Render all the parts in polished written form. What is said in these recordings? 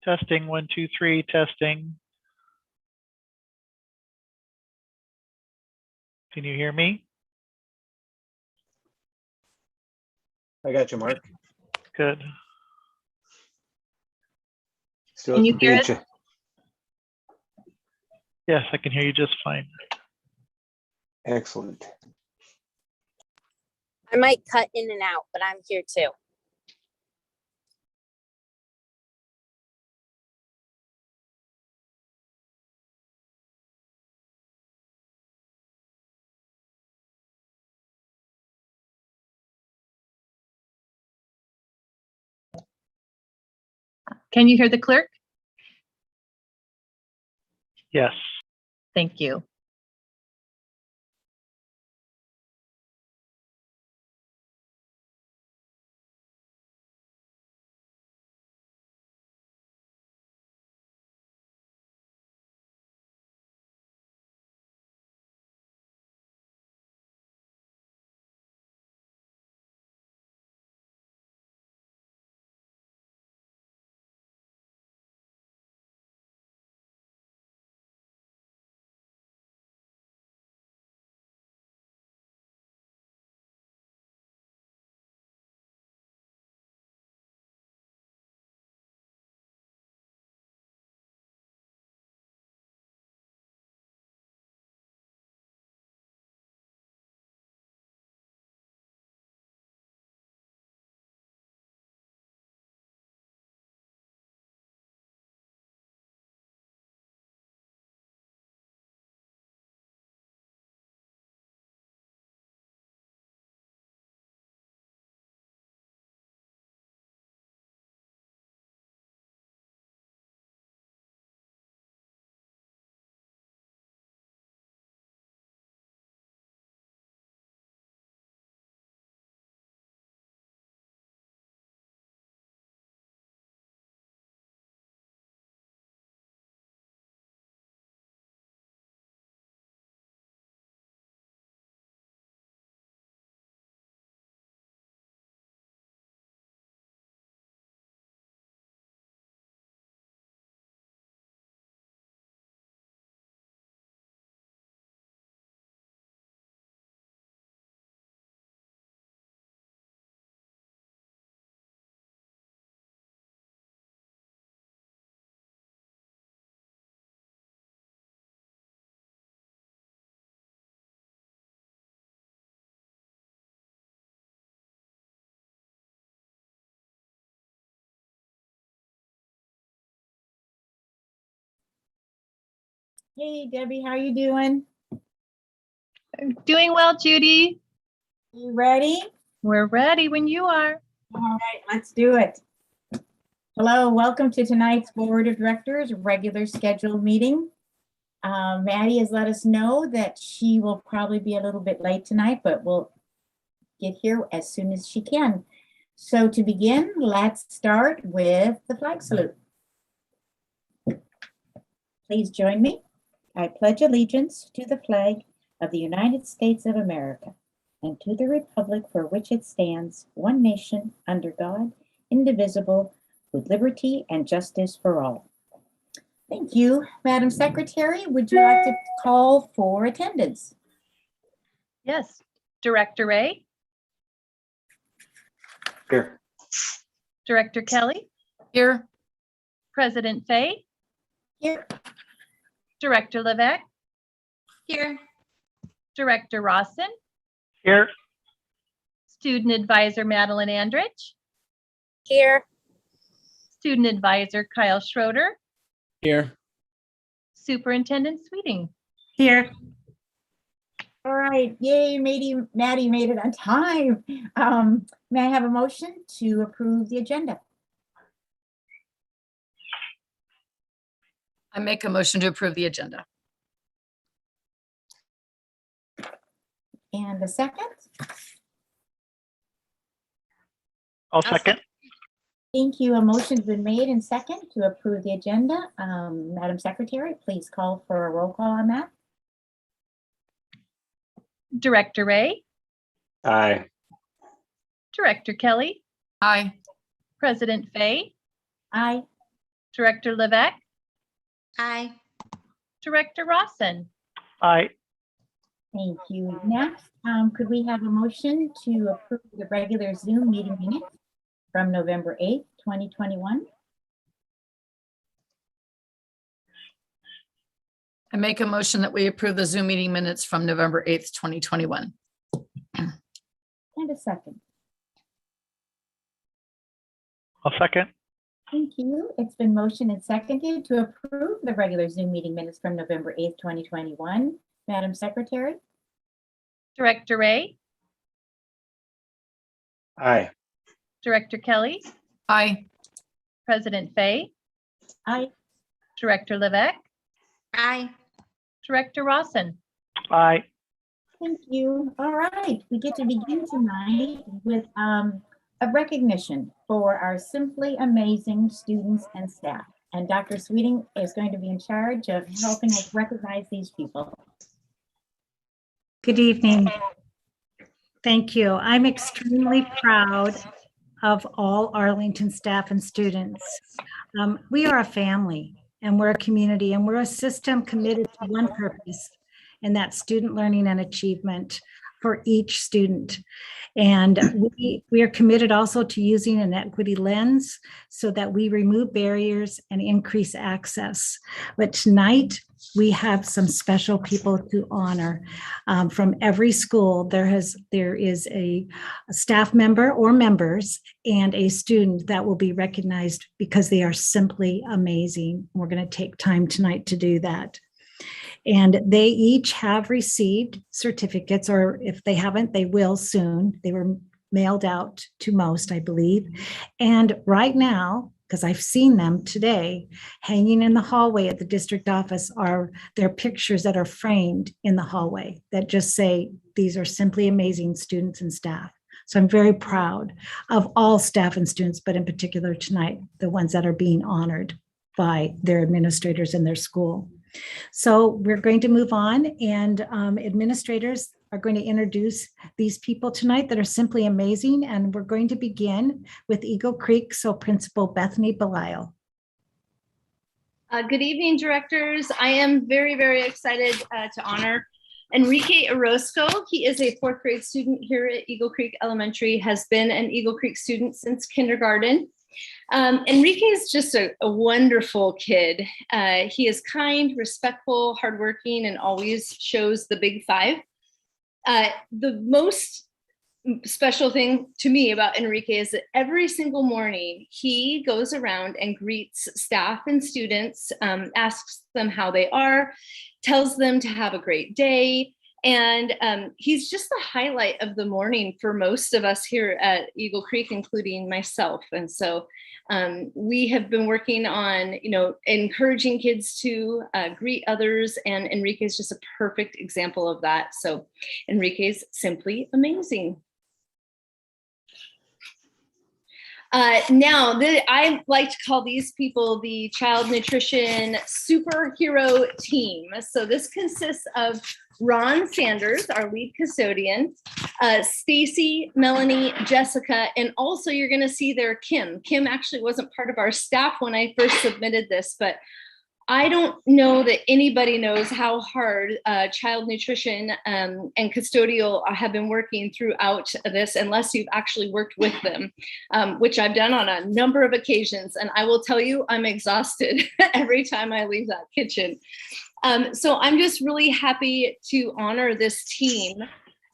Testing, 1, 2, 3, testing. Can you hear me? I got you, Mark. Good. Still Can you hear us? Yes, I can hear you just fine. Excellent. I might cut in and out, but I'm here too. Can you hear the clerk? Yes. Thank you. Hey, Debbie, how are you doing? Doing well, Judy. You ready? We're ready when you are. All right, let's do it. Hello, welcome to tonight's Board of Directors regular scheduled meeting. Maddie has let us know that she will probably be a little bit late tonight, but we'll get here as soon as she can. So to begin, let's start with the flag salute. Please join me. I pledge allegiance to the flag of the United States of America and to the republic for which it stands, one nation, under God, indivisible, with liberty and justice for all. Thank you. Madam Secretary, would you like to call for attendance? Yes. Director Ray, Here. Director Kelly, Here. President Fay, Here. Director Levesque, Here. Director Rawson, Here. Student Advisor Madeline Andrich, Here, Student Advisor Kyle Schroeder, Here. Superintendent Sweeting. Here. All right, yay, Maddie made it on time. May I have a motion to approve the agenda? I make a motion to approve the agenda. And a second? I'll second. Thank you. A motion's been made and second to approve the agenda. Madam Secretary, please call for a roll call on that. Director Ray, Aye. Director Kelly, Aye. President Fay, Aye. Director Levesque, Aye. Director Rawson. Aye. Thank you. Next, could we have a motion to approve the regular Zoom meeting minutes from November 8th, 2021? I make a motion that we approve the Zoom meeting minutes from November 8th, 2021. And a second. I'll second. Thank you. It's been motioned and seconded to approve the regular Zoom meeting minutes from November 8th, 2021. Madam Secretary? Director Ray, Aye. Director Kelly, Aye. President Fay, Aye. Director Levesque, Aye. Director Rawson. Aye. Thank you. All right, we get to begin tonight with a recognition for our simply amazing students and staff. And Dr. Sweeting is going to be in charge of helping us recognize these people. Good evening. Thank you. I'm extremely proud of all Arlington staff and students. We are a family and we're a community and we're a system committed to one purpose, and that's student learning and achievement for each student. And we are committed also to using an equity lens so that we remove barriers and increase access. But tonight, we have some special people to honor. From every school, there is a staff member or members and a student that will be recognized because they are simply amazing. We're going to take time tonight to do that. And they each have received certificates, or if they haven't, they will soon. They were mailed out to most, I believe. And right now, because I've seen them today, hanging in the hallway at the district office are their pictures that are framed in the hallway that just say, these are simply amazing students and staff. So I'm very proud of all staff and students, but in particular tonight, the ones that are being honored by their administrators in their school. So we're going to move on, and administrators are going to introduce these people tonight that are simply amazing. And we're going to begin with Eagle Creek. So Principal Bethany Belisle. Good evening, directors. I am very, very excited to honor Enrique Orozco. He is a fourth grade student here at Eagle Creek Elementary, has been an Eagle Creek student since kindergarten. Enrique is just a wonderful kid. He is kind, respectful, hardworking, and always shows the big five. The most special thing to me about Enrique is that every single morning he goes around and greets staff and students, asks them how they are, tells them to have a great day. And he's just the highlight of the morning for most of us here at Eagle Creek, including myself. And so we have been working on, encouraging kids to greet others. And Enrique is just a perfect example of that. So Enrique's simply amazing. Now, I like to call these people the Child Nutrition Superhero Team. So this consists of Ron Sanders, our lead custodian, Stacy, Melanie, Jessica, and also you're going to see there Kim. Kim actually wasn't part of our staff when I first submitted this, but I don't know that anybody knows how hard child nutrition and custodial have been working throughout this unless you've actually worked with them, which I've done on a number of occasions. And I will tell you, I'm exhausted every time I leave that kitchen. So I'm just really happy to honor this team.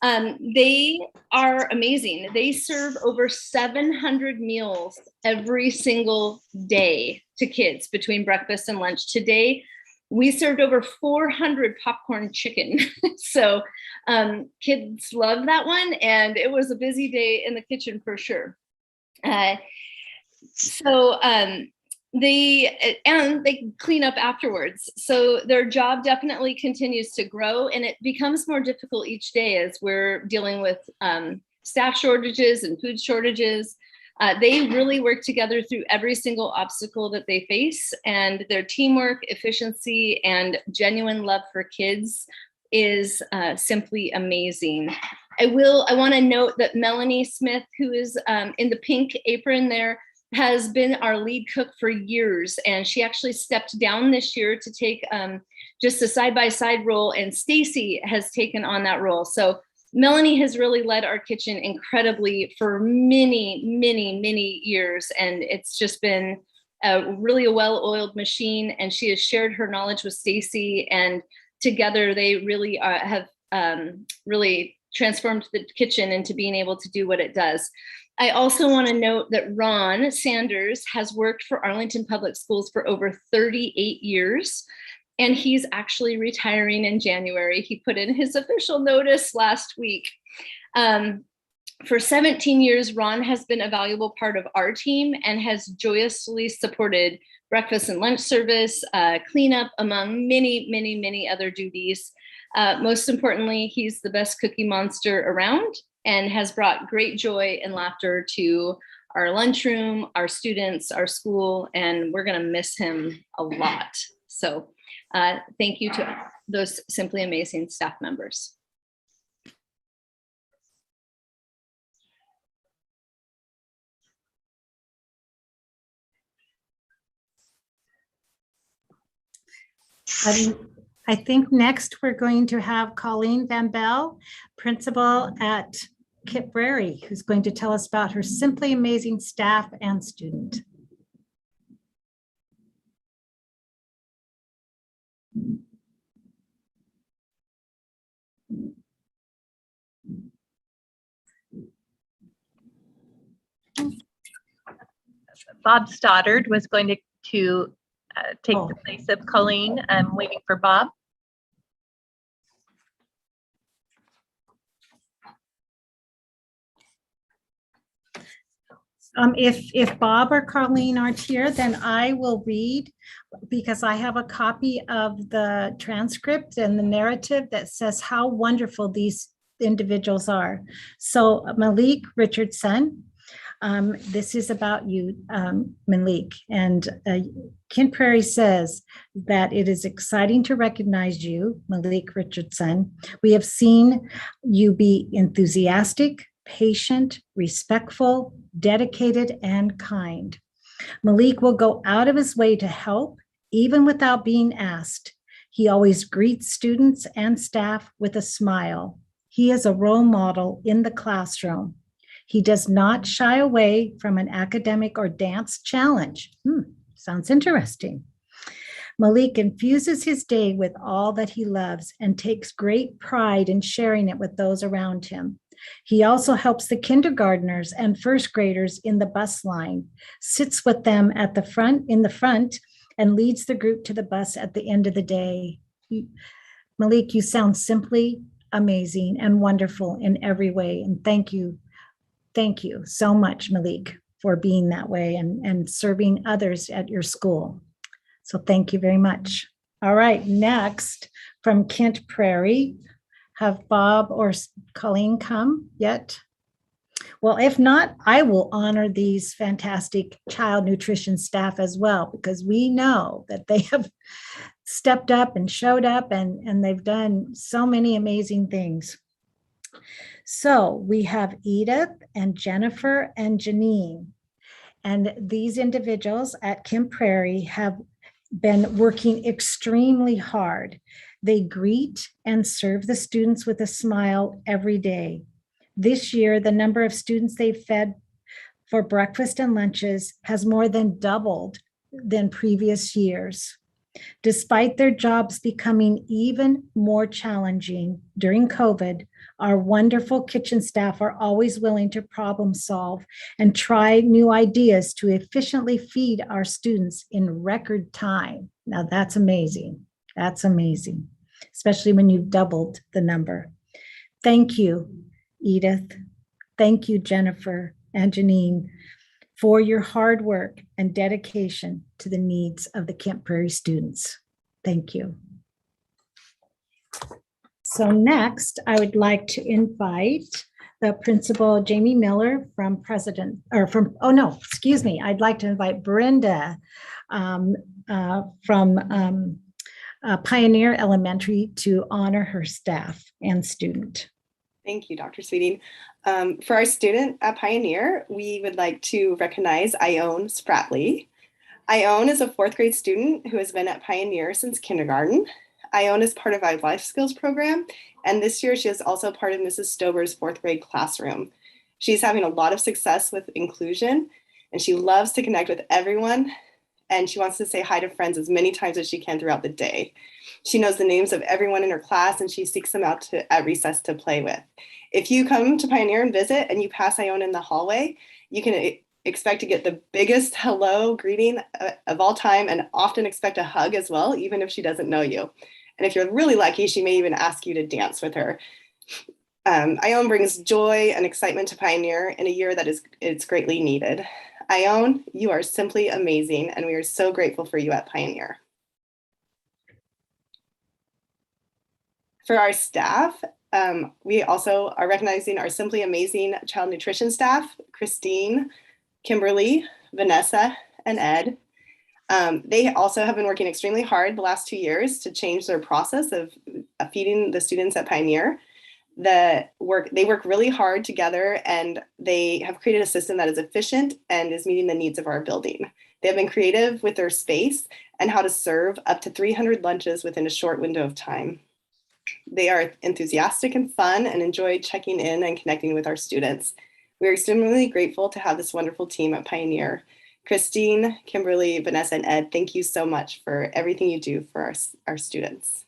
They are amazing. They serve over 700 meals every single day to kids between breakfast and lunch. Today, we served over 400 popcorn chicken. So kids love that one. And it was a busy day in the kitchen for sure. They clean up afterwards. So their job definitely continues to grow, and it becomes more difficult each day as we're dealing with staff shortages and food shortages. They really work together through every single obstacle that they face, and their teamwork, efficiency, and genuine love for kids is simply amazing. I want to note that Melanie Smith, who is in the pink apron there, has been our lead cook for years, and she actually stepped down this year to take just a side-by-side role, and Stacy has taken on that role. So Melanie has really led our kitchen incredibly for many, many, many years, and it's just been really a well-oiled machine, and she has shared her knowledge with Stacy, and together they really have really transformed the kitchen into being able to do what it does. I also want to note that Ron Sanders has worked for Arlington Public Schools for over 38 years, and he's actually retiring in January. He put in his official notice last week. For 17 years, Ron has been a valuable part of our team and has joyously supported breakfast and lunch service, cleanup, among many, many, many other duties. Most importantly, he's the best cookie monster around and has brought great joy and laughter to our lunchroom, our students, our school, and we're gonna miss him a lot. So thank you to those simply amazing staff members. I think next we're going to have Colleen Van Bell, principal at Kip Prairie, who's going to tell us about her simply amazing staff and student. Bob Stoddard was going to take the place of Colleen. I'm waiting for Bob. If Bob or Colleen aren't here, then I will read, because I have a copy of the transcript and the narrative that says how wonderful these individuals are. So Malik Richardson, this is about you, Malik, and Kent Prairie says that it is exciting to recognize you, Malik Richardson. We have seen you be enthusiastic, patient, respectful, dedicated, and kind. Malik will go out of his way to help, even without being asked. He always greets students and staff with a smile. He is a role model in the classroom. He does not shy away from an academic or dance challenge. Sounds interesting. Malik infuses his day with all that he loves and takes great pride in sharing it with those around him. He also helps the kindergartners and first graders in the bus line, sits with them at the front, and leads the group to the bus at the end of the day. Malik, you sound simply amazing and wonderful in every way. And thank you. Thank you so much, Malik, for being that way and serving others at your school. So thank you very much. All right, next from Kent Prairie. Have Bob or Colleen come yet? Well, if not, I will honor these fantastic child nutrition staff as well, because we know that they have stepped up and showed up and they've done so many amazing things. So we have Edith and Jennifer and Janine. And these individuals at Kent Prairie have been working extremely hard. They greet and serve the students with a smile every day. This year, the number of students they've fed for breakfast and lunches has more than doubled than previous years. Despite their jobs becoming even more challenging during COVID, our wonderful kitchen staff are always willing to problem solve and try new ideas to efficiently feed our students in record time. Now that's amazing. That's amazing, especially when you've doubled the number. Thank you, Edith. Thank you, Jennifer and Janine, for your hard work and dedication to the needs of the Kent Prairie students. Thank you. So next, I would like to invite the principal, Jamie Miller, I'd like to invite Brenda from Pioneer Elementary to honor her staff and student. Thank you, Dr. Sweeting. For our student at Pioneer, we would like to recognize Ione Spratley. Ione is a 4th grade student who has been at Pioneer since kindergarten. Ione is part of our life skills program, and this year she is also part of Mrs. Stober's 4th grade classroom. She's having a lot of success with inclusion, and she loves to connect with everyone, and she wants to say hi to friends as many times as she can throughout the day. She knows the names of everyone in her class, and she seeks them out at recess to play with. If you come to Pioneer and visit and you pass Ione in the hallway, you can expect to get the biggest hello greeting of all time, and often expect a hug as well, even if she doesn't know you. And if you're really lucky, she may even ask you to dance with her. Ione brings joy and excitement to Pioneer in a year that it's greatly needed. Ione, you are simply amazing, and we are so grateful for you at Pioneer. For our staff, we also are recognizing our simply amazing child nutrition staff, Christine, Kimberly, Vanessa, and Ed. They also have been working extremely hard the last 2 years to change their process of feeding the students at Pioneer. They work really hard together, and they have created a system that is efficient and is meeting the needs of our building. They have been creative with their space and how to serve up to 300 lunches within a short window of time. They are enthusiastic and fun and enjoy checking in and connecting with our students. We are extremely grateful to have this wonderful team at Pioneer. Christine, Kimberly, Vanessa, and Ed, thank you so much for everything you do for our students.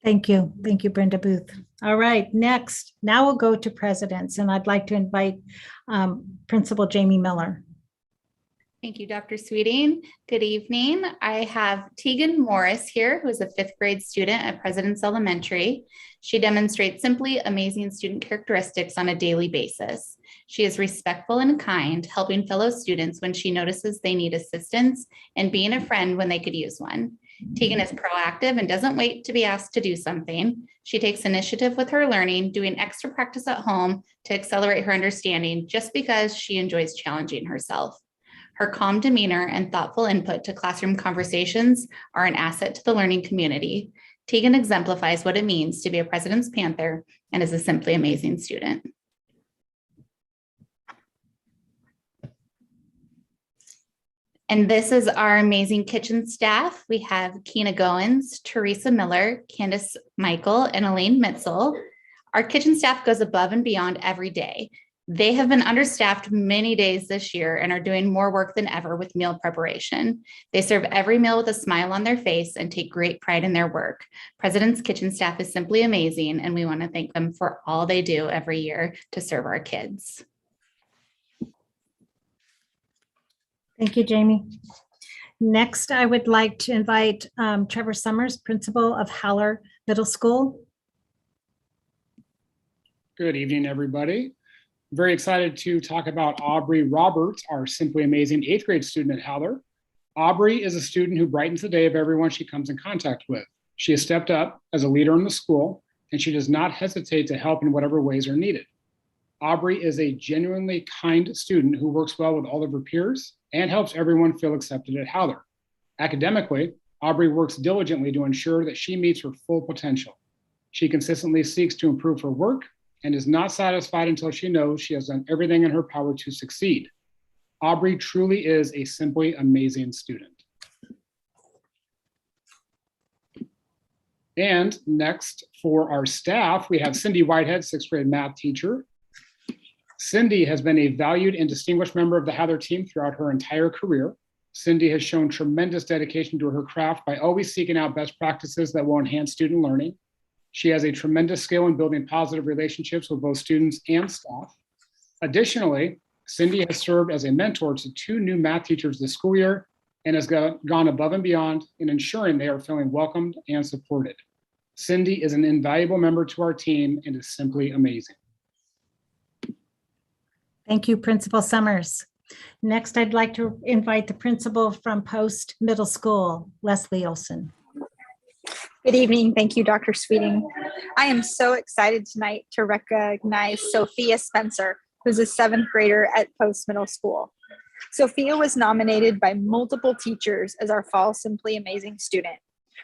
Thank you. Thank you, Brenda Booth. All right, next, now we'll go to presidents, and I'd like to invite Principal Jamie Miller. Thank you, Dr. Sweeting. Good evening. I have Tegan Morris here, who is a 5th grade student at President's Elementary. She demonstrates simply amazing student characteristics on a daily basis. She is respectful and kind, helping fellow students when she notices they need assistance and being a friend when they could use one. Tegan is proactive and doesn't wait to be asked to do something. She takes initiative with her learning, doing extra practice at home to accelerate her understanding just because she enjoys challenging herself. Her calm demeanor and thoughtful input to classroom conversations are an asset to the learning community. Tegan exemplifies what it means to be a President's Panther and is a simply amazing student. And this is our amazing kitchen staff. We have Keena Goins, Teresa Miller, Candace Michael, and Elaine Mitzel. Our kitchen staff goes above and beyond every day. They have been understaffed many days this year and are doing more work than ever with meal preparation. They serve every meal with a smile on their face and take great pride in their work. President's Kitchen staff is simply amazing, and we want to thank them for all they do every year to serve our kids. Thank you, Jamie. Next, I would like to invite Trevor Summers, principal of Haller Middle School. Good evening, everybody. Very excited to talk about Aubrey Roberts, our simply amazing 8th grade student at Haller. Aubrey is a student who brightens the day of everyone she comes in contact with. She has stepped up as a leader in the school, and she does not hesitate to help in whatever ways are needed. Aubrey is a genuinely kind student who works well with all of her peers and helps everyone feel accepted at Haller. Academically, Aubrey works diligently to ensure that she meets her full potential. She consistently seeks to improve her work and is not satisfied until she knows she has done everything in her power to succeed. Aubrey truly is a simply amazing student. And next, for our staff, we have Cindy Whitehead, 6th grade math teacher. Cindy has been a valued and distinguished member of the Haller team throughout her entire career. Cindy has shown tremendous dedication to her craft by always seeking out best practices that will enhance student learning. She has a tremendous skill in building positive relationships with both students and staff. Additionally, Cindy has served as a mentor to 2 new math teachers this school year and has gone above and beyond in ensuring they are feeling welcomed and supported. Cindy is an invaluable member to our team and is simply amazing. Thank you, Principal Summers. Next, I'd like to invite the principal from Post Middle School, Leslie Olson. Good evening. Thank you, Dr. Sweeting. I am so excited tonight to recognize Sophia Spencer, who's a 7th grader at Post Middle School. Sophia was nominated by multiple teachers as our Fall Simply Amazing student.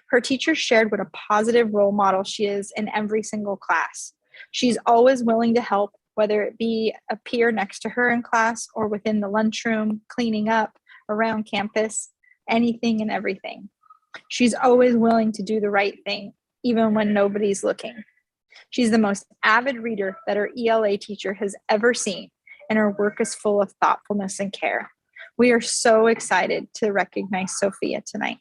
Her teachers shared what a positive role model she is in every single class. She's always willing to help, whether it be a peer next to her in class or within the lunchroom, cleaning up around campus, anything and everything. She's always willing to do the right thing, even when nobody's looking. She's the most avid reader that her ELA teacher has ever seen, and her work is full of thoughtfulness and care. We are so excited to recognize Sophia tonight.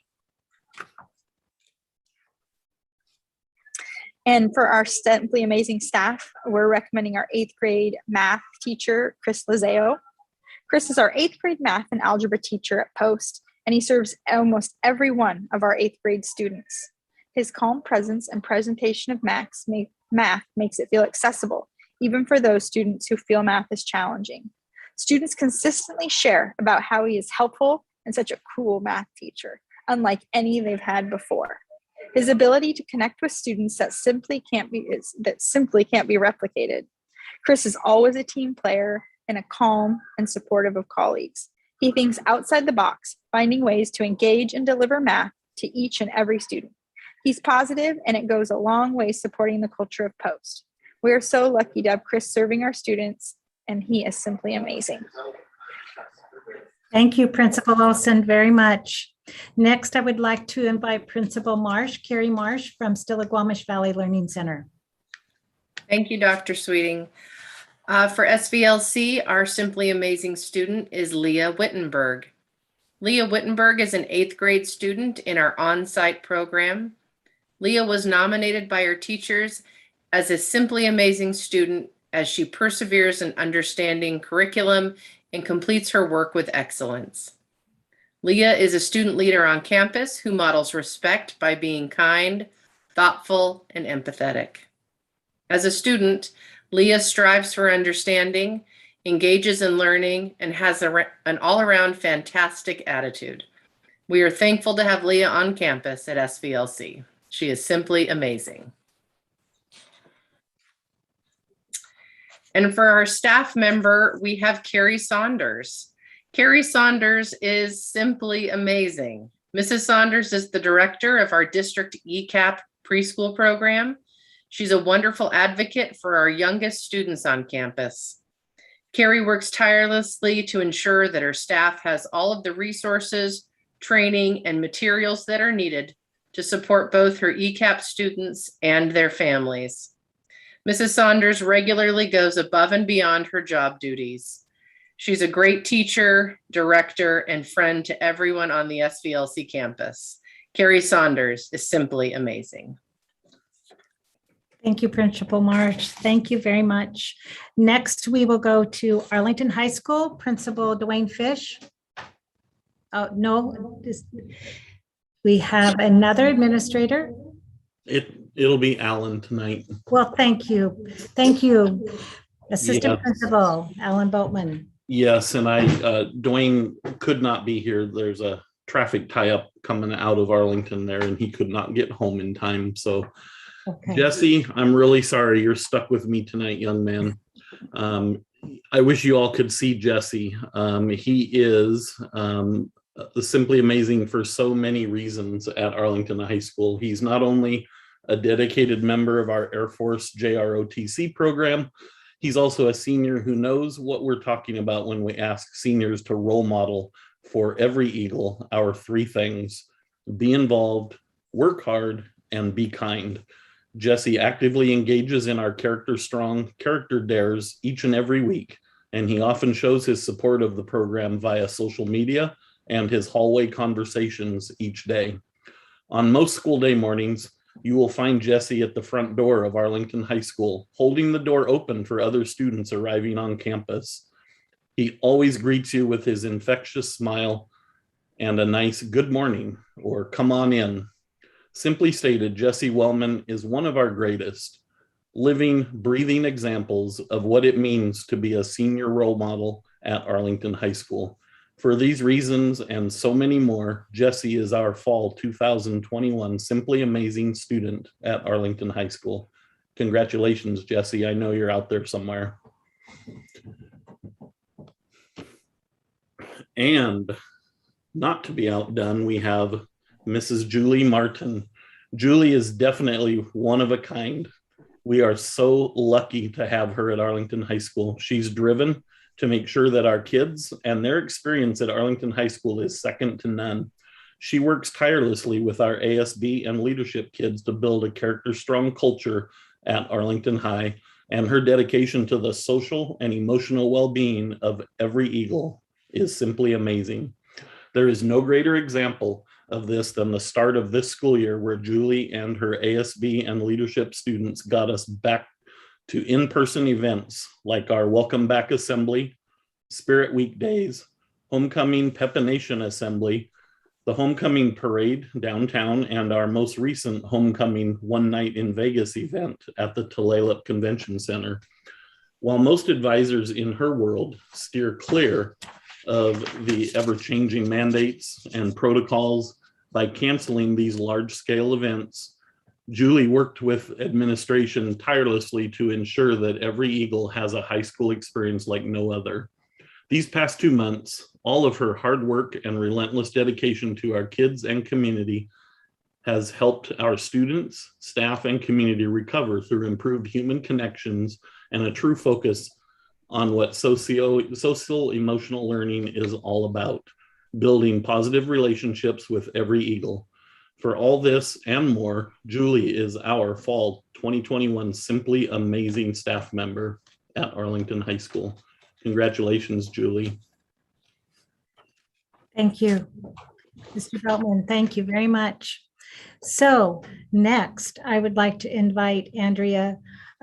And for our Simply Amazing staff, we're recommending our 8th grade math teacher, Chris Lizeo. Chris is our 8th grade math and algebra teacher at Post, and he serves almost every one of our 8th grade students. His calm presence and presentation of math makes it feel accessible, even for those students who feel math is challenging. Students consistently share about how he is helpful and such a cool math teacher, unlike any they've had before. His ability to connect with students that simply can't be replicated. Chris is always a team player and a calm and supportive of colleagues. He thinks outside the box, finding ways to engage and deliver math to each and every student. He's positive, and it goes a long way supporting the culture of Post. We are so lucky to have Chris serving our students, and he is simply amazing. Thank you, Principal Olson, very much. Next, I would like to invite Principal Marsh, Carrie Marsh from Stillaguamish Valley Learning Center. Thank you, Dr. Sweeting. For SVLC, our Simply Amazing student is Leah Wittenberg. Leah Wittenberg is an 8th grade student in our on-site program. Leah was nominated by her teachers as a Simply Amazing student as she perseveres in understanding curriculum and completes her work with excellence. Leah is a student leader on campus who models respect by being kind, thoughtful, and empathetic. As a student, Leah strives for understanding, engages in learning, and has an all-around fantastic attitude. We are thankful to have Leah on campus at SVLC. She is simply amazing. And for our staff member, we have Carrie Saunders. Carrie Saunders is simply amazing. Mrs. Saunders is the director of our district ECAP preschool program. She's a wonderful advocate for our youngest students on campus. Carrie works tirelessly to ensure that her staff has all of the resources, training, and materials that are needed to support both her ECAP students and their families. Mrs. Saunders regularly goes above and beyond her job duties. She's a great teacher, director, and friend to everyone on the SVLC campus. Carrie Saunders is simply amazing. Thank you, Principal Marsh. Thank you very much. Next, we will go to Arlington High School, Principal Dwayne Fish. Oh, no, we have another administrator. It'll be Alan tonight. Well, thank you. Thank you. Assistant Yeah. Principal, Alan Boatman. Yes, and Dwayne could not be here. There's a traffic tie-up coming out of Arlington there, and he could not get home in time. So, Okay. Jesse, I'm really sorry you're stuck with me tonight, young man. I wish you all could see Jesse. He is simply amazing for so many reasons at Arlington High School. He's not only a dedicated member of our Air Force JROTC program, he's also a senior who knows what we're talking about when we ask seniors to role model for every Eagle our 3 things: be involved, work hard, and be kind. Jesse actively engages in our Character Strong Character Dares each and every week, and he often shows his support of the program via social media and his hallway conversations each day. On most school day mornings, you will find Jesse at the front door of Arlington High School, holding the door open for other students arriving on campus. He always greets you with his infectious smile and a nice good morning or come on in. Simply stated, Jesse Wellman is one of our greatest living, breathing examples of what it means to be a senior role model at Arlington High School. For these reasons and so many more, Jesse is our fall 2021 Simply Amazing student at Arlington High School. Congratulations, Jesse. I know you're out there somewhere. And not to be outdone, we have Mrs. Julie Martin. Julie is definitely one of a kind. We are so lucky to have her at Arlington High School. She's driven to make sure that our kids and their experience at Arlington High School is second to none. She works tirelessly with our ASB and leadership kids to build a character-strong culture at Arlington High, and her dedication to the social and emotional well-being of every Eagle is simply amazing. There is no greater example of this than the start of this school year, where Julie and her ASB and leadership students got us back to in-person events like our Welcome Back Assembly, Spirit Week Days, Homecoming Pep-A-Nation Assembly, the Homecoming Parade downtown, and our most recent Homecoming One Night in Vegas event at the Tulalip Convention Center. While most advisors in her world steer clear of the ever-changing mandates and protocols by canceling these large-scale events, Julie worked with administration tirelessly to ensure that every Eagle has a high school experience like no other. These past 2 months, all of her hard work and relentless dedication to our kids and community has helped our students, staff, and community recover through improved human connections and a true focus on what social emotional learning is all about, building positive relationships with every Eagle. For all this and more, Julie is our fall 2021 Simply Amazing staff member at Arlington High School. Congratulations, Julie. Thank you, Mr. Beltman. Thank you very much. So next, I would like to invite Andrea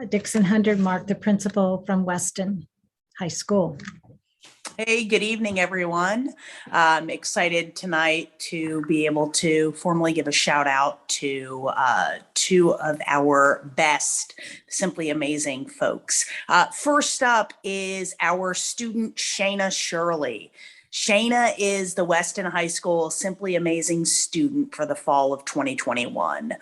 Dixon Hundermark, the principal from Weston High School. Hey, good evening, everyone. I'm excited tonight to be able to formally give a shout out to two of our best, simply amazing folks. First up is our student, Shayna Shirley. Shayna is the Weston High School Simply Amazing student for the fall of 2021.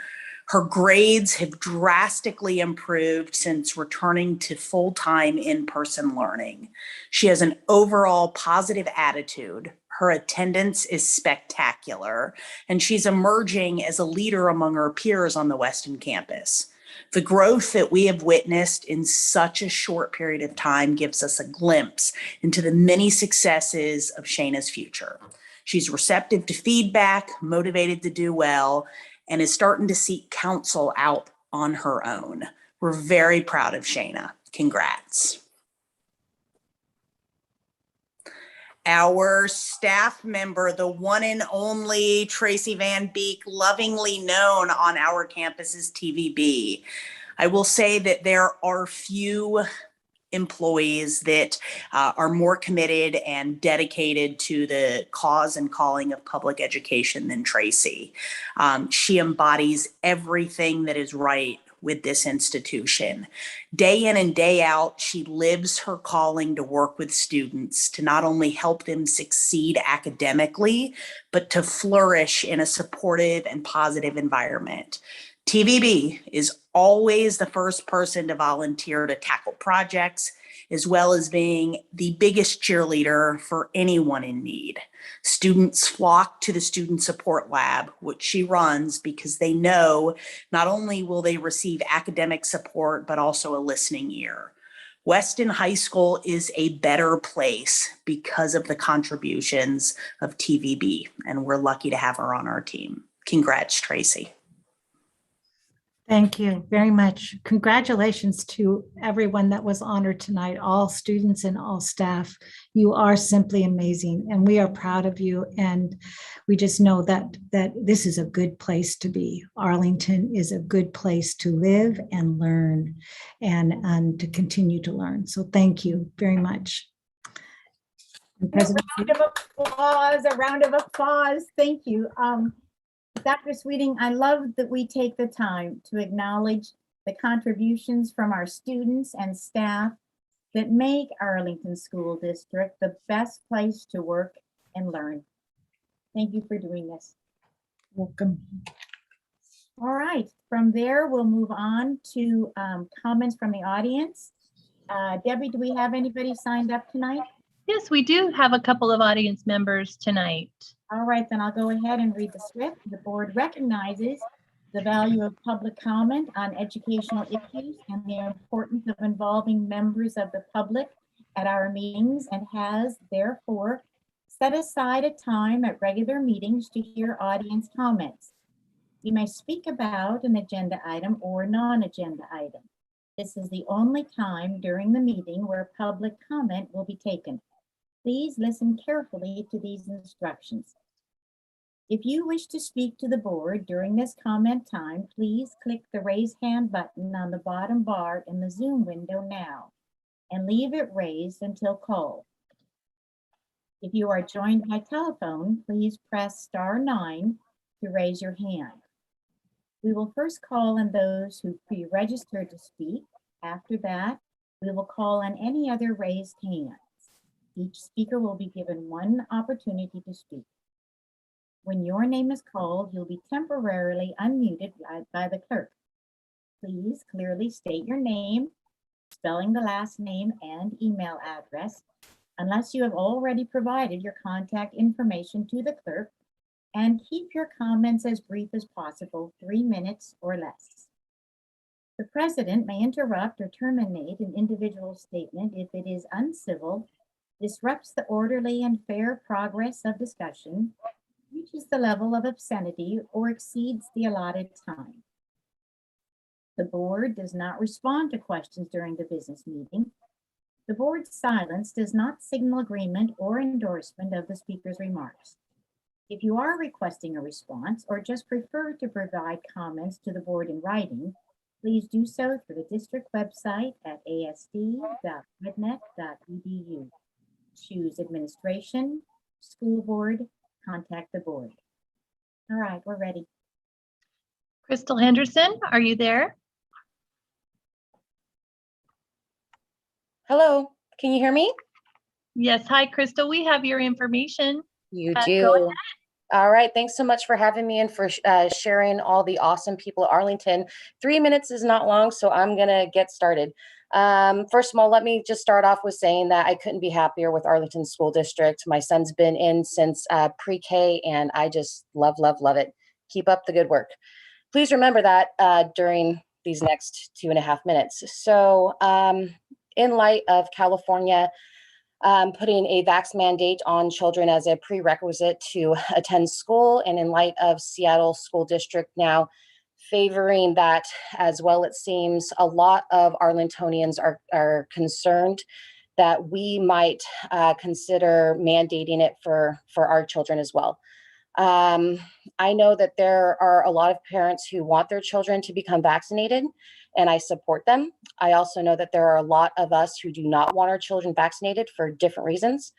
Her grades have drastically improved since returning to full-time in-person learning. She has an overall positive attitude. Her attendance is spectacular, and she's emerging as a leader among her peers on the Weston campus. The growth that we have witnessed in such a short period of time gives us a glimpse into the many successes of Shayna's future. She's receptive to feedback, motivated to do well, and is starting to seek counsel out on her own. We're very proud of Shayna. Congrats. Our staff member, the one and only Tracy Van Beek, lovingly known on our campus as TVB. I will say that there are few employees that are more committed and dedicated to the cause and calling of public education than Tracy. She embodies everything that is right with this institution. Day in and day out, she lives her calling to work with students to not only help them succeed academically, but to flourish in a supportive and positive environment. TVB is always the first person to volunteer to tackle projects, as well as being the biggest cheerleader for anyone in need. Students flock to the Student Support Lab, which she runs, because they know not only will they receive academic support, but also a listening ear. Weston High School is a better place because of the contributions of TVB, and we're lucky to have her on our team. Congrats, Tracy. Thank you very much. Congratulations to everyone that was honored tonight, all students and all staff. You are simply amazing, and we are proud of you. And we just know that this is a good place to be. Arlington is a good place to live and learn and to continue to learn. So thank you very much. A round of applause. Thank you. Dr. Sweeting, I love that we take the time to acknowledge the contributions from our students and staff that make Arlington School District the best place to work and learn. Thank you for doing this. Welcome. All right, from there, we'll move on to comments from the audience. Debbie, do we have anybody signed up tonight? Yes, we do have a couple of audience members tonight. All right, then I'll go ahead and read the script. The board recognizes the value of public comment on educational issues and the importance of involving members of the public at our meetings, and has therefore set aside a time at regular meetings to hear audience comments. You may speak about an agenda item or non-agenda item. This is the only time during the meeting where public comment will be taken. Please listen carefully to these instructions. If you wish to speak to the board during this comment time, please click the raise hand button on the bottom bar in the Zoom window now and leave it raised until called. If you are joined by telephone, please press *9 to raise your hand. We will first call on those who pre-registered to speak. After that, we will call on any other raised hands. Each speaker will be given one opportunity to speak. When your name is called, you'll be temporarily unmuted by the clerk. Please clearly state your name, spelling the last name and email address, unless you have already provided your contact information to the clerk, and keep your comments as brief as possible, 3 minutes or less. The president may interrupt or terminate an individual statement if it is uncivil, disrupts the orderly and fair progress of discussion, reaches the level of obscenity, or exceeds the allotted time. The board does not respond to questions during the business meeting. The board's silence does not signal agreement or endorsement of the speaker's remarks. If you are requesting a response or just prefer to provide comments to the board in writing, please do so through the district website at asd.mednet.edu. Choose administration, school board, contact the board. All right, we're ready. Crystal Henderson, are you there? Hello, can you hear me? Yes. Hi, Crystal. We have your information. You Go do. ahead. All right. Thanks so much for having me and for sharing all the awesome people at Arlington. 3 minutes is not long, so I'm going to get started. First of all, let me just start off with saying that I couldn't be happier with Arlington School District. My son's been in since pre-K, and I just love, love, love it. Keep up the good work. Please remember that during these next 2.5 minutes. So in light of California putting a vax mandate on children as a prerequisite to attend school, and in light of Seattle School District now favoring that as well, it seems a lot of Arlingtonians are concerned that we might consider mandating it for our children as well. I know that there are a lot of parents who want their children to become vaccinated, and I support them. I also know that there are a lot of us who do not want our children vaccinated for different reasons.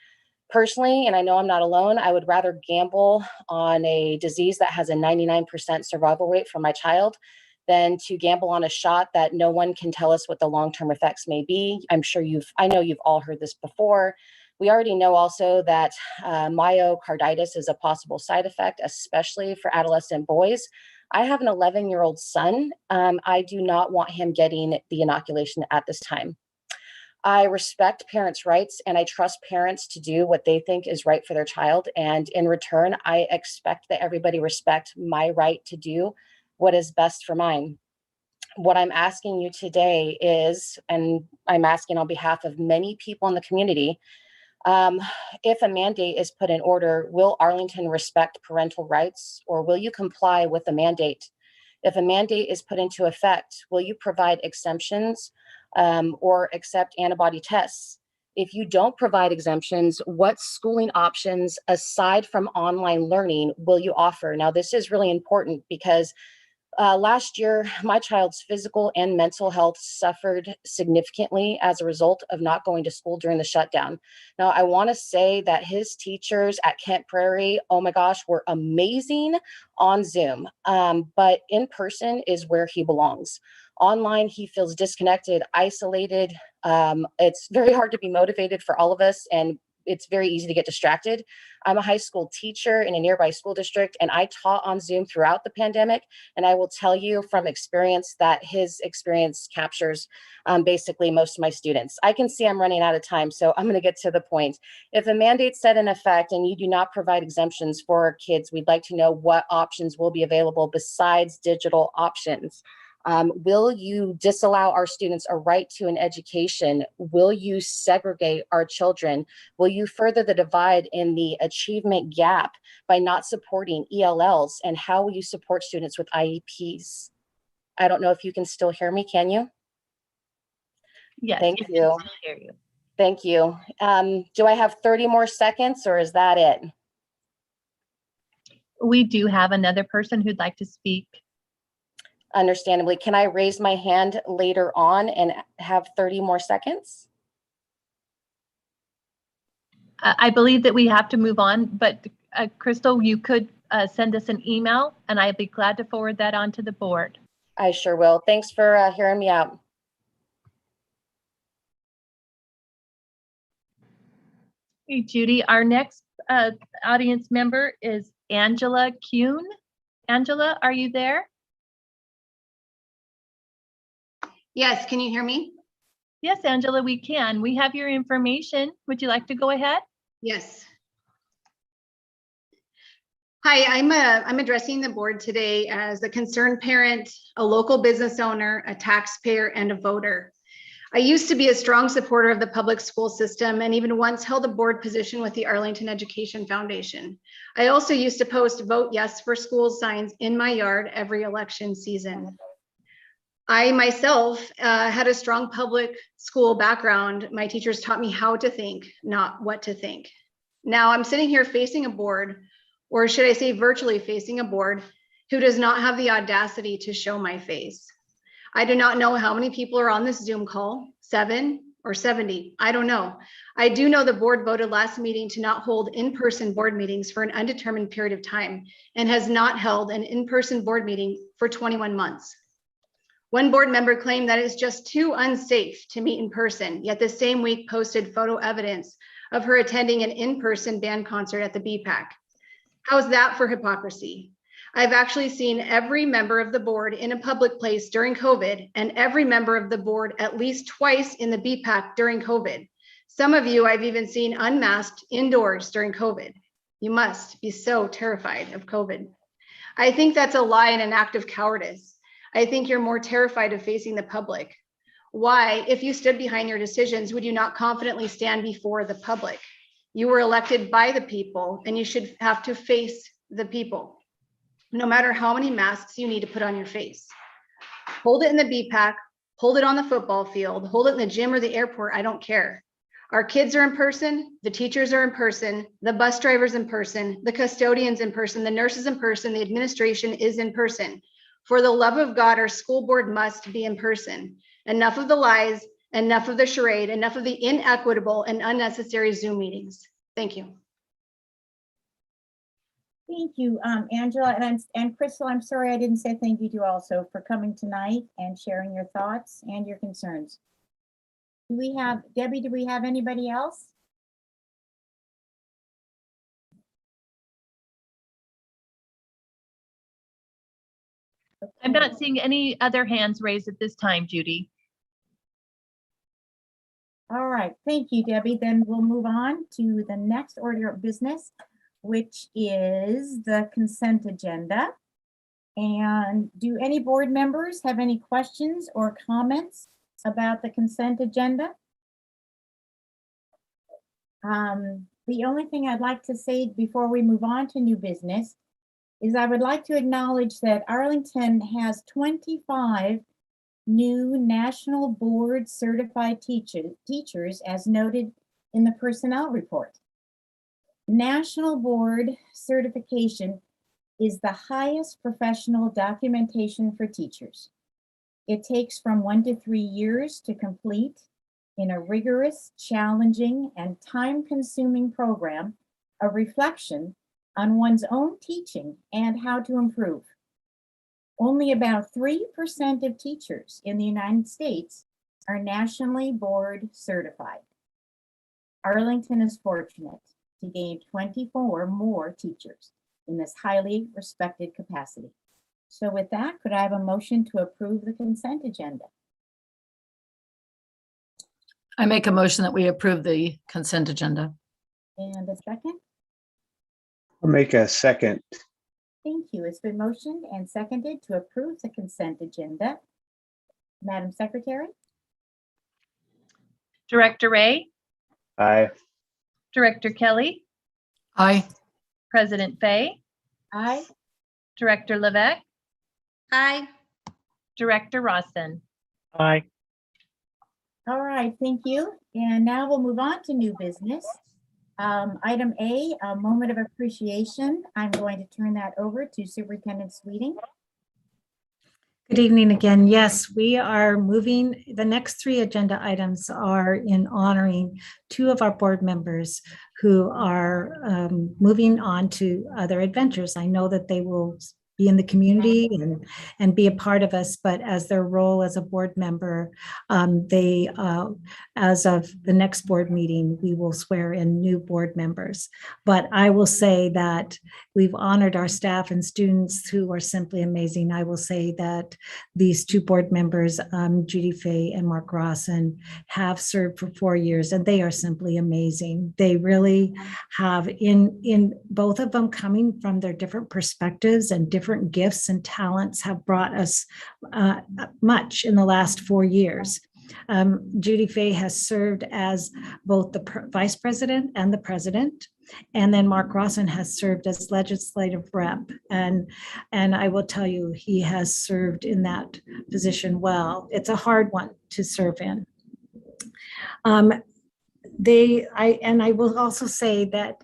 Personally, and I know I'm not alone, I would rather gamble on a disease that has a 99% survival rate for my child than to gamble on a shot that no one can tell us what the long-term effects may be. I know you've all heard this before. We already know also that myocarditis is a possible side effect, especially for adolescent boys. I have an 11-year-old son. I do not want him getting the inoculation at this time. I respect parents' rights, and I trust parents to do what they think is right for their child. And in return, I expect that everybody respect my right to do what is best for mine. What I'm asking you today is, and I'm asking on behalf of many people in the community, if a mandate is put in order, will Arlington respect parental rights, or will you comply with the mandate? If a mandate is put into effect, will you provide exemptions or accept antibody tests? If you don't provide exemptions, what schooling options aside from online learning will you offer? Now, this is really important because last year, my child's physical and mental health suffered significantly as a result of not going to school during the shutdown. Now, I want to say that his teachers at Kent Prairie, oh my gosh, were amazing on Zoom, but in person is where he belongs. Online, he feels disconnected, isolated. It's very hard to be motivated for all of us, and it's very easy to get distracted. I'm a high school teacher in a nearby school district, and I taught on Zoom throughout the pandemic. And I will tell you from experience that his experience captures basically most of my students. I can see I'm running out of time, so I'm going to get to the point. If a mandate's set in effect and you do not provide exemptions for our kids, we'd like to know what options will be available besides digital options. Will you disallow our students a right to an education? Will you segregate our children? Will you further the divide in the achievement gap by not supporting ELLs? And how will you support students with IEPs? I don't know if you can still hear me, can you? Yes. Thank we can you. still hear you. Thank you. Do I have 30 more seconds or is that it? We do have another person who'd like to speak. Understandably, can I raise my hand later on and have 30 more seconds? I believe that we have to move on, but Crystal, you could send us an email and I'd be glad to forward that on to the board. I sure will. Thanks for hearing me out. Hey, Judy, our next audience member is Angela Kuhn. Angela, are you there? Yes, can you hear me? Yes, Angela, we can. We have your information. Would you like to go ahead? Yes. Hi, I'm addressing the board today as a concerned parent, a local business owner, a taxpayer, and a voter. I used to be a strong supporter of the public school system and even once held a board position with the Arlington Education Foundation. I also used to post "Vote Yes for Schools" signs in my yard every election season. I myself had a strong public school background. My teachers taught me how to think, not what to think. Now I'm sitting here facing a board, or should I say virtually facing a board, who does not have the audacity to show my face. I do not know how many people are on this Zoom call, 7 or 70, I don't know. I do know the board voted last meeting to not hold in-person board meetings for an undetermined period of time and has not held an in-person board meeting for 21 months. One board member claimed that it's just too unsafe to meet in person, yet the same week posted photo evidence of her attending an in-person band concert at the BPAC. How's that for hypocrisy? I've actually seen every member of the board in a public place during COVID and every member of the board at least twice in the BPAC during COVID. Some of you I've even seen unmasked indoors during COVID. You must be so terrified of COVID. I think that's a lie and an act of cowardice. I think you're more terrified of facing the public. Why, if you stood behind your decisions, would you not confidently stand before the public? You were elected by the people and you should have to face the people, no matter how many masks you need to put on your face. Hold it in the BPAC, hold it on the football field, hold it in the gym or the airport, I don't care. Our kids are in person, the teachers are in person, the bus drivers in person, the custodians in person, the nurses in person, the administration is in person. For the love of God, our school board must be in person. Enough of the lies, enough of the charade, enough of the inequitable and unnecessary Zoom meetings. Thank you. Thank you, Angela, and Crystal, I'm sorry I didn't say thank you to you also for coming tonight and sharing your thoughts and your concerns. Do we have, Debbie, do we have anybody else? I'm not seeing any other hands raised at this time, Judy. All right, thank you, Debbie. Then we'll move on to the next order of business, which is the consent agenda. And do any board members have any questions or comments about the consent agenda? The only thing I'd like to say before we move on to new business is I would like to acknowledge that Arlington has 25 new National Board Certified teachers as noted in the personnel report. National Board certification is the highest professional documentation for teachers. It takes from 1 to 3 years to complete in a rigorous, challenging, and time-consuming program, a reflection on one's own teaching and how to improve. Only about 3% of teachers in the United States are nationally board certified. Arlington is fortunate to gain 24 more teachers in this highly respected capacity. So with that, could I have a motion to approve the consent agenda? I make a motion that we approve the consent agenda. And a second? I'll make a second. Thank you. It's been motioned and seconded to approve the consent agenda. Madam Secretary? Director Ray, Aye. Director Kelly, Aye. President Fay, Aye. Director Levesque, Aye. Director Rossin. Aye. All right, thank you. And now we'll move on to new business. Item A, a moment of appreciation. I'm going to turn that over to Superintendent Sweeting. Good evening again. Yes, we are moving, the next 3 agenda items are in honoring 2 of our board members who are moving on to other adventures. I know that they will be in the community and be a part of us, but as their role as a board member, they, as of the next board meeting, we will swear in new board members. But I will say that we've honored our staff and students who are simply amazing. I will say that these 2 board members, Judy Fay and Mark Rawson, have served for 4 years, and they are simply amazing. They really have, in both of them, coming from their different perspectives and different gifts and talents, have brought us much in the last 4 years. Judy Fay has served as both the vice president and the president. And then Mark Rawson has served as legislative rep. And I will tell you, he has served in that position well. It's a hard one to serve in. I will also say that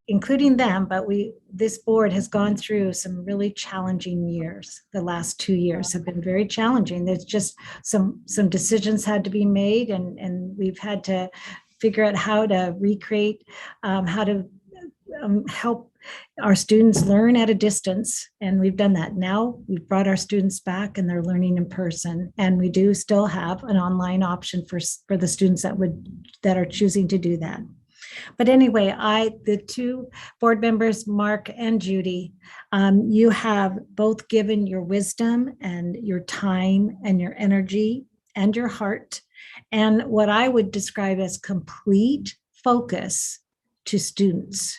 including them, but this board has gone through some really challenging years. The last 2 years have been very challenging. There's just some decisions had to be made, and we've had to figure out how to recreate, how to help our students learn at a distance. And we've done that. Now we've brought our students back and they're learning in person. And we do still have an online option for the students that are choosing to do that. But anyway, the 2 board members, Mark and Judy, you have both given your wisdom and your time and your energy and your heart and what I would describe as complete focus to students,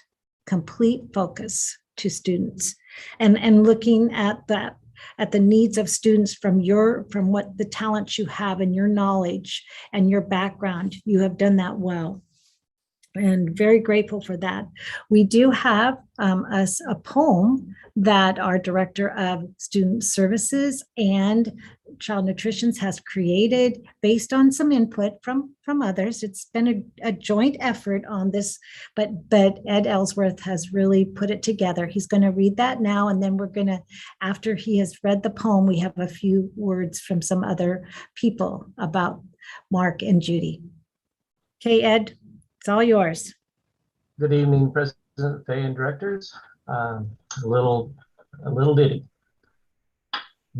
and looking at that, at the needs of students from what the talents you have and your knowledge and your background. You have done that well. And very grateful for that. We do have a poem that our Director of Student Services and Child Nutrition has created based on some input from others. It's been a joint effort on this, but Ed Ellsworth has really put it together. He's going to read that now, and then we're going to, after he has read the poem, we have a few words from some other people about Mark and Judy. Okay, Ed. It's all yours. Good evening, President Fay and directors. A little ditty.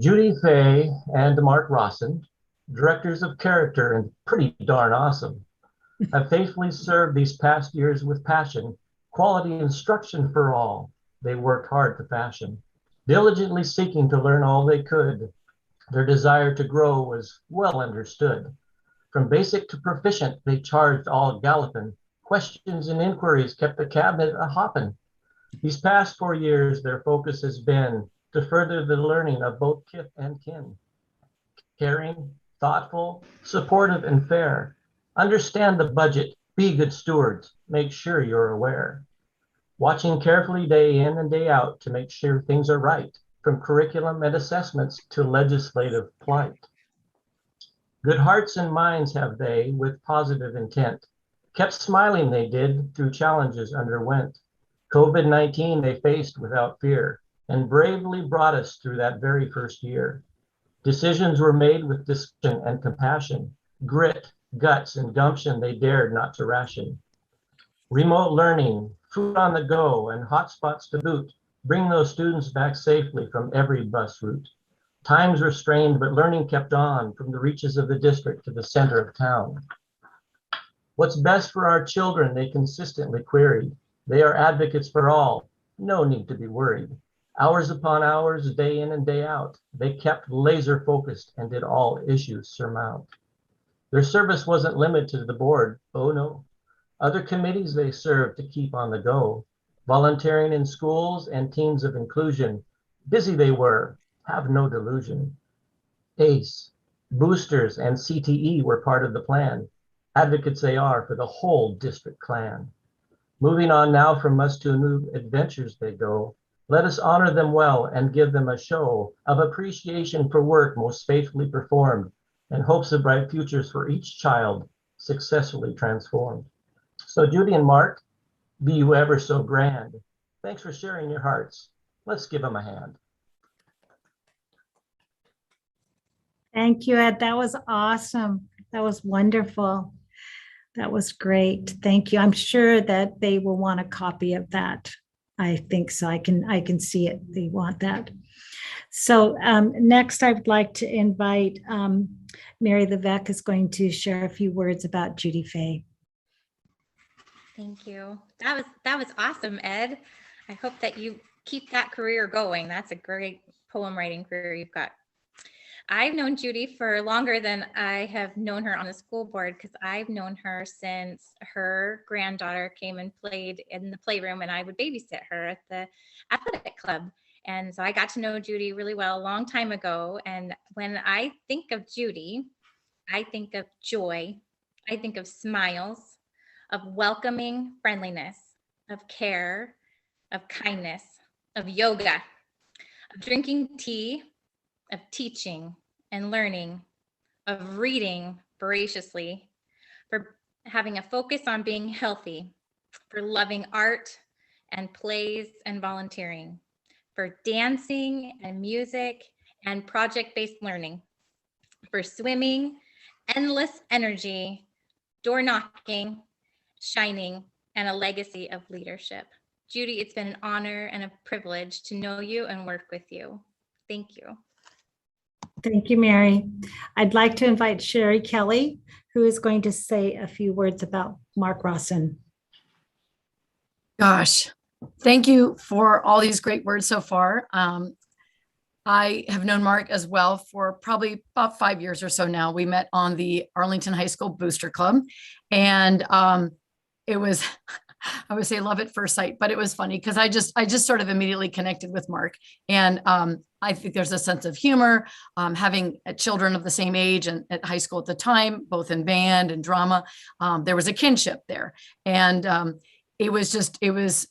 Judy Fay and Mark Rawson, directors of character and pretty darn awesome, have faithfully served these past years with passion, quality instruction for all. They worked hard to fashion, diligently seeking to learn all they could. Their desire to grow was well understood. From basic to proficient, they charged all galloping. Questions and inquiries kept the cabinet a-hopping. These past 4 years, their focus has been to further the learning of both kith and kin. Caring, thoughtful, supportive, and fair. Understand the budget, be good stewards, make sure you're aware. Watching carefully day in and day out to make sure things are right, from curriculum and assessments to legislative plight. Good hearts and minds have they with positive intent. Kept smiling they did through challenges underwent. COVID-19 they faced without fear and bravely brought us through that very first year. Decisions were made with discretion and compassion, grit, guts, and gumption they dared not to ration. Remote learning, food on the go, and hotspots to boot bring those students back safely from every bus route. Times were strained, but learning kept on from the reaches of the district to the center of town. What's best for our children, they consistently queried. They are advocates for all, no need to be worried. Hours upon hours, day in and day out, they kept laser focused and did all issues surmount. Their service wasn't limited to the board, oh no. Other committees they served to keep on the go, volunteering in schools and teams of inclusion. Busy they were, have no delusion. ACE, boosters, and CTE were part of the plan. Advocates they are for the whole district clan. Moving on now from us to new adventures they go. Let us honor them well and give them a show of appreciation for work most faithfully performed and hopes of bright futures for each child successfully transformed. So Judy and Mark, be you ever so grand. Thanks for sharing your hearts. Let's give them a hand. Thank you, Ed. That was awesome. That was wonderful. That was great. Thank you. I'm sure that they will want a copy of that. I think so. I can see it. They want that. So next, I would like to invite Mary Levesque is going to share a few words about Judy Fay. Thank you. That was awesome, Ed. I hope that you keep that career going. That's a great poem writing career you've got. I've known Judy for longer than I have known her on the school board, because I've known her since her granddaughter came and played in the playroom and I would babysit her at the athletic club. And so I got to know Judy really well a long time ago. And when I think of Judy, I think of joy. I think of smiles, of welcoming friendliness, of care, of kindness, of yoga, of drinking tea, of teaching and learning, of reading voraciously, for having a focus on being healthy, for loving art and plays and volunteering, for dancing and music and project-based learning, for swimming, endless energy, door knocking, shining, and a legacy of leadership. Judy, it's been an honor and a privilege to know you and work with you. Thank you. Thank you, Mary. I'd like to invite Sherry Kelly, who is going to say a few words about Mark Rawson. Gosh, thank you for all these great words so far. I have known Mark as well for probably about 5 years or so now. We met on the Arlington High School Booster Club, and it was, I would say love at first sight, but it was funny because I just sort of immediately connected with Mark. And I think there's a sense of humor, having children of the same age and at high school at the time, both in band and drama. There was a kinship there. And it was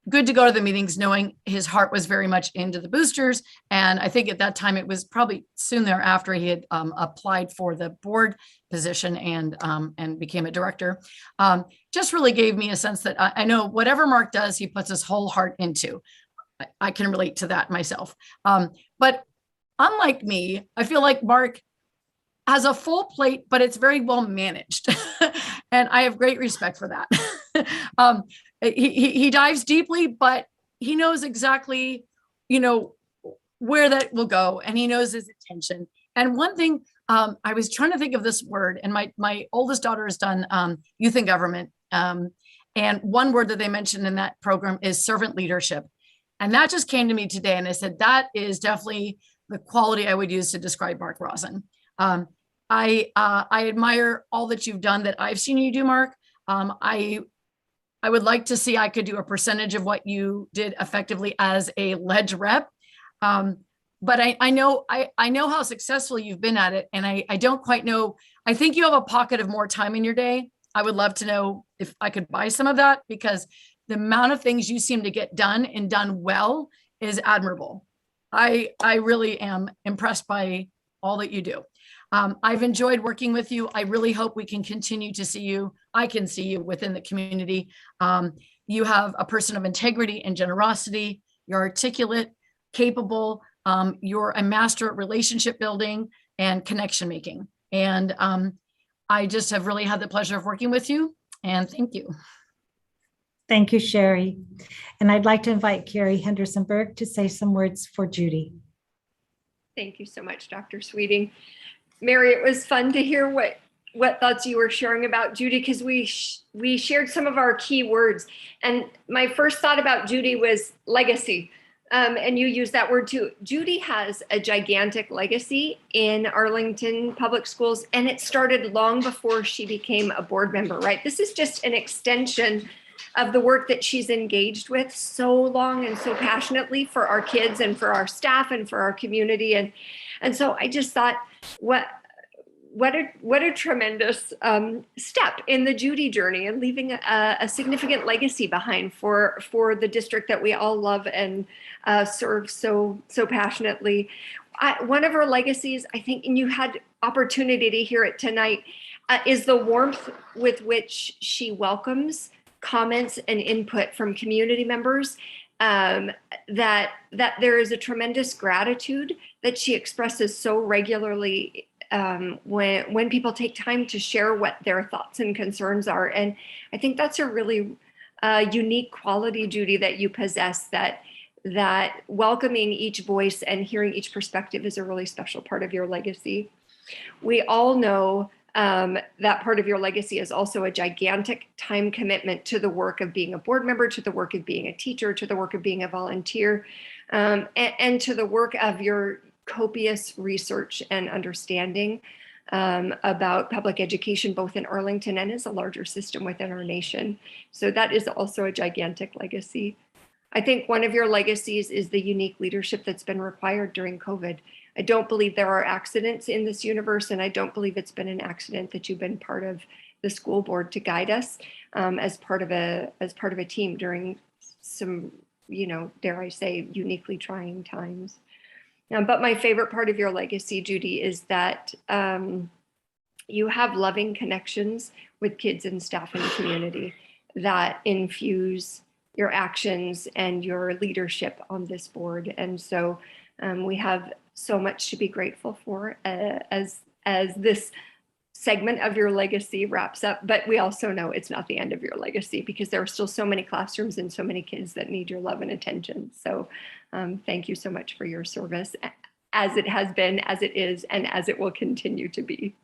good to go to the meetings knowing his heart was very much into the boosters. And I think at that time, it was probably soon thereafter he had applied for the board position and became a director. Just really gave me a sense that I know whatever Mark does, he puts his whole heart into. I can relate to that myself. But unlike me, I feel like Mark has a full plate, but it's very well managed. And I have great respect for that. He dives deeply, but he knows exactly, where that will go, and he knows his intention. And one thing, I was trying to think of this word, and my oldest daughter has done youth and government. And one word that they mentioned in that program is servant leadership. And that just came to me today. And I said, that is definitely the quality I would use to describe Mark Rawson. I admire all that you've done that I've seen you do, Mark. I would like to see I could do a percentage of what you did effectively as a ledge rep. But I know how successful you've been at it. And I don't quite know, I think you have a pocket of more time in your day. I would love to know if I could buy some of that, because the amount of things you seem to get done and done well is admirable. I really am impressed by all that you do. I've enjoyed working with you. I really hope we can continue to see you. I can see you within the community. You have a person of integrity and generosity. You're articulate, capable. You're a master at relationship building and connection making. And I just have really had the pleasure of working with you. And thank you. Thank you, Sherry. And I'd like to invite Carrie Henderson-Burke to say some words for Judy. Thank you so much, Dr. Sweeting. Mary, it was fun to hear what what thoughts you were sharing about Judy, because we shared some of our key words. And my first thought about Judy was legacy. And you use that word too. Judy has a gigantic legacy in Arlington Public Schools, and it started long before she became a board member, right? This is just an extension of the work that she's engaged with so long and so passionately for our kids and for our staff and for our community. And so I just thought, what a tremendous step in the Judy journey, and leaving a significant legacy behind for the district that we all love and serve so passionately. One of her legacies, I think, and you had opportunity to hear it tonight, is the warmth with which she welcomes comments and input from community members. That there is a tremendous gratitude that she expresses so regularly when people take time to share what their thoughts and concerns are. And I think that's a really unique quality, Judy, that you possess, that welcoming each voice and hearing each perspective is a really special part of your legacy. We all know that part of your legacy is also a gigantic time commitment to the work of being a board member, to the work of being a teacher, to the work of being a volunteer, and to the work of your copious research and understanding about public education, both in Arlington and as a larger system within our nation. So that is also a gigantic legacy. I think one of your legacies is the unique leadership that's been required during COVID. I don't believe there are accidents in this universe, and I don't believe it's been an accident that you've been part of the school board to guide us as part of a team during some, dare I say, uniquely trying times. But my favorite part of your legacy, Judy, is that you have loving connections with kids and staff in the community that infuse your actions and your leadership on this board. And so we have so much to be grateful for as this segment of your legacy wraps up. But we also know it's not the end of your legacy, because there are still so many classrooms and so many kids that need your love and attention. So thank you so much for your service, as it has been, as it is, and as it will continue to be.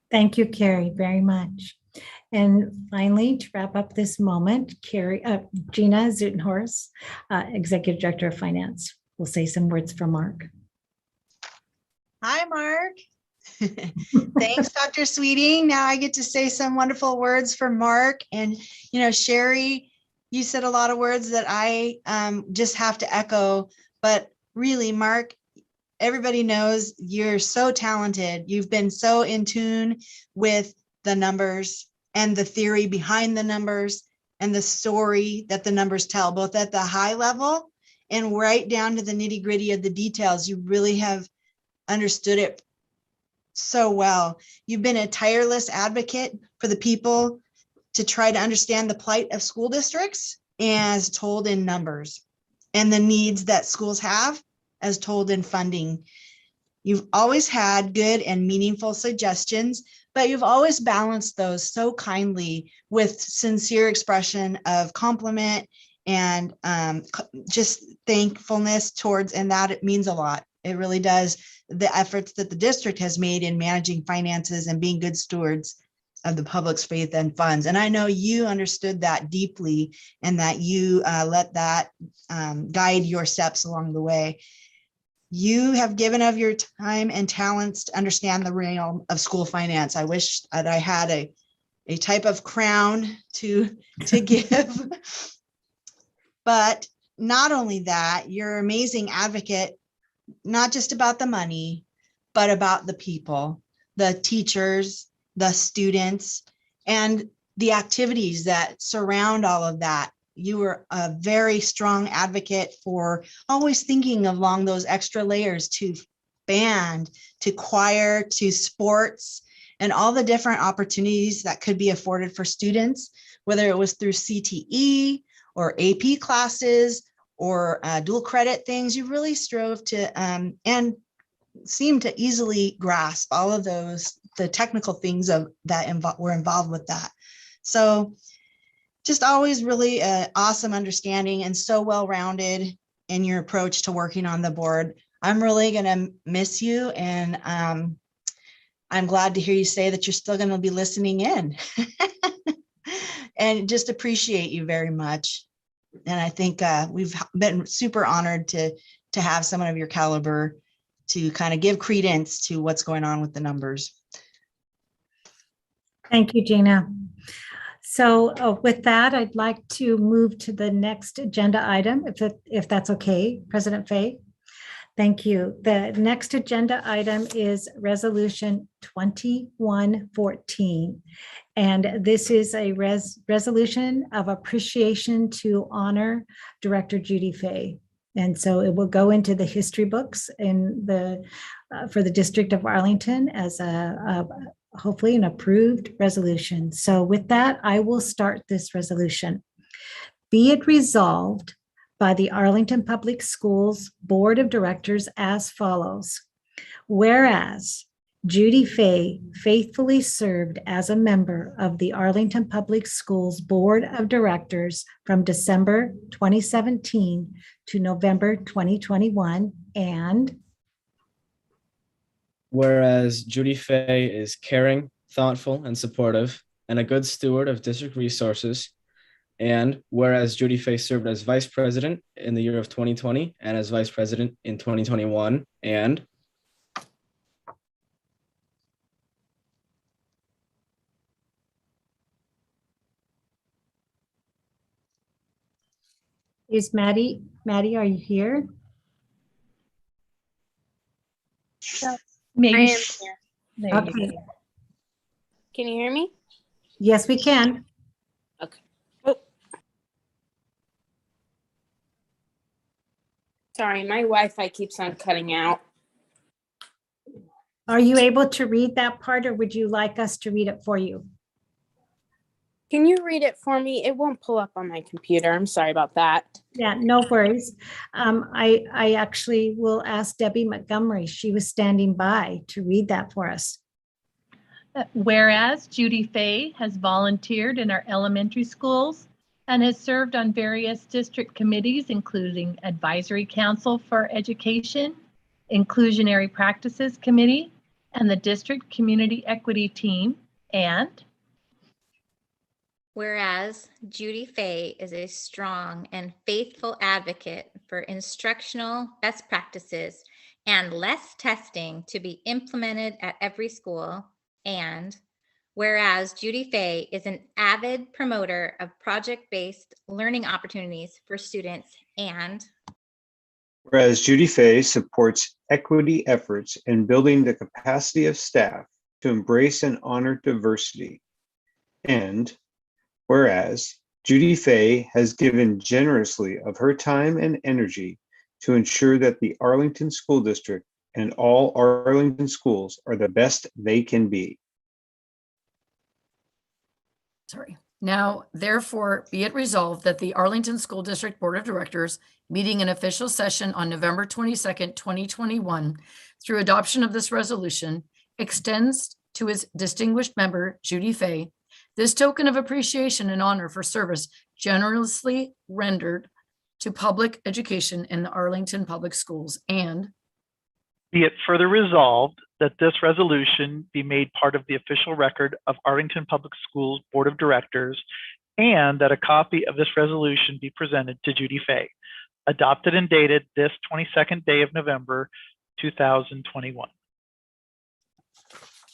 Thank you, Carrie, very much. And finally, to wrap up this moment, Gina Zutenhorst, Executive Director of Finance, will say some words for Mark. Hi, Mark. Thanks, Dr. Sweeting. Now I get to say some wonderful words for Mark. And, Sherry, you said a lot of words that I just have to echo. But really, Mark, everybody knows you're so talented. You've been so in tune with the numbers and the theory behind the numbers and the story that the numbers tell, both at the high level and right down to the nitty gritty of the details. You really have understood it so well. You've been a tireless advocate for the people to try to understand the plight of school districts as told in numbers, and the needs that schools have as told in funding. You've always had good and meaningful suggestions, but you've always balanced those so kindly with sincere expression of compliment and just thankfulness towards, and that it means a lot. It really does. The efforts that the district has made in managing finances and being good stewards of the public's faith and funds. And I know you understood that deeply, and that you let that guide your steps along the way. You have given of your time and talents to understand the realm of school finance. I wish that I had a type of crown to give. But not only that, you're an amazing advocate, not just about the money, but about the people, the teachers, the students, and the activities that surround all of that. You were a very strong advocate for always thinking along those extra layers to band, to choir, to sports, and all the different opportunities that could be afforded for students, whether it was through CTE or AP classes or dual credit things. You really strove to and seemed to easily grasp all of those, the technical things of that were involved with that. So just always really awesome understanding, and so well-rounded in your approach to working on the board. I'm really going to miss you, and I'm glad to hear you say that you're still going to be listening in. And just appreciate you very much. And I think we've been super honored to have someone of your caliber to kind of give credence to what's going on with the numbers. Thank you, Gina. So with that, I'd like to move to the next agenda item, if that's okay, President Fay. Thank you. The next agenda item is Resolution 2114. And this is a resolution of appreciation to honor Director Judy Fay. And so it will go into the history books for the District of Arlington as hopefully an approved resolution. So with that, I will start this resolution. Be it resolved by the Arlington Public Schools Board of Directors as follows. Whereas Judy Fay faithfully served as a member of the Arlington Public Schools Board of Directors from December 2017 to November 2021, and whereas Judy Fay is caring, thoughtful, and supportive, and a good steward of district resources, and whereas Judy Fay served as vice president in the year of 2020 and as vice president in 2021, and is Maddie, are you here? Maybe. I am here. There you Okay. go. Can you hear me? Yes, we can. Okay. Oh. Sorry, my Wi-Fi keeps on cutting out. Are you able to read that part, or would you like us to read it for you? Can you read it for me? It won't pull up on my computer. I'm sorry about that. Yeah, no worries. I actually will ask Debbie Montgomery. She was standing by to read that for us. Whereas Judy Fay has volunteered in our elementary schools and has served on various district committees, including Advisory Council for Education, Inclusionary Practices Committee, and the District Community Equity Team, and whereas Judy Fay is a strong and faithful advocate for instructional best practices and less testing to be implemented at every school, and whereas Judy Fay is an avid promoter of project-based learning opportunities for students, and whereas Judy Fay supports equity efforts in building the capacity of staff to embrace and honor diversity, and whereas Judy Fay has given generously of her time and energy to ensure that the Arlington School District and all Arlington schools are the best they can be. Sorry. Now, therefore, be it resolved that the Arlington School District Board of Directors, meeting in official session on November 22nd, 2021, through adoption of this resolution, extends to its distinguished member, Judy Fay, this token of appreciation and honor for service generously rendered to public education in the Arlington Public Schools, and Be it further resolved that this resolution be made part of the official record of Arlington Public Schools Board of Directors, and that a copy of this resolution be presented to Judy Fay, adopted and dated this 22nd day of November, 2021.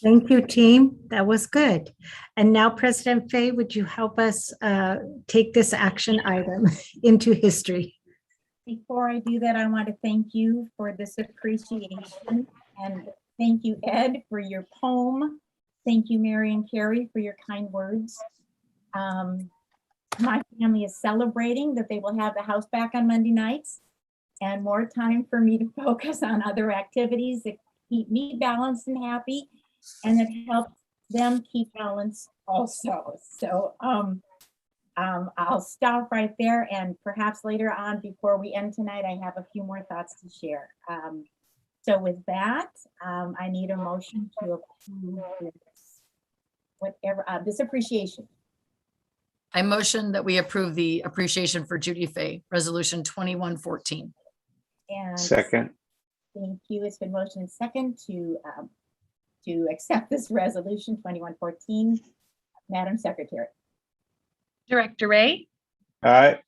Thank you, team. That was good. And now, President Fay, would you help us take this action item into history? Before I do that, I want to thank you for this appreciation, and thank you, Ed, for your poem. Thank you, Mary and Carrie, for your kind words. My family is celebrating that they will have the house back on Monday nights and more time for me to focus on other activities that keep me balanced and happy, and that help them keep balance also. So I'll stop right there, and perhaps later on before we end tonight, I have a few more thoughts to share. So with that, I need a motion to approve this appreciation. I motion that we approve the appreciation for Judy Fay, Resolution 2114. And Second. thank you. It's been motioned and second to to accept this resolution 2114? Madam Secretary. Director Ray, Aye.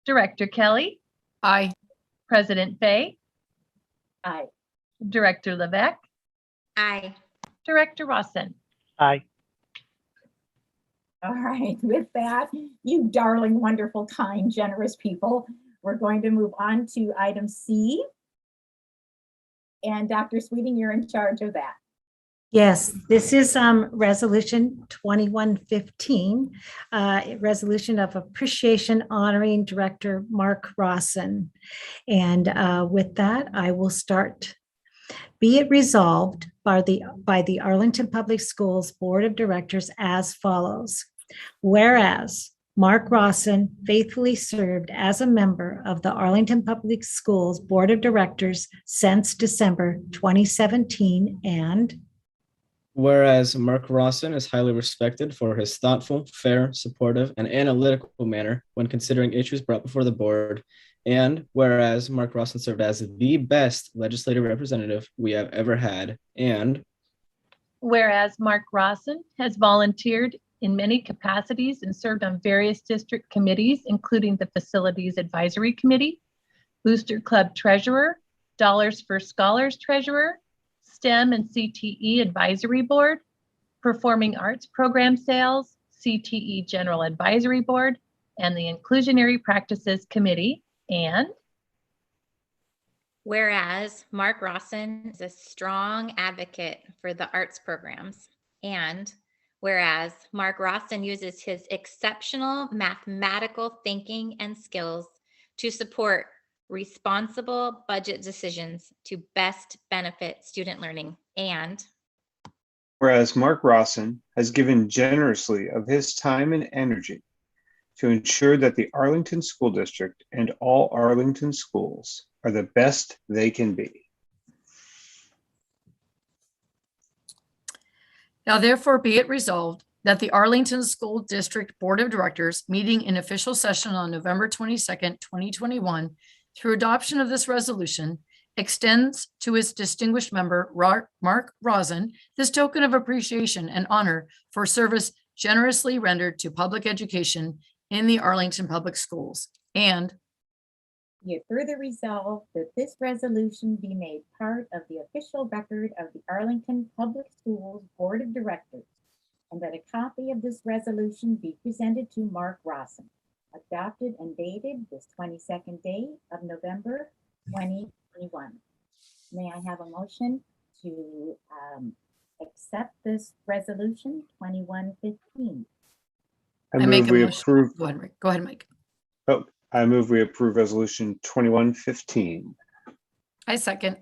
Director Kelly, Aye. President Fay, Aye. Director Levesque, Aye. Director Rossen. Aye. All right, with that, you darling, wonderful, kind, generous people, we're going to move on to item C. And Dr. Sweeting, you're in charge of that. Yes, this is Resolution 2115, resolution of appreciation honoring Director Mark Rawson. And with that, I will start. Be it resolved by the Arlington Public Schools Board of Directors as follows. Whereas Mark Rawson faithfully served as a member of the Arlington Public Schools Board of Directors since December 2017, and Whereas Mark Rawson is highly respected for his thoughtful, fair, supportive, and analytical manner when considering issues brought before the board. And whereas Mark Rawson served as the best legislative representative we have ever had. And Whereas Mark Rawson has volunteered in many capacities and served on various district committees, including the Facilities Advisory Committee, Booster Club Treasurer, Dollars for Scholars Treasurer, STEM and CTE Advisory Board, Performing Arts Program Sales, CTE General Advisory Board, and the Inclusionary Practices Committee. And Whereas Mark Rawson is a strong advocate for the arts programs. And whereas Mark Rawson uses his exceptional mathematical thinking and skills to support responsible budget decisions to best benefit student learning. And Whereas Mark Rawson has given generously of his time and energy to ensure that the Arlington School District and all Arlington schools are the best they can be. Now therefore be it resolved that the Arlington School District Board of Directors meeting in official session on November 22nd, 2021, through adoption of this resolution, extends to its distinguished member, Mark Rawson, this token of appreciation and honor for service generously rendered to public education in the Arlington Public Schools. And Be it further resolved that this resolution be made part of the official record of the Arlington Public Schools Board of Directors, and that a copy of this resolution be presented to Mark Rawson, adopted and dated this 22nd day of November 2021. May I have a motion to accept this resolution 2115? I move we approve. Go ahead, Mike. Oh, I move we approve resolution 2115. I second.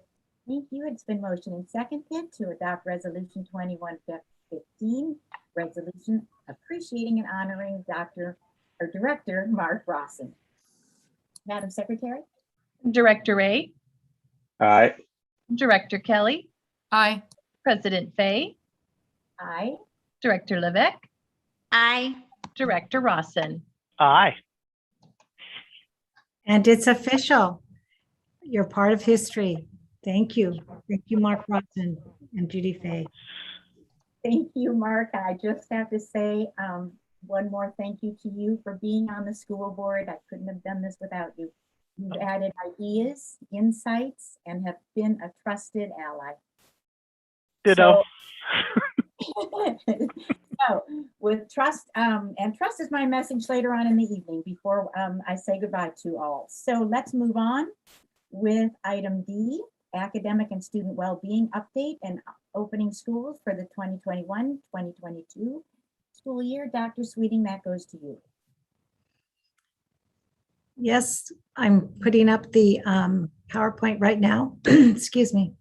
Thank you. It's been motioned and seconded to adopt resolution 2115, resolution appreciating and honoring Director Mark Rawson. Madam Secretary? Director Ray, Aye. Director Kelly, Aye. President Fay, Aye. Director Levesque, aye. Director Rossen. Aye. And it's official. You're part of history. Thank you. Thank you, Mark Rawson and Judy Fay. Thank you, Mark. I just have to say one more thank you to you for being on the school board. I couldn't have done this without you. You've added ideas, insights, and have been a trusted ally. Ditto. So with trust, and trust is my message later on in the evening before I say goodbye to all. So let's move on with item D, academic and student well-being update and opening schools for the 2021-2022 school year. Dr. Sweeting, that goes to you. Yes, I'm putting up the PowerPoint right now. Excuse me.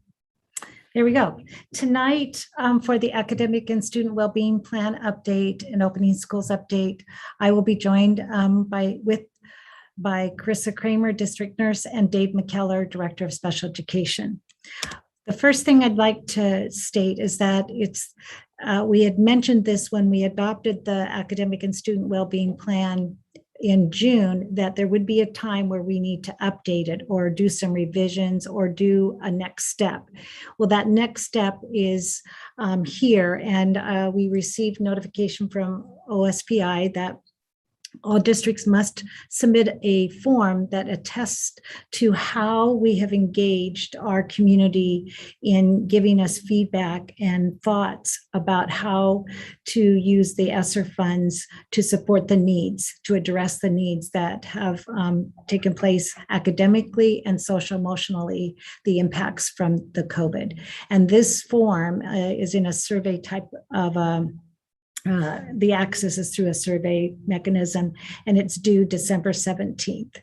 There we go. Tonight, for the academic and student well-being plan update and opening schools update, I will be joined by Carissa Kramer, district nurse, and Dave McKellar, director of special education. The first thing I'd like to state is that we had mentioned this when we adopted the academic and student well-being plan in June that there would be a time where we need to update it or do some revisions or do a next step. Well, that next step is here, and we received notification from OSPI that all districts must submit a form that attests to how we have engaged our community in giving us feedback and thoughts about how to use the ESSER funds to support the needs, to address the needs that have taken place academically and social emotionally, the impacts from the COVID. And this form is in a survey type of the access is through a survey mechanism, and it's due December 17th.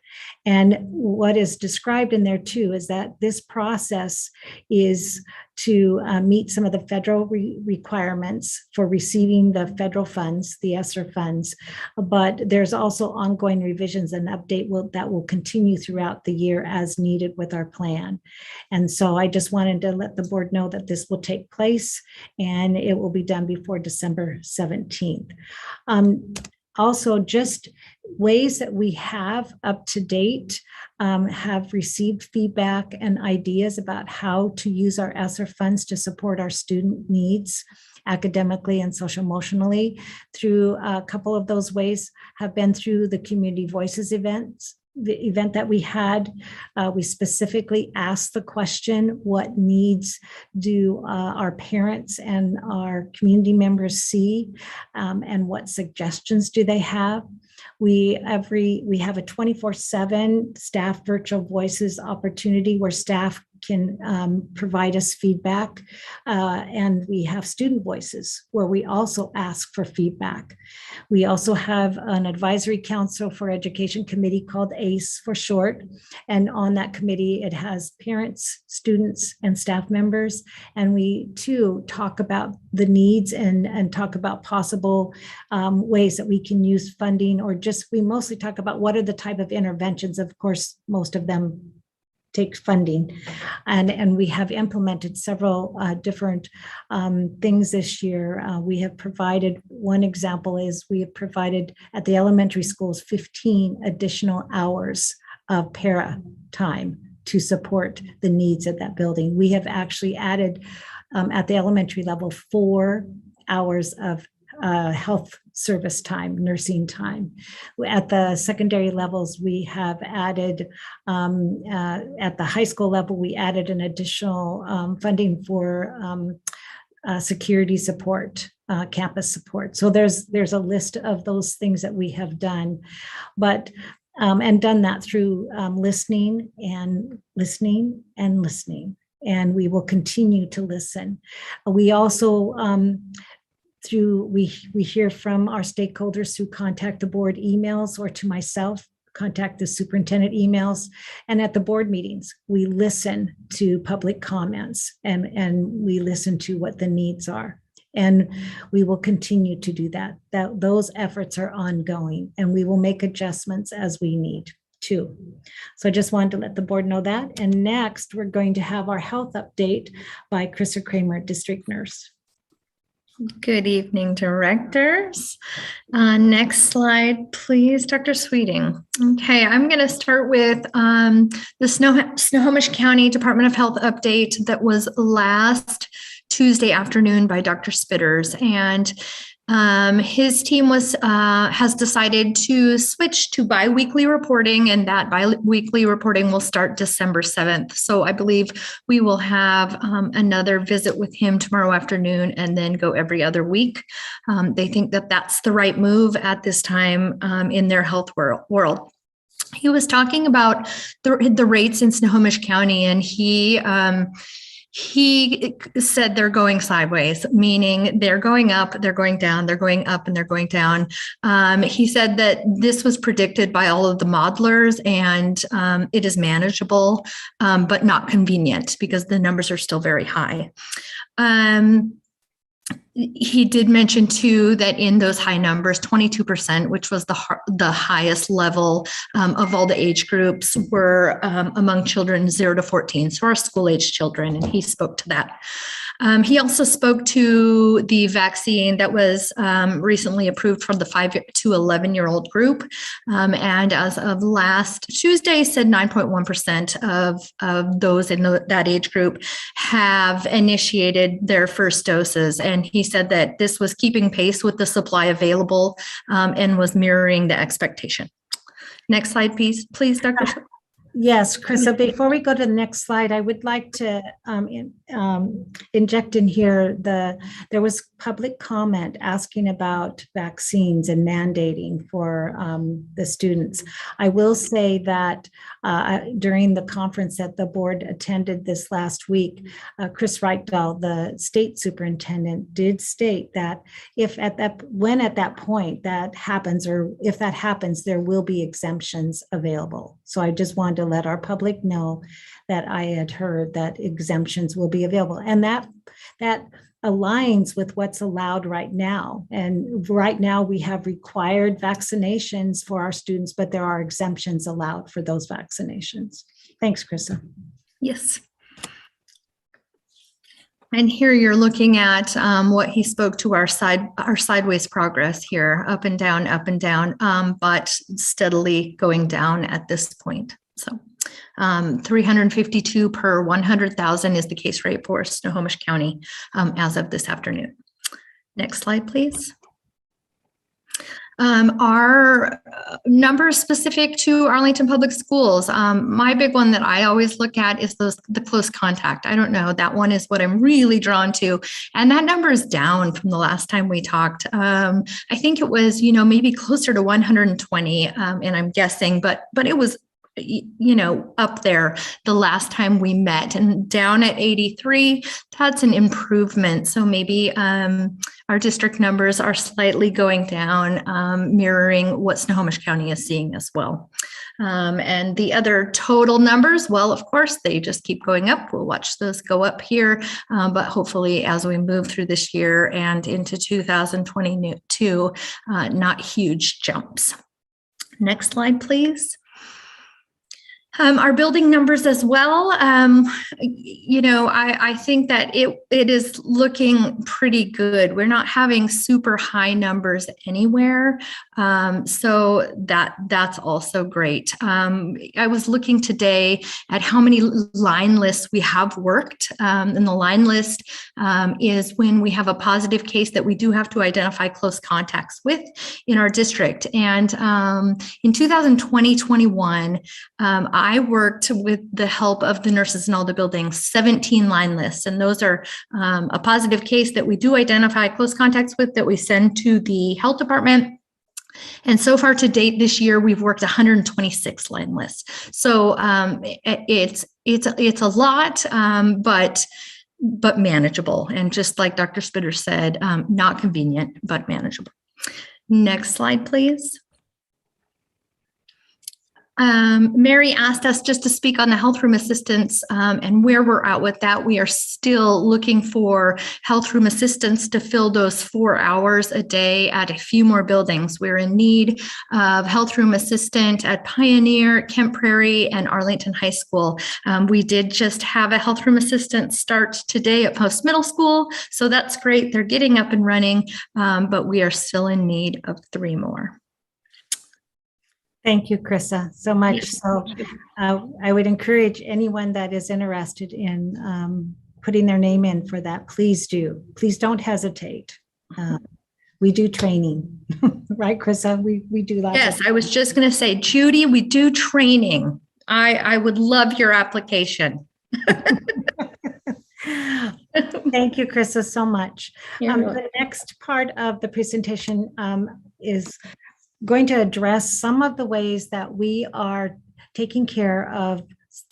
And what is described in there too is that this process is to meet some of the federal requirements for receiving the federal funds, the ESSER funds, but there's also ongoing revisions and update that will continue throughout the year as needed with our plan. And so I just wanted to let the board know that this will take place and it will be done before December 17th. Also, just ways that we have up to date, have received feedback and ideas about how to use our ESSER funds to support our student needs academically and social emotionally. Through a couple of those ways have been through the Community Voices events. The event that we had, we specifically asked the question, what needs do our parents and our community members see, and what suggestions do they have? We have a 24/7 staff virtual voices opportunity where staff can provide us feedback, and we have student voices where we also ask for feedback. We also have an advisory council for education committee called ACE for short, and on that committee it has parents, students, and staff members, and we too talk about the needs and talk about possible ways that we can use funding, or just we mostly talk about what are the type of interventions. Of course, most of them take funding, and we have implemented several different things this year. We have provided, one example is we have provided at the elementary schools 15 additional hours of para time to support the needs of that building. We have actually added at the elementary level 4 hours of health service time, nursing time. At the secondary levels, we have added, at the high school level, we added an additional funding for security support, campus support. So there's a list of those things that we have done, but and done that through listening and listening and listening. And we will continue to listen. We also we hear from our stakeholders through contact the board emails, or to myself, contact the superintendent emails. And at the board meetings, we listen to public comments and we listen to what the needs are. And we will continue to do that. Those efforts are ongoing, and we will make adjustments as we need to. So I just wanted to let the board know that. And next, we're going to have our health update by Krista Kramer, district nurse. Good evening, directors. Next slide, please, Dr. Sweeting. Okay, I'm going to start with the Snohomish County Department of Health update that was last Tuesday afternoon by Dr. Spitters, and his team has decided to switch to biweekly reporting, and that biweekly reporting will start December 7th. So I believe we will have another visit with him tomorrow afternoon and then go every other week. They think that that's the right move at this time in their health world. He was talking about the rates in Snohomish County, and he said they're going sideways, meaning they're going up, they're going down, they're going up, and they're going down. He said that this was predicted by all of the modelers, and it is manageable, but not convenient because the numbers are still very high. He did mention too that in those high numbers, 22%, which was the highest level of all the age groups, were among children 0 to 14, so our school age children, and he spoke to that. He also spoke to the vaccine that was recently approved for the 5 to 11-year-old group. And as of last Tuesday, said 9.1% of those in that age group have initiated their first doses. And he said that this was keeping pace with the supply available and was mirroring the expectation. Next slide, please, Dr. Yes, Krista, before we go to the next slide, I would like to inject in here there was public comment asking about vaccines and mandating for the students. I will say that during the conference that the board attended this last week, Chris Reichdahl, the state superintendent, did state that when at that point that happens, or if that happens, there will be exemptions available. So I just wanted to let our public know that I had heard that exemptions will be available, and that aligns with what's allowed right now. And right now we have required vaccinations for our students, but there are exemptions allowed for those vaccinations. Thanks, Krista. Yes. And here you're looking at what he spoke to our sideways progress here, up and down, but steadily going down at this point. So 352 per 100,000 is the case rate for Snohomish County as of this afternoon. Next slide, please. Our numbers specific to Arlington Public Schools. My big one that I always look at is the close contact. I don't know, that one is what I'm really drawn to. And that number is down from the last time we talked. I think it was, maybe closer to 120, and I'm guessing, but it was up there the last time we met, and down at 83, that's an improvement. So maybe our district numbers are slightly going down, mirroring what Snohomish County is seeing as well. And the other total numbers, well, of course, they just keep going up. We'll watch those go up here, but hopefully as we move through this year and into 2022, not huge jumps. Next slide, please. Our building numbers as well. I think that it is looking pretty good. We're not having super high numbers anywhere. So that's also great. I was looking today at how many line lists we have worked. And the line list is when we have a positive case that we do have to identify close contacts with in our district. And in 2020-21, I worked with the help of the nurses in all the buildings, 17 line lists. And those are a positive case that we do identify close contacts with that we send to the health department. And so far to date this year, we've worked 126 line lists. So it's a lot, but manageable. And just like Dr. Spitter said, not convenient, but manageable. Next slide, please. Mary asked us just to speak on the health room assistants and where we're at with that. We are still looking for health room assistants to fill those 4 hours a day at a few more buildings. We're in need of health room assistant at Pioneer, Kent Prairie, and Arlington High School. We did just have a health room assistant start today at Post Middle School, so that's great. They're getting up and running, but we are still in need of 3 more. Thank you, Krista, so much. So I would encourage anyone that is interested in putting their name in for that, please do. Please don't hesitate. We do training, right, Krista? We do that. Yes, I was just going to say, Judy, we do training. I would love your application. Thank you, Krista, so much. The next part of the presentation is going to address some of the ways that we are taking care of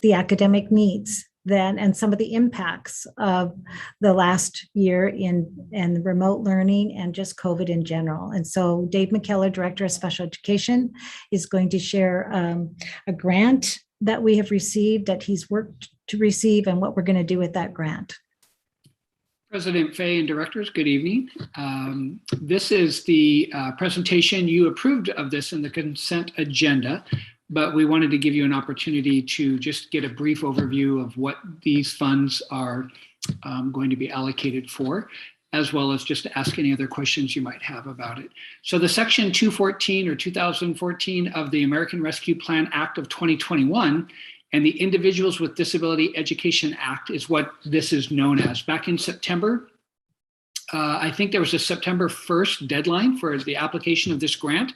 the academic needs then and some of the impacts of the last year in remote learning and just COVID in general. And so Dave McKellar, Director of Special Education, is going to share a grant that we have received, that he's worked to receive, and what we're going to do with that grant. President Fay and directors, good evening. This is the presentation. You approved of this in the consent agenda, but we wanted to give you an opportunity to just get a brief overview of what these funds are going to be allocated for, as well as just to ask any other questions you might have about it. So the Section 214 or 2014 of the American Rescue Plan Act of 2021 and the Individuals with Disability Education Act is what this is known as. Back in September, I think there was a September 1st deadline for the application of this grant,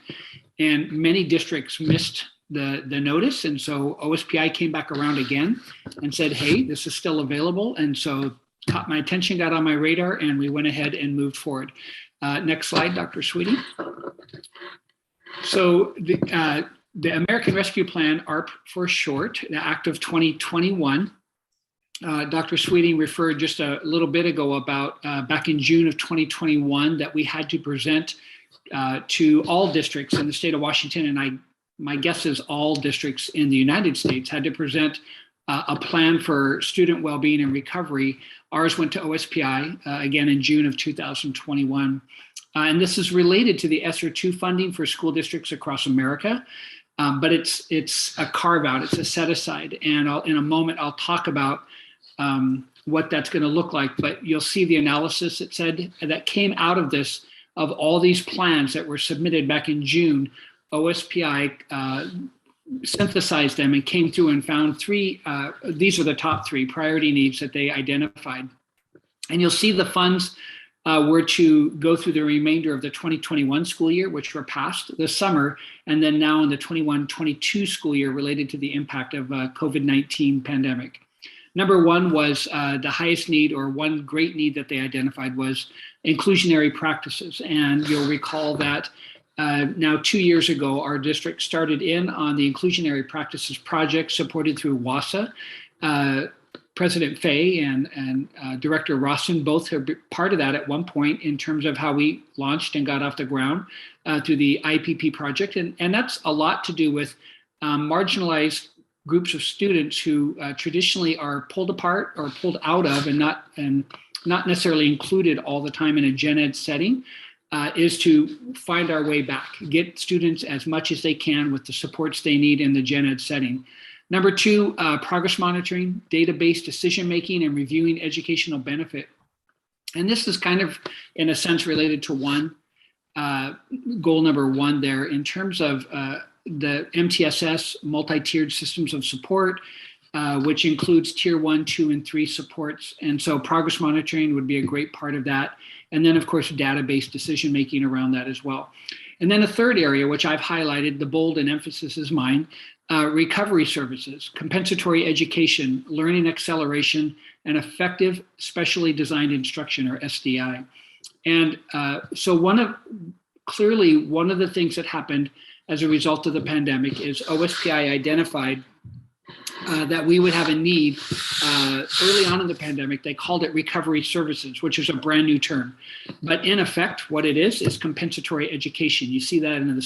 and many districts missed the notice. And so OSPI came back around again and said, hey, this is still available. And so caught my attention, got on my radar, and we went ahead and moved forward. Next slide, Dr. Sweeting. So the American Rescue Plan, ARP for short, the Act of 2021, Dr. Sweeting referred just a little bit ago about back in June of 2021 that we had to present to all districts in the state of Washington, and my guess is all districts in the United States had to present a plan for student well-being and recovery. Ours went to OSPI again in June of 2021. And this is related to the ESSER II funding for school districts across America. But it's a carve out, it's a set aside. And in a moment, I'll talk about what that's going to look like. But you'll see the analysis it said that came out of this, of all these plans that were submitted back in June. OSPI synthesized them and came through and found three, these are the top three priority needs that they identified. And you'll see the funds were to go through the remainder of the 2021 school year, which were passed this summer, and then now in the 21-22 school year related to the impact of COVID-19 pandemic. Number one was the highest need, or one great need that they identified, was inclusionary practices. And you'll recall that now 2 years ago, our district started in on the Inclusionary Practices Project supported through WASA. President Fay and Director Rossin both are part of that at one point in terms of how we launched and got off the ground through the IPP project. And that's a lot to do with marginalized groups of students who traditionally are pulled apart or pulled out of and not necessarily included all the time in a gen ed setting, is to find our way back, get students as much as they can with the supports they need in the gen ed setting. Number two, progress monitoring, database decision-making, and reviewing educational benefit. And this is kind of, in a sense, related to one, goal number one there in terms of the MTSS multi-tiered systems of support, which includes tier 1, 2, and 3 supports. And so progress monitoring would be a great part of that. And then, of course, database decision-making around that as well. And then a third area, which I've highlighted, the bold and emphasis is mine, recovery services, compensatory education, learning acceleration, and effective specially designed instruction, or SDI. And so clearly one of the things that happened as a result of the pandemic is OSPI identified that we would have a need early on in the pandemic. They called it recovery services, which is a brand new term. But in effect, what it is compensatory education. You see that in the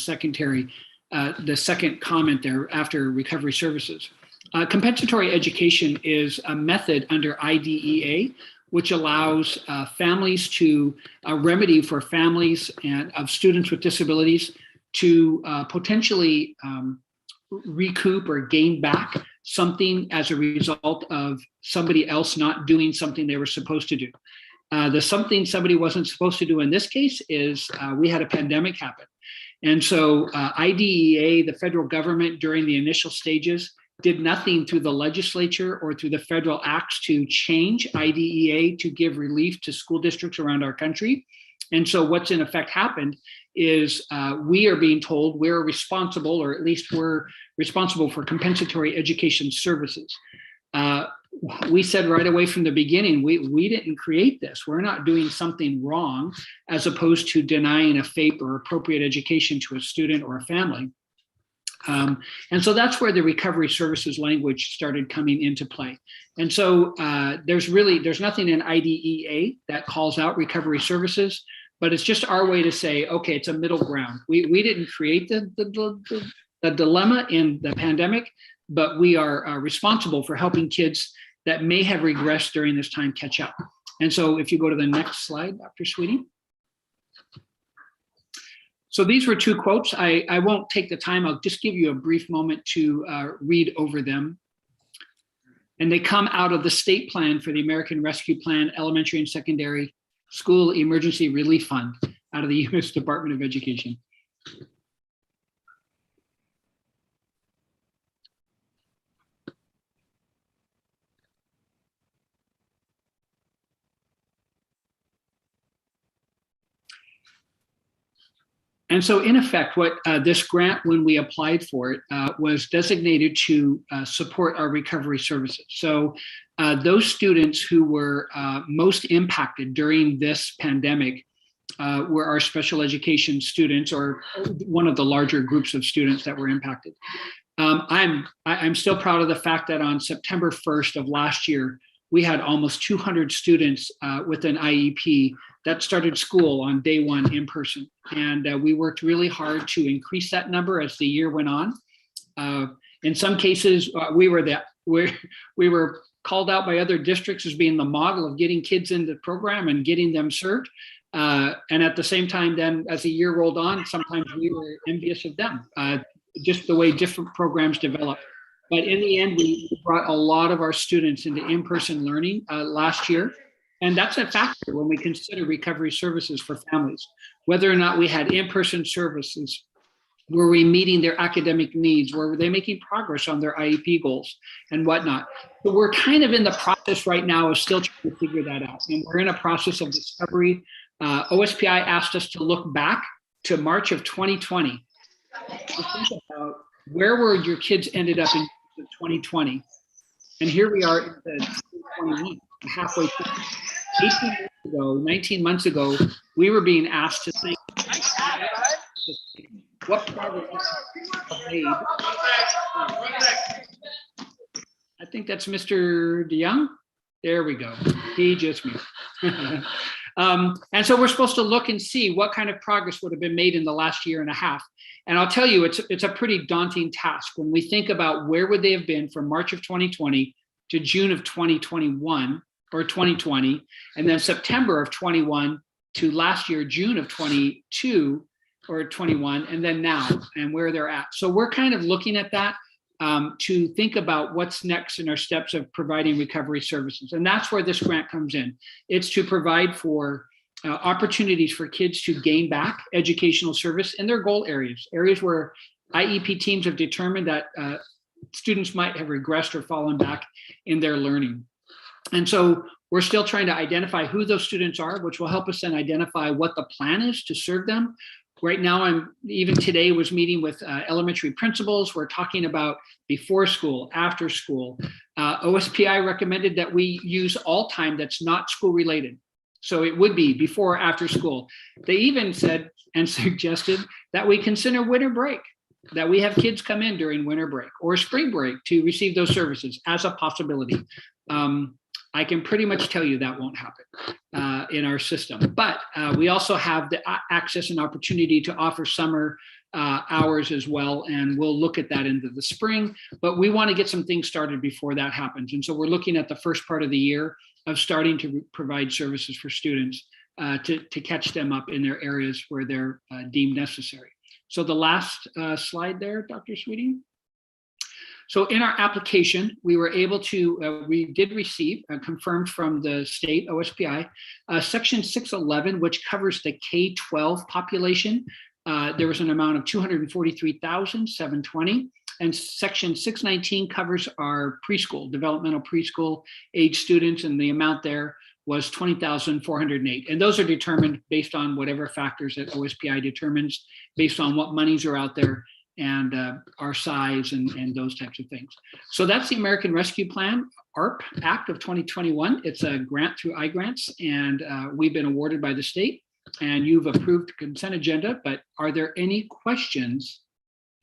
second comment there after recovery services. Compensatory education is a method under IDEA, which allows families to remedy for families and of students with disabilities to potentially recoup or gain back something as a result of somebody else not doing something they were supposed to do. The something somebody wasn't supposed to do in this case is we had a pandemic happen. And so IDEA, the federal government during the initial stages, did nothing through the legislature or through the federal acts to change IDEA to give relief to school districts around our country. And so what's in effect happened is we are being told we're responsible, or at least we're responsible for compensatory education services. We said right away from the beginning, we didn't create this. We're not doing something wrong, as opposed to denying a FAPE or appropriate education to a student or a family. And so that's where the recovery services language started coming into play. And so there's nothing in IDEA that calls out recovery services, but it's just our way to say, okay, it's a middle ground. We didn't create the dilemma in the pandemic, but we are responsible for helping kids that may have regressed during this time catch up. And so if you go to the next slide, Dr. Sweeting. So these were two quotes. I won't take the time. I'll just give you a brief moment to read over them. And they come out of the state plan for the American Rescue Plan Elementary and Secondary School Emergency Relief Fund out of the U.S. Department of Education. And so in effect, what this grant, when we applied for it, was designated to support our recovery services. So those students who were most impacted during this pandemic were our special education students, or one of the larger groups of students that were impacted. I'm still proud of the fact that on September 1st of last year, we had almost 200 students with an IEP that started school on day one in person. And we worked really hard to increase that number as the year went on. In some cases, we were called out by other districts as being the model of getting kids into the program and getting them served. And at the same time, then as the year rolled on, sometimes we were envious of them, just the way different programs develop. But in the end, we brought a lot of our students into in-person learning last year. And that's a factor when we consider recovery services for families. Whether or not we had in-person services, were we meeting their academic needs? Were they making progress on their IEP goals and whatnot? So we're kind of in the process right now of still trying to figure that out. And we're in a process of discovery. OSPI asked us to look back to March of 2020 to think about where were your kids ended up in 2020. And here we are in 2021, halfway through. 19 months ago, we were being asked to think what progress have made. I think that's Mr. DeYoung. There we go. He just moved. And so we're supposed to look and see what kind of progress would have been made in the last year and a half. And I'll tell you, it's a pretty daunting task when we think about where would they have been from March of 2020 to June of 2021 or 2020, and then September of 21 to last year, June of 22 or 21, and then now and where they're at. So we're kind of looking at that to think about what's next in our steps of providing recovery services. And that's where this grant comes in. It's to provide for opportunities for kids to gain back educational service in their goal areas where IEP teams have determined that students might have regressed or fallen back in their learning. And so we're still trying to identify who those students are, which will help us then identify what the plan is to serve them. Right now, even today was meeting with elementary principals. We're talking about before school, after school. OSPI recommended that we use all time that's not school related. So it would be before or after school. They even said and suggested that we consider winter break, that we have kids come in during winter break or spring break to receive those services as a possibility. I can pretty much tell you that won't happen in our system, but we also have the access and opportunity to offer summer hours as well, and we'll look at that into the spring, but we want to get some things started before that happens. And so we're looking at the first part of the year of starting to provide services for students to catch them up in their areas where they're deemed necessary. So the last slide there, Dr. Sweeting. So in our application, we were able to, we did receive, confirmed from the state OSPI, section 611, which covers the K-12 population. There was an amount of $243,720, and section 619 covers our preschool, developmental preschool age students, and the amount there was $20,408. And those are determined based on whatever factors that OSPI determines, based on what monies are out there and our size and those types of things. So that's the American Rescue Plan, ARP Act of 2021. It's a grant through iGrants, and we've been awarded by the state, and you've approved the consent agenda, but are there any questions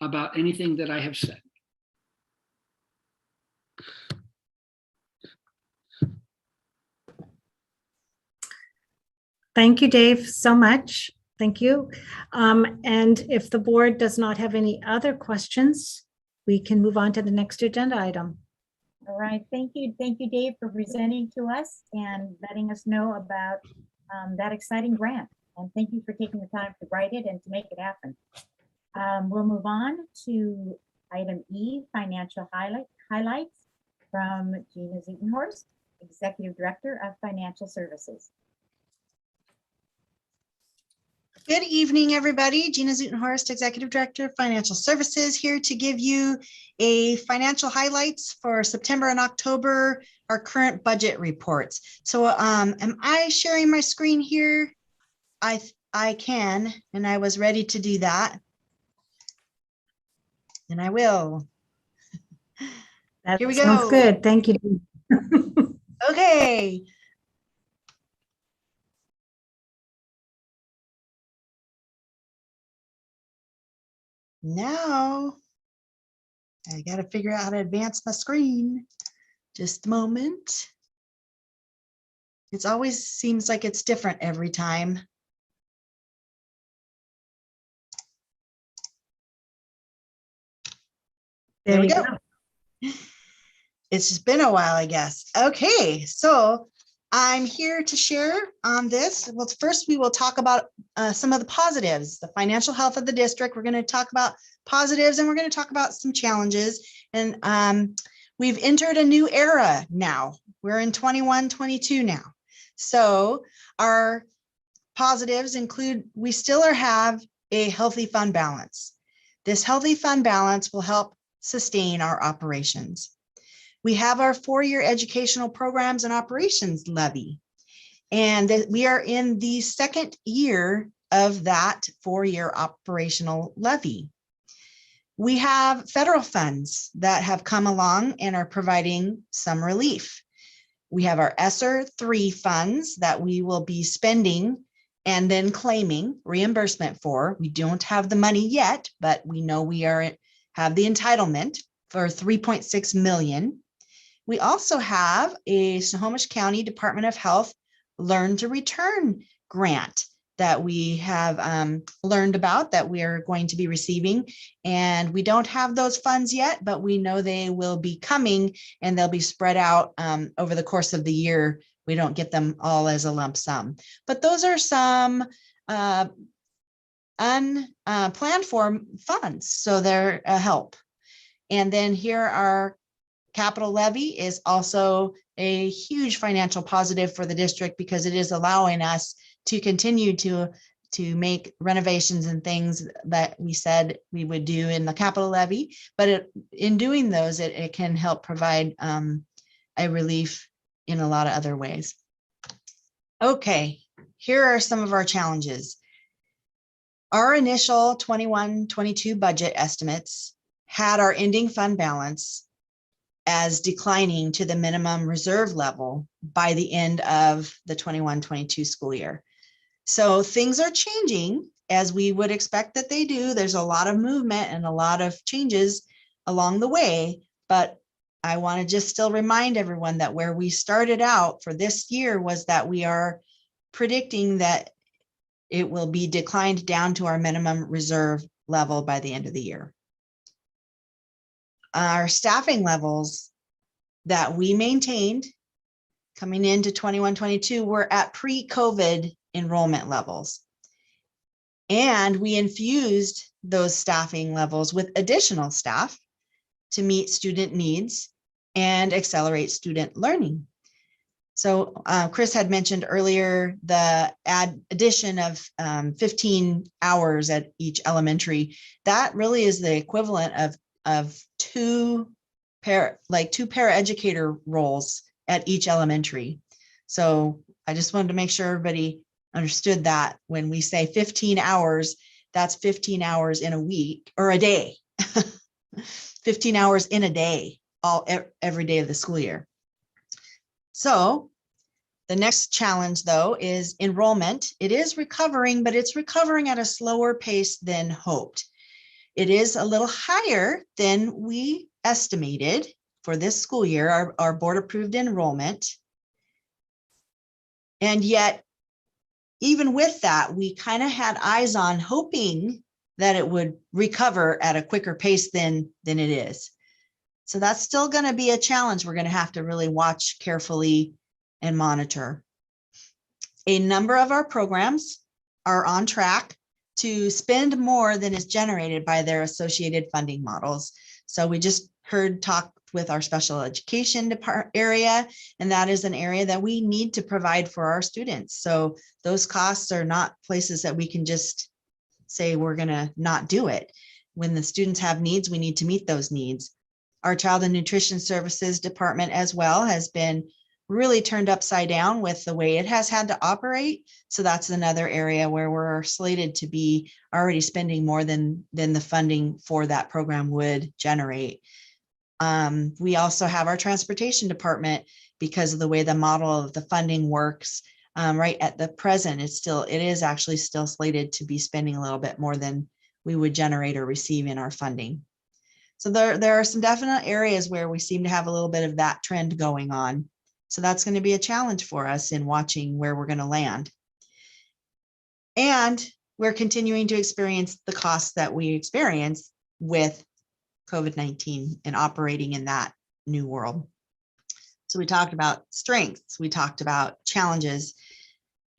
about anything that I have said? Thank you, Dave, so much. Thank you. And if the board does not have any other questions, we can move on to the next agenda item. All right, thank you, Dave, for presenting to us and letting us know about that exciting grant. And thank you for taking the time to write it and to make it happen. We'll move on to item E, financial highlights. from Gina Zutenhorst, Executive Director of Financial Services. Good evening, everybody. Gina Zutenhorst, Executive Director of Financial Services, here to give you a financial highlights for September and October, our current budget reports. So am I sharing my screen here? I can, and I was ready to do that. And I will. That Here we sounds go. good. Thank you. Okay. Now, I got to figure out how to advance my screen. Just a moment. It always seems like it's different every time. There we go. It's just been a while, I guess. Okay, so I'm here to share on this. Well, first we will talk about some of the positives, the financial health of the district. We're going to talk about positives and we're going to talk about some challenges. And we've entered a new era now. We're in 21-22 now. So our positives include we still have a healthy fund balance. This healthy fund balance will help sustain our operations. We have our 4-year educational programs and operations levy, and we are in the 2nd year of that 4-year operational levy. We have federal funds that have come along and are providing some relief. We have our ESSER 3 funds that we will be spending and then claiming reimbursement for. We don't have the money yet, but we know we have the entitlement for $3.6 million. We also have a Snohomish County Department of Health Learn to Return grant that we have learned about that we are going to be receiving. And we don't have those funds yet, but we know they will be coming and they'll be spread out over the course of the year. We don't get them all as a lump sum. But those are some unplanned for funds, so they're a help. And then here our capital levy is also a huge financial positive for the district because it is allowing us to continue to make renovations and things that we said we would do in the capital levy. But in doing those, it can help provide a relief in a lot of other ways. Okay, here are some of our challenges. Our initial 21-22 budget estimates had our ending fund balance as declining to the minimum reserve level by the end of the 21-22 school year. So things are changing as we would expect that they do. There's a lot of movement and a lot of changes along the way, but I want to just still remind everyone that where we started out for this year was that we are predicting that it will be declined down to our minimum reserve level by the end of the year. Our staffing levels that we maintained coming into 21-22 were at pre-COVID enrollment levels. And we infused those staffing levels with additional staff to meet student needs and accelerate student learning. So Chris had mentioned earlier the addition of 15 hours at each elementary. That really is the equivalent of two paraeducator roles at each elementary. So I just wanted to make sure everybody understood that when we say 15 hours, that's 15 hours in a week or a day, 15 hours in a day, every day of the school year. So the next challenge though is enrollment. It is recovering, but it's recovering at a slower pace than hoped. It is a little higher than we estimated for this school year, our board approved enrollment. And yet, even with that, we kind of had eyes on hoping that it would recover at a quicker pace than it is. So that's still going to be a challenge we're going to have to really watch carefully and monitor. A number of our programs are on track to spend more than is generated by their associated funding models. So we just heard talk with our special education area, and that is an area that we need to provide for our students. So those costs are not places that we can just say we're going to not do it. When the students have needs, we need to meet those needs. Our Child and Nutrition Services Department as well has been really turned upside down with the way it has had to operate. So that's another area where we're slated to be already spending more than the funding for that program would generate. We also have our transportation department, because of the way the model of the funding works right at the present, it is actually still slated to be spending a little bit more than we would generate or receive in our funding. So there are some definite areas where we seem to have a little bit of that trend going on. So that's going to be a challenge for us in watching where we're going to land. And we're continuing to experience the costs that we experience with COVID-19 and operating in that new world. So we talked about strengths, we talked about challenges.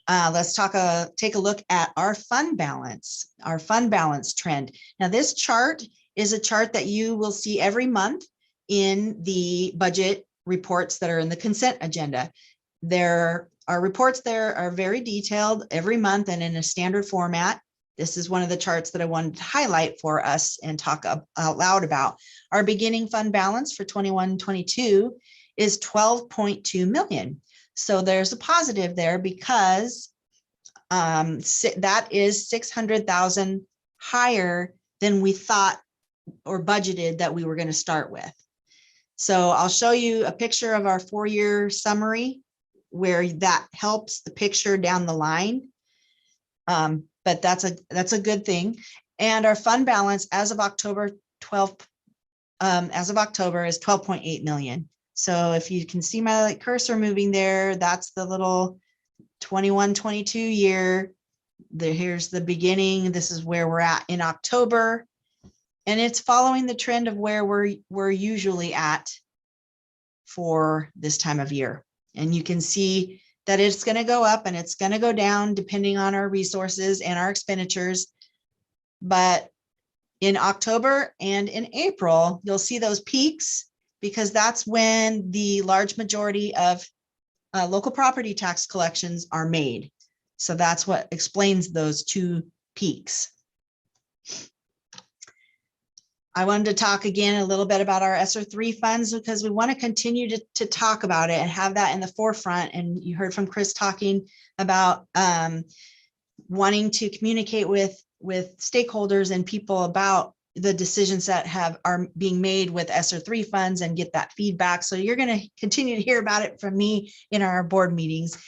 Let's take a look at our fund balance trend. Now this chart is a chart that you will see every month in the budget reports that are in the consent agenda. There are reports there are very detailed every month and in a standard format. This is one of the charts that I wanted to highlight for us and talk out loud about. Our beginning fund balance for 21-22 is 12.2 million. So there's a positive there because that is 600,000 higher than we thought or budgeted that we were going to start with. So I'll show you a picture of our 4-year summary where that helps the picture down the line. But that's a good thing. And our fund balance as of October 12th, is 12.8 million. So if you can see my cursor moving there, that's the little 21-22 year. Here's the beginning. This is where we're at in October. And it's following the trend of where we're usually at for this time of year. And you can see that it's going to go up and it's going to go down depending on our resources and our expenditures. But in October and in April, you'll see those peaks because that's when the large majority of local property tax collections are made. So that's what explains those two peaks. I wanted to talk again a little bit about our ESSER III funds because we want to continue to talk about it and have that in the forefront. And you heard from Chris talking about wanting to communicate with stakeholders and people about the decisions that are being made with ESSER III funds and get that feedback. So you're going to continue to hear about it from me in our board meetings.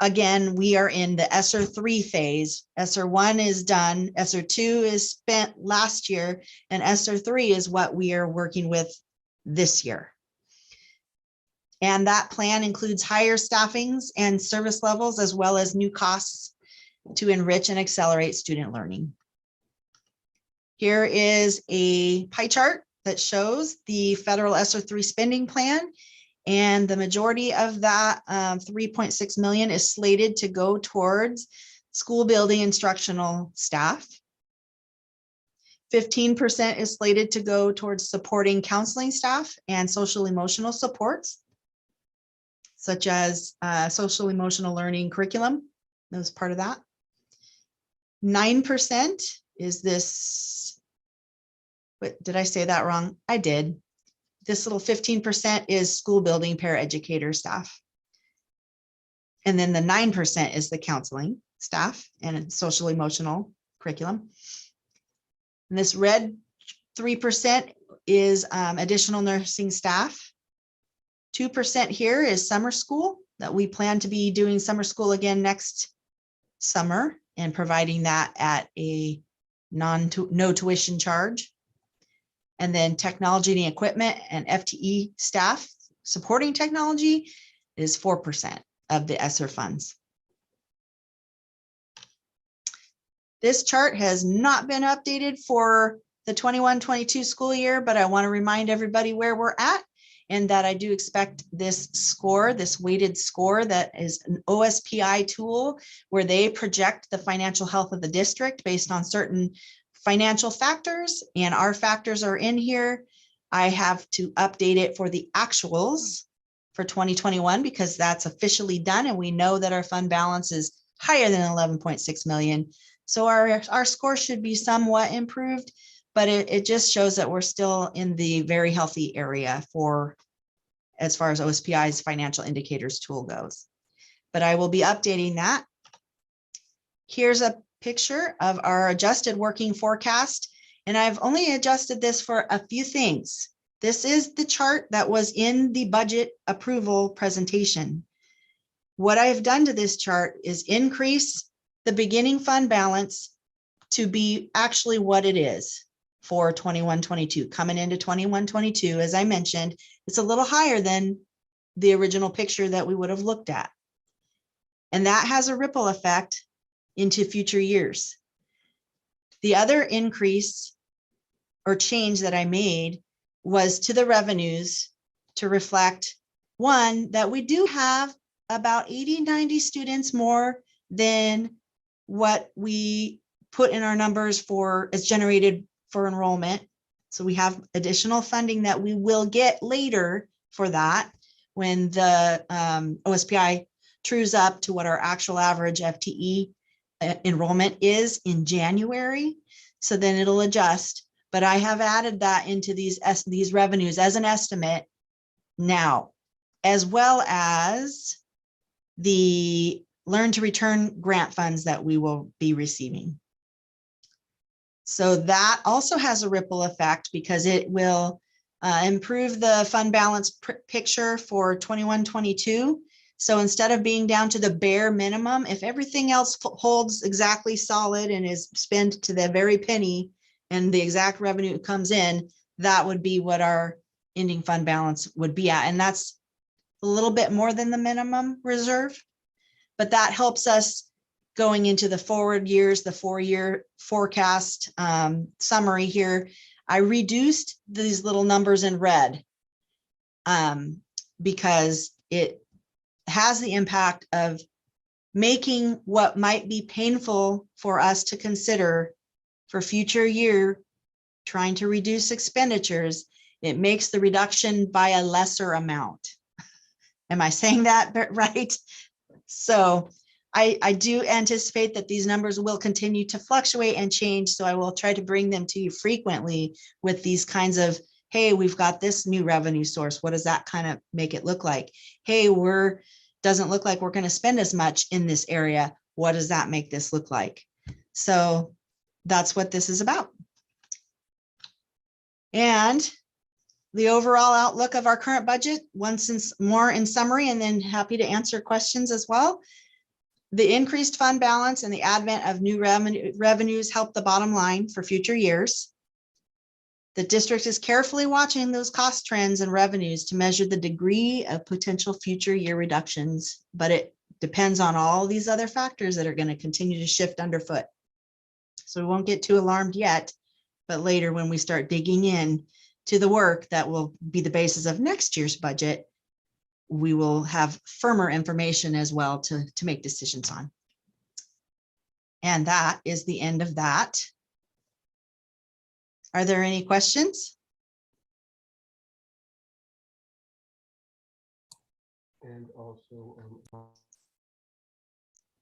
Again, we are in the ESSER III phase. ESSER I is done. ESSER II is spent last year, and ESSER III is what we are working with this year. And that plan includes higher staffings and service levels, as well as new costs to enrich and accelerate student learning. Here is a pie chart that shows the federal ESSER III spending plan. And the majority of that 3.6 million is slated to go towards school building instructional staff. 15% is slated to go towards supporting counseling staff and social emotional supports, such as social emotional learning curriculum. That was part of that. 9% is this, wait, did I say that wrong? I did. This little 15% is school building paraeducator staff. And then the 9% is the counseling staff and social emotional curriculum. And this red 3% is additional nursing staff. 2% here is summer school that we plan to be doing summer school again next summer and providing that at a no tuition charge. And then technology and equipment and FTE staff supporting technology is 4% of the ESSER funds. This chart has not been updated for the 21-22 school year, but I want to remind everybody where we're at and that I do expect this score, this weighted score that is an OSPI tool where they project the financial health of the district based on certain financial factors, and our factors are in here. I have to update it for the actuals for 2021 because that's officially done and we know that our fund balance is higher than 11.6 million. So our score should be somewhat improved, but it just shows that we're still in the very healthy area for as far as OSPI's financial indicators tool goes. But I will be updating that. Here's a picture of our adjusted working forecast. And I've only adjusted this for a few things. This is the chart that was in the budget approval presentation. What I've done to this chart is increase the beginning fund balance to be actually what it is for 21-22. Coming into 21-22, as I mentioned, it's a little higher than the original picture that we would have looked at. And that has a ripple effect into future years. The other increase or change that I made was to the revenues to reflect, one, that we do have about 80-90 students more than what we put in our numbers for as generated for enrollment. So we have additional funding that we will get later for that when the OSPI trues up to what our actual average FTE enrollment is in January. So then it'll adjust. But I have added that into these revenues as an estimate now, as well as the Learn to Return grant funds that we will be receiving. So that also has a ripple effect because it will improve the fund balance picture for 21-22. So instead of being down to the bare minimum, if everything else holds exactly solid and is spent to the very penny and the exact revenue comes in, that would be what our ending fund balance would be at. And that's a little bit more than the minimum reserve, but that helps us going into the forward years, the 4-year forecast summary here. I reduced these little numbers in red because it has the impact of making what might be painful for us to consider for future year, trying to reduce expenditures. It makes the reduction by a lesser amount. Am I saying that right? So I do anticipate that these numbers will continue to fluctuate and change. So I will try to bring them to you frequently with these kinds of, hey, we've got this new revenue source. What does that kind of make it look like? Hey, doesn't look like we're going to spend as much in this area. What does that make this look like? So that's what this is about. And the overall outlook of our current budget, once more in summary, and then happy to answer questions as well. The increased fund balance and the advent of new revenues help the bottom line for future years. The district is carefully watching those cost trends and revenues to measure the degree of potential future year reductions, but it depends on all these other factors that are going to continue to shift underfoot. So we won't get too alarmed yet, but later when we start digging in to the work that will be the basis of next year's budget, we will have firmer information as well to make decisions on. And that is the end of that. Are there any questions? And also,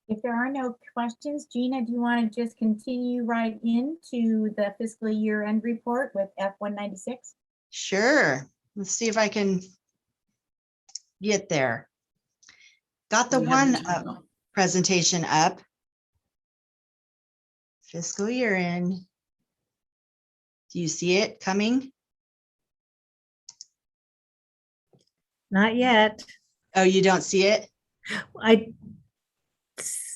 if there are no questions, Gina, do you want to just continue right into the fiscal year end report with F-196? Sure. Let's see if I can get there. Got the one presentation up. Fiscal year end. Do you see it coming? Not yet. Oh, you don't see it?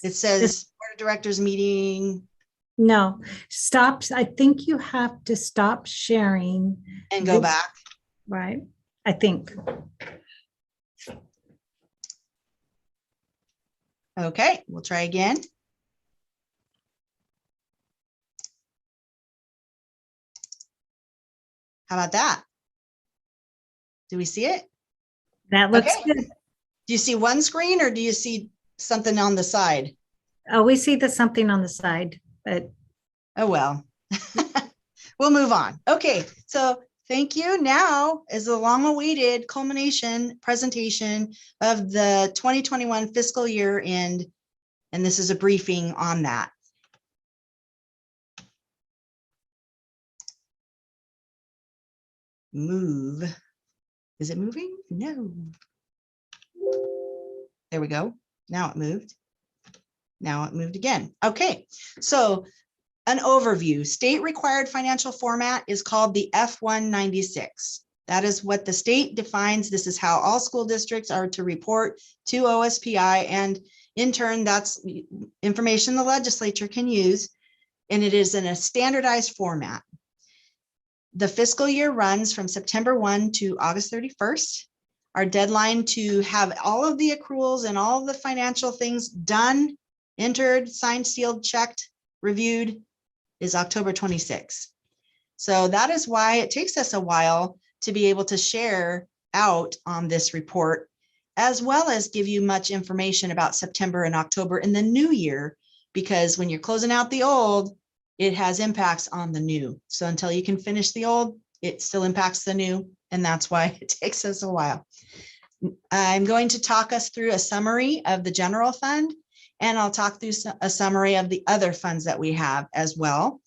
It says Board of Directors meeting. No, stop. I think you have to stop sharing. And go back. Right, I think. Okay, we'll try again. How about that? Do we see it? That looks good. Do you see one screen or do you see something on the side? Oh, we see the something on the side, but oh well. We'll move on. Okay, so Thank you. Now is the long-awaited culmination presentation of the 2021 fiscal year end, and this is a briefing on that. Move. Is it moving? No. There we go. Now it moved. Now it moved again. Okay, so an overview. State required financial format is called the F-196. That is what the state defines. This is how all school districts are to report to OSPI, and in turn, that's information the legislature can use, and it is in a standardized format. The fiscal year runs from September 1 to August 31st. Our deadline to have all of the accruals and all the financial things done, entered, signed, sealed, checked, reviewed is October 26th. So that is why it takes us a while to be able to share out on this report, as well as give you much information about September and October in the new year, because when you're closing out the old, it has impacts on the new. So until you can finish the old, it still impacts the new, and that's why it takes us a while. I'm going to talk us through a summary of the general fund, and I'll talk through a summary of the other funds that we have as well.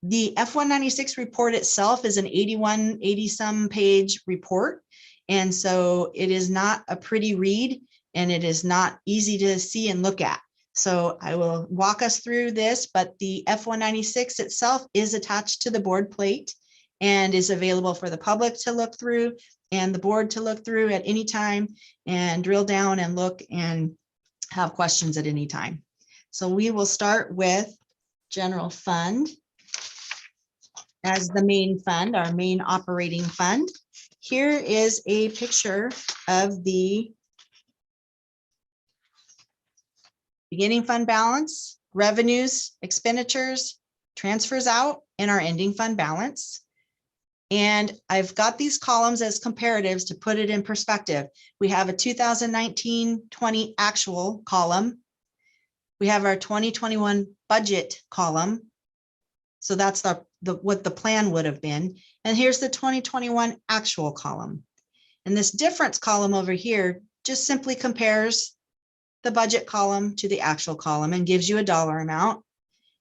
The F-196 report itself is an 80-some page report. And so it is not a pretty read, and it is not easy to see and look at. So I will walk us through this, but the F-196 itself is attached to the board plate and is available for the public to look through and the board to look through at any time and drill down and look and have questions at any time. So we will start with general fund as the main fund, our main operating fund. Here is a picture of the beginning fund balance, revenues, expenditures, transfers out, and our ending fund balance. And I've got these columns as comparatives to put it in perspective. We have a 2019-20 actual column. We have our 2021 budget column. So that's what the plan would have been. And here's the 2021 actual column. And this difference column over here just simply compares the budget column to the actual column and gives you a dollar amount.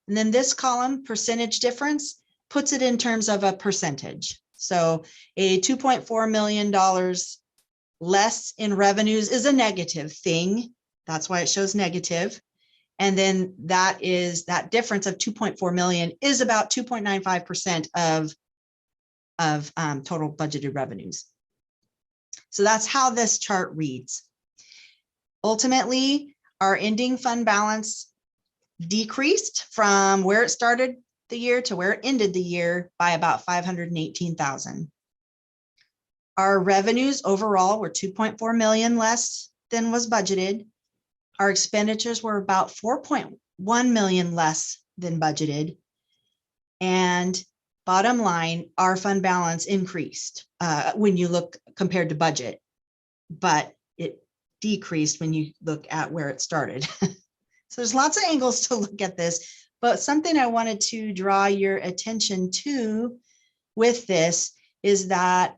And then this column, percentage difference, puts it in terms of a percentage. So a $2.4 million less in revenues is a negative thing. That's why it shows negative. And then that difference of 2.4 million is about 2.95% of total budgeted revenues. So that's how this chart reads. Ultimately, our ending fund balance decreased from where it started the year to where it ended the year by about 518,000. Our revenues overall were 2.4 million less than was budgeted. Our expenditures were about 4.1 million less than budgeted. And bottom line, our fund balance increased when you look compared to budget, but it decreased when you look at where it started. So there's lots of angles to look at this, but something I wanted to draw your attention to with this is that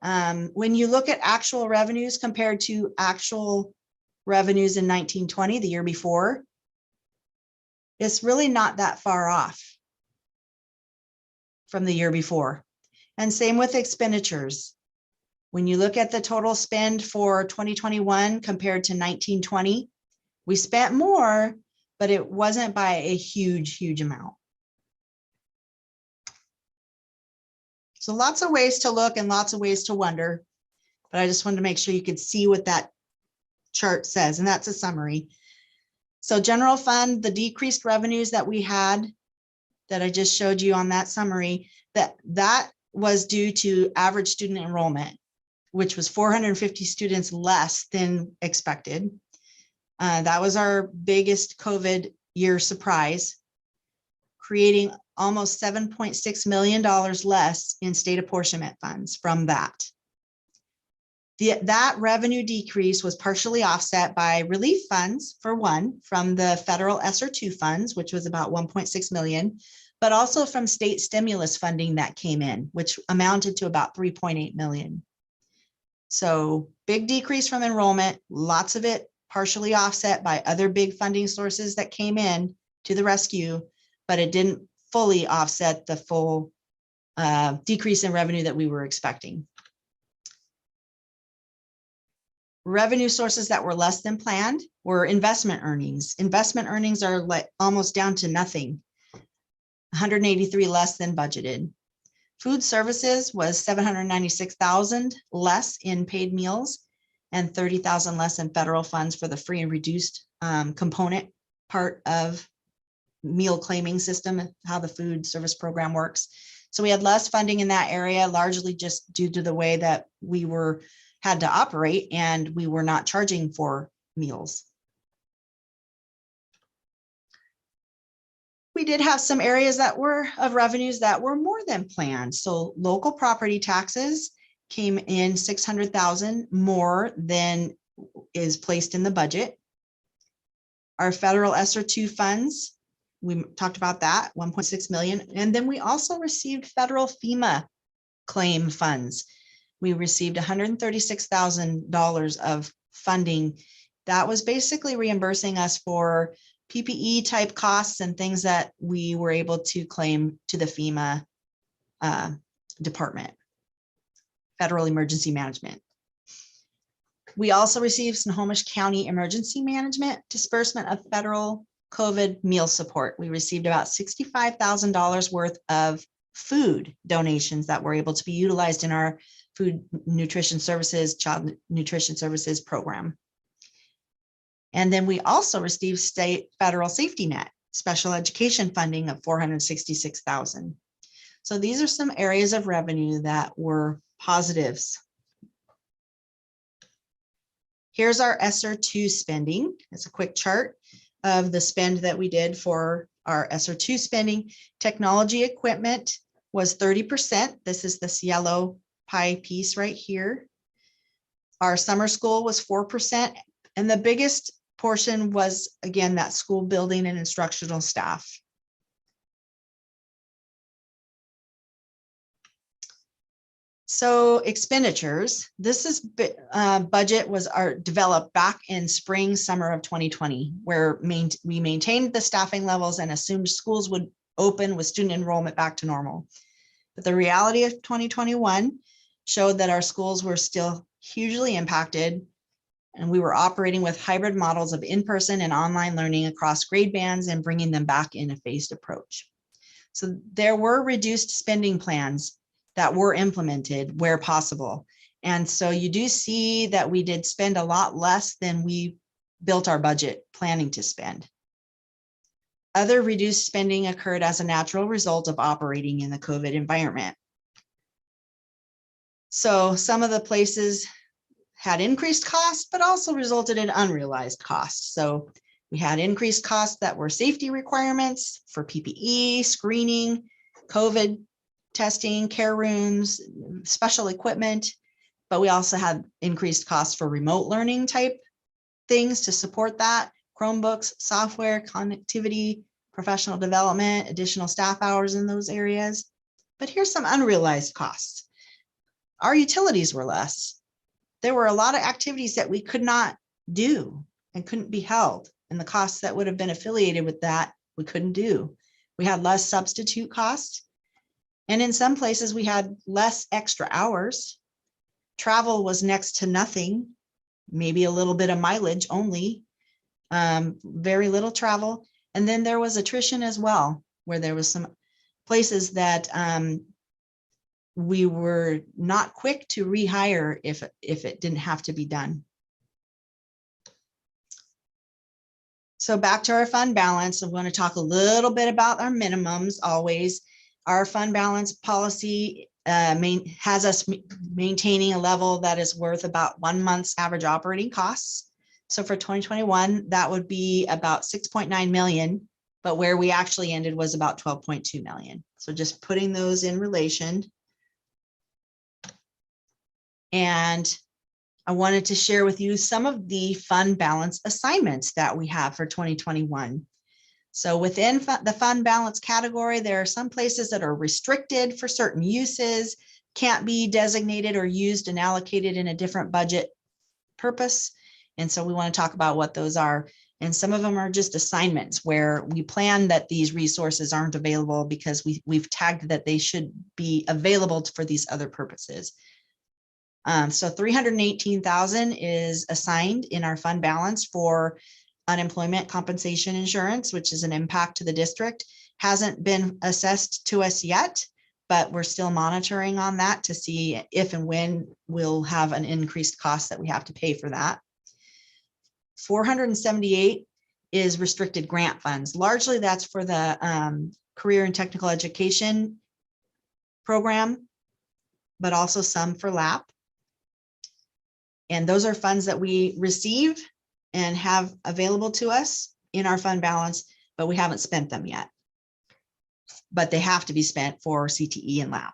when you look at actual revenues compared to actual revenues in 1920, the year before, it's really not that far off from the year before. And same with expenditures. When you look at the total spend for 2021 compared to 1920, we spent more, but it wasn't by a huge amount. So lots of ways to look and lots of ways to wonder, but I just wanted to make sure you could see what that chart says, and that's a summary. So general fund, the decreased revenues that we had that I just showed you on that summary, that was due to average student enrollment, which was 450 students less than expected. That was our biggest COVID year surprise, creating almost $7.6 million less in state apportionment funds from that. That revenue decrease was partially offset by relief funds, for one, from the federal ESSER II funds, which was about 1.6 million, but also from state stimulus funding that came in, which amounted to about 3.8 million. So big decrease from enrollment, lots of it partially offset by other big funding sources that came in to the rescue, but it didn't fully offset the full decrease in revenue that we were expecting. Revenue sources that were less than planned were investment earnings. Investment earnings are like almost down to nothing, 183 less than budgeted. Food services was 796,000 less in paid meals and 30,000 less in federal funds for the free and reduced component part of meal claiming system, how the food service program works. So we had less funding in that area, largely just due to the way that we had to operate and we were not charging for meals. We did have some areas that were of revenues that were more than planned. So local property taxes came in 600,000 more than is placed in the budget. Our federal ESSER II funds, we talked about that, 1.6 million. And then we also received federal FEMA claim funds. We received $136,000 of funding. That was basically reimbursing us for PPE type costs and things that we were able to claim to the FEMA department, Federal Emergency Management. We also received Snohomish County Emergency Management disbursement of federal COVID meal support. We received about $65,000 worth of food donations that were able to be utilized in our food nutrition services, child nutrition services program. And then we also received state federal safety net special education funding of $466,000. So these are some areas of revenue that were positives. Here's our ESSER II spending. It's a quick chart of the spend that we did for our ESSER II spending. Technology equipment was 30%. This is this yellow pie piece right here. Our summer school was 4%. And the biggest portion was, again, that school building and instructional staff. So expenditures, this is budget was developed back in spring, summer of 2020, where we maintained the staffing levels and assumed schools would open with student enrollment back to normal. But the reality of 2021 showed that our schools were still hugely impacted, and we were operating with hybrid models of in-person and online learning across grade bands and bringing them back in a phased approach. So there were reduced spending plans that were implemented where possible. And so you do see that we did spend a lot less than we built our budget planning to spend. Other reduced spending occurred as a natural result of operating in the COVID environment. So some of the places had increased costs, but also resulted in unrealized costs. So we had increased costs that were safety requirements for PPE, screening, COVID testing, care rooms, special equipment, but we also had increased costs for remote learning type things to support that, Chromebooks, software, connectivity, professional development, additional staff hours in those areas. But here's some unrealized costs. Our utilities were less. There were a lot of activities that we could not do and couldn't be held, and the costs that would have been affiliated with that, we couldn't do. We had less substitute costs. And in some places we had less extra hours. Travel was next to nothing, maybe a little bit of mileage only, very little travel. And then there was attrition as well, where there was some places that we were not quick to rehire if it didn't have to be done. So back to our fund balance, I'm going to talk a little bit about our minimums always. Our fund balance policy has us maintaining a level that is worth about 1 month's average operating costs. So for 2021, that would be about 6.9 million, but where we actually ended was about 12.2 million. So just putting those in relation. And I wanted to share with you some of the fund balance assignments that we have for 2021. So within the fund balance category, there are some places that are restricted for certain uses, can't be designated or used and allocated in a different budget purpose. And so we want to talk about what those are. And some of them are just assignments where we plan that these resources aren't available because we've tagged that they should be available for these other purposes. So 318,000 is assigned in our fund balance for unemployment compensation insurance, which is an impact to the district. Hasn't been assessed to us yet, but we're still monitoring on that to see if and when we'll have an increased cost that we have to pay for that. 478 is restricted grant funds. Largely that's for the career and technical education program, but also some for LAP. And those are funds that we receive and have available to us in our fund balance, but we haven't spent them yet. But they have to be spent for CTE and LAP.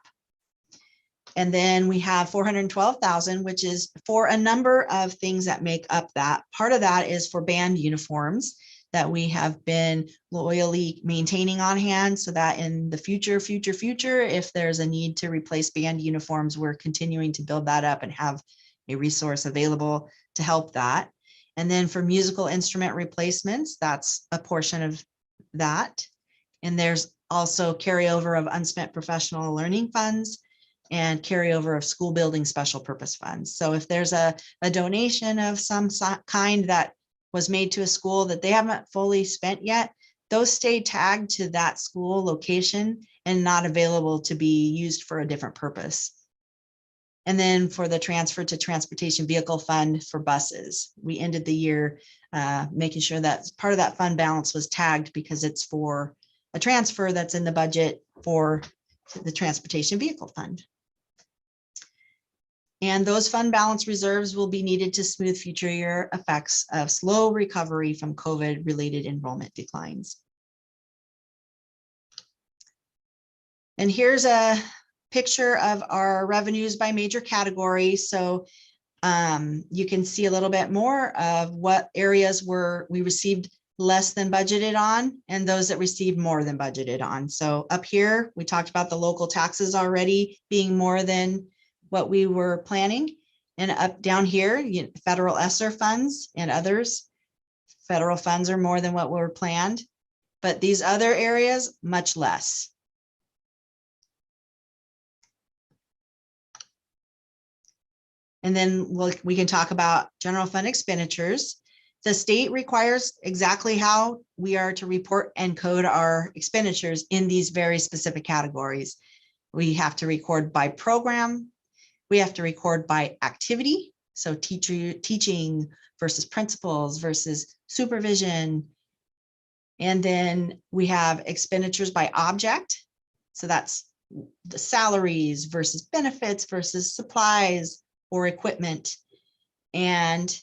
And then we have 412,000, which is for a number of things that make up that. Part of that is for band uniforms that we have been loyally maintaining on hand so that in the future, if there's a need to replace band uniforms, we're continuing to build that up and have a resource available to help that. And then for musical instrument replacements, that's a portion of that. And there's also carryover of unspent professional learning funds and carryover of school building special purpose funds. So if there's a donation of some kind that was made to a school that they haven't fully spent yet, those stay tagged to that school location and not available to be used for a different purpose. And then for the transfer to transportation vehicle fund for buses, we ended the year making sure that part of that fund balance was tagged because it's for a transfer that's in the budget for the transportation vehicle fund. And those fund balance reserves will be needed to smooth future year effects of slow recovery from COVID-related enrollment declines. And here's a picture of our revenues by major category. So you can see a little bit more of what areas we received less than budgeted on and those that received more than budgeted on. So up here, we talked about the local taxes already being more than what we were planning. And up down here, federal ESSER funds and others, federal funds are more than what were planned, but these other areas, much less. And then we can talk about general fund expenditures. The state requires exactly how we are to report and code our expenditures in these very specific categories. We have to record by program. We have to record by activity. So teaching versus principals versus supervision. And then we have expenditures by object. So that's the salaries versus benefits versus supplies or equipment. And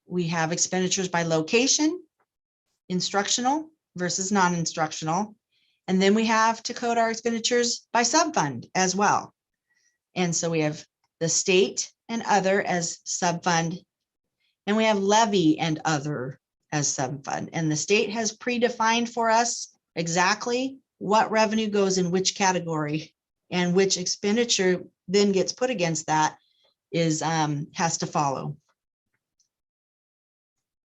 we have expenditures by location, instructional versus non-instructional. And then we have to code our expenditures by subfund as well. And so we have the state and other as subfund, and we have levy and other as subfund. And the state has predefined for us exactly what revenue goes in which category and which expenditure then gets put against that has to follow.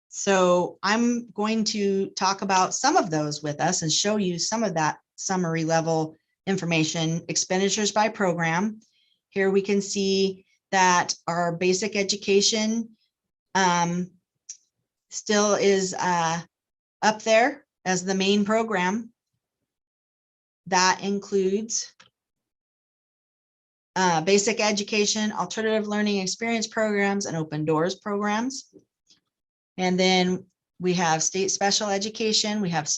So I'm going to talk about some of those with us and show you some of that summary level information, expenditures by program. Here we can see that our basic education still is up there as the main program. That includes basic education, alternative learning experience programs, and open doors programs. And then we have state special education, we have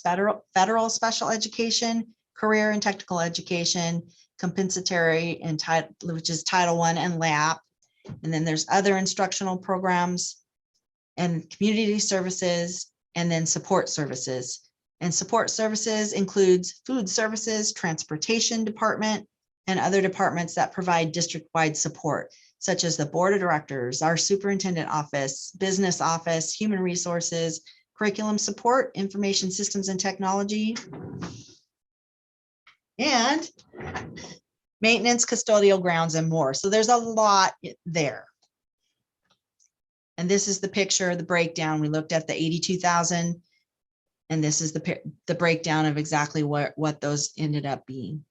federal special education, career and technical education, compensatory and which is Title I and LAP. And then there's other instructional programs and community services, and then support services. And support services includes food services, transportation department, and other departments that provide district-wide support, such as the board of directors, our superintendent office, business office, human resources, curriculum support, information systems and technology, and maintenance, custodial grounds, and more. So there's a lot there. And this is the picture, the breakdown. We looked at the 82,000, and this is the breakdown of exactly what those ended up being.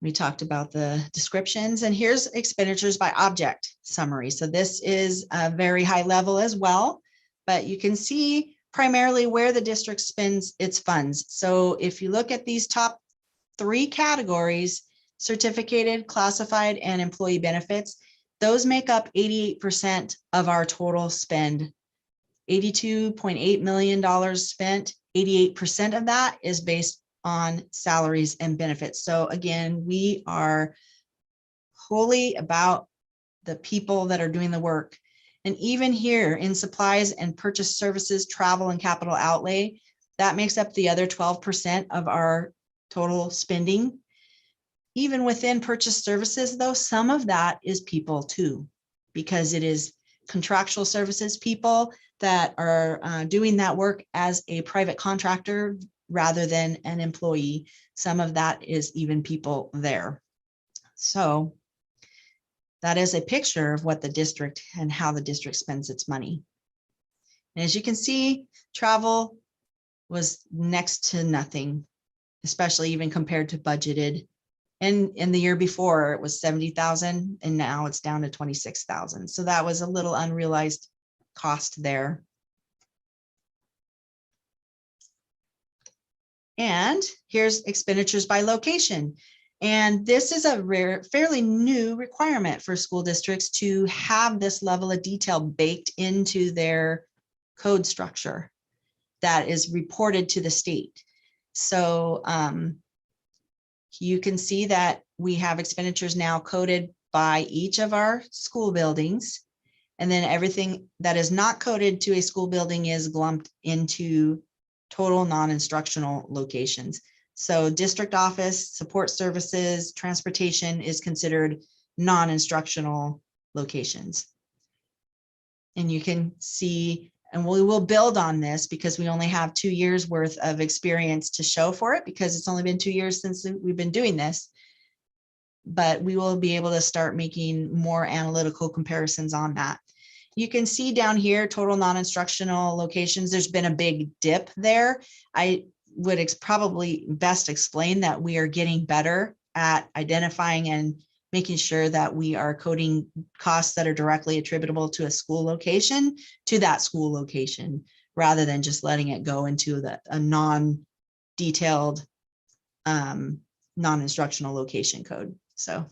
We talked about the descriptions, and here's expenditures by object summary. So this is a very high level as well, but you can see primarily where the district spends its funds. So if you look at these top 3 categories, certificated, classified, and employee benefits, those make up 88% of our total spend. $82.8 million spent, 88% of that is based on salaries and benefits. So again, we are wholly about the people that are doing the work. And even here in supplies and purchase services, travel and capital outlay, that makes up the other 12% of our total spending. Even within purchase services though, some of that is people too, because it is contractual services people that are doing that work as a private contractor rather than an employee. Some of that is even people there. So that is a picture of what the district and how the district spends its money. And as you can see, travel was next to nothing, especially even compared to budgeted. And in the year before it was 70,000 and now it's down to 26,000. So that was a little unrealized cost there. And here's expenditures by location. And this is a fairly new requirement for school districts to have this level of detail baked into their code structure that is reported to the state. So you can see that we have expenditures now coded by each of our school buildings. And then everything that is not coded to a school building is lumped into total non-instructional locations. So district office, support services, transportation is considered non-instructional locations. And you can see, and we will build on this because we only have 2 years worth of experience to show for it because it's only been 2 years since we've been doing this. But we will be able to start making more analytical comparisons on that. You can see down here, total non-instructional locations, there's been a big dip there. I would probably best explain that we are getting better at identifying and making sure that we are coding costs that are directly attributable to a school location to that school location, rather than just letting it go into a non-detailed non-instructional location code. So.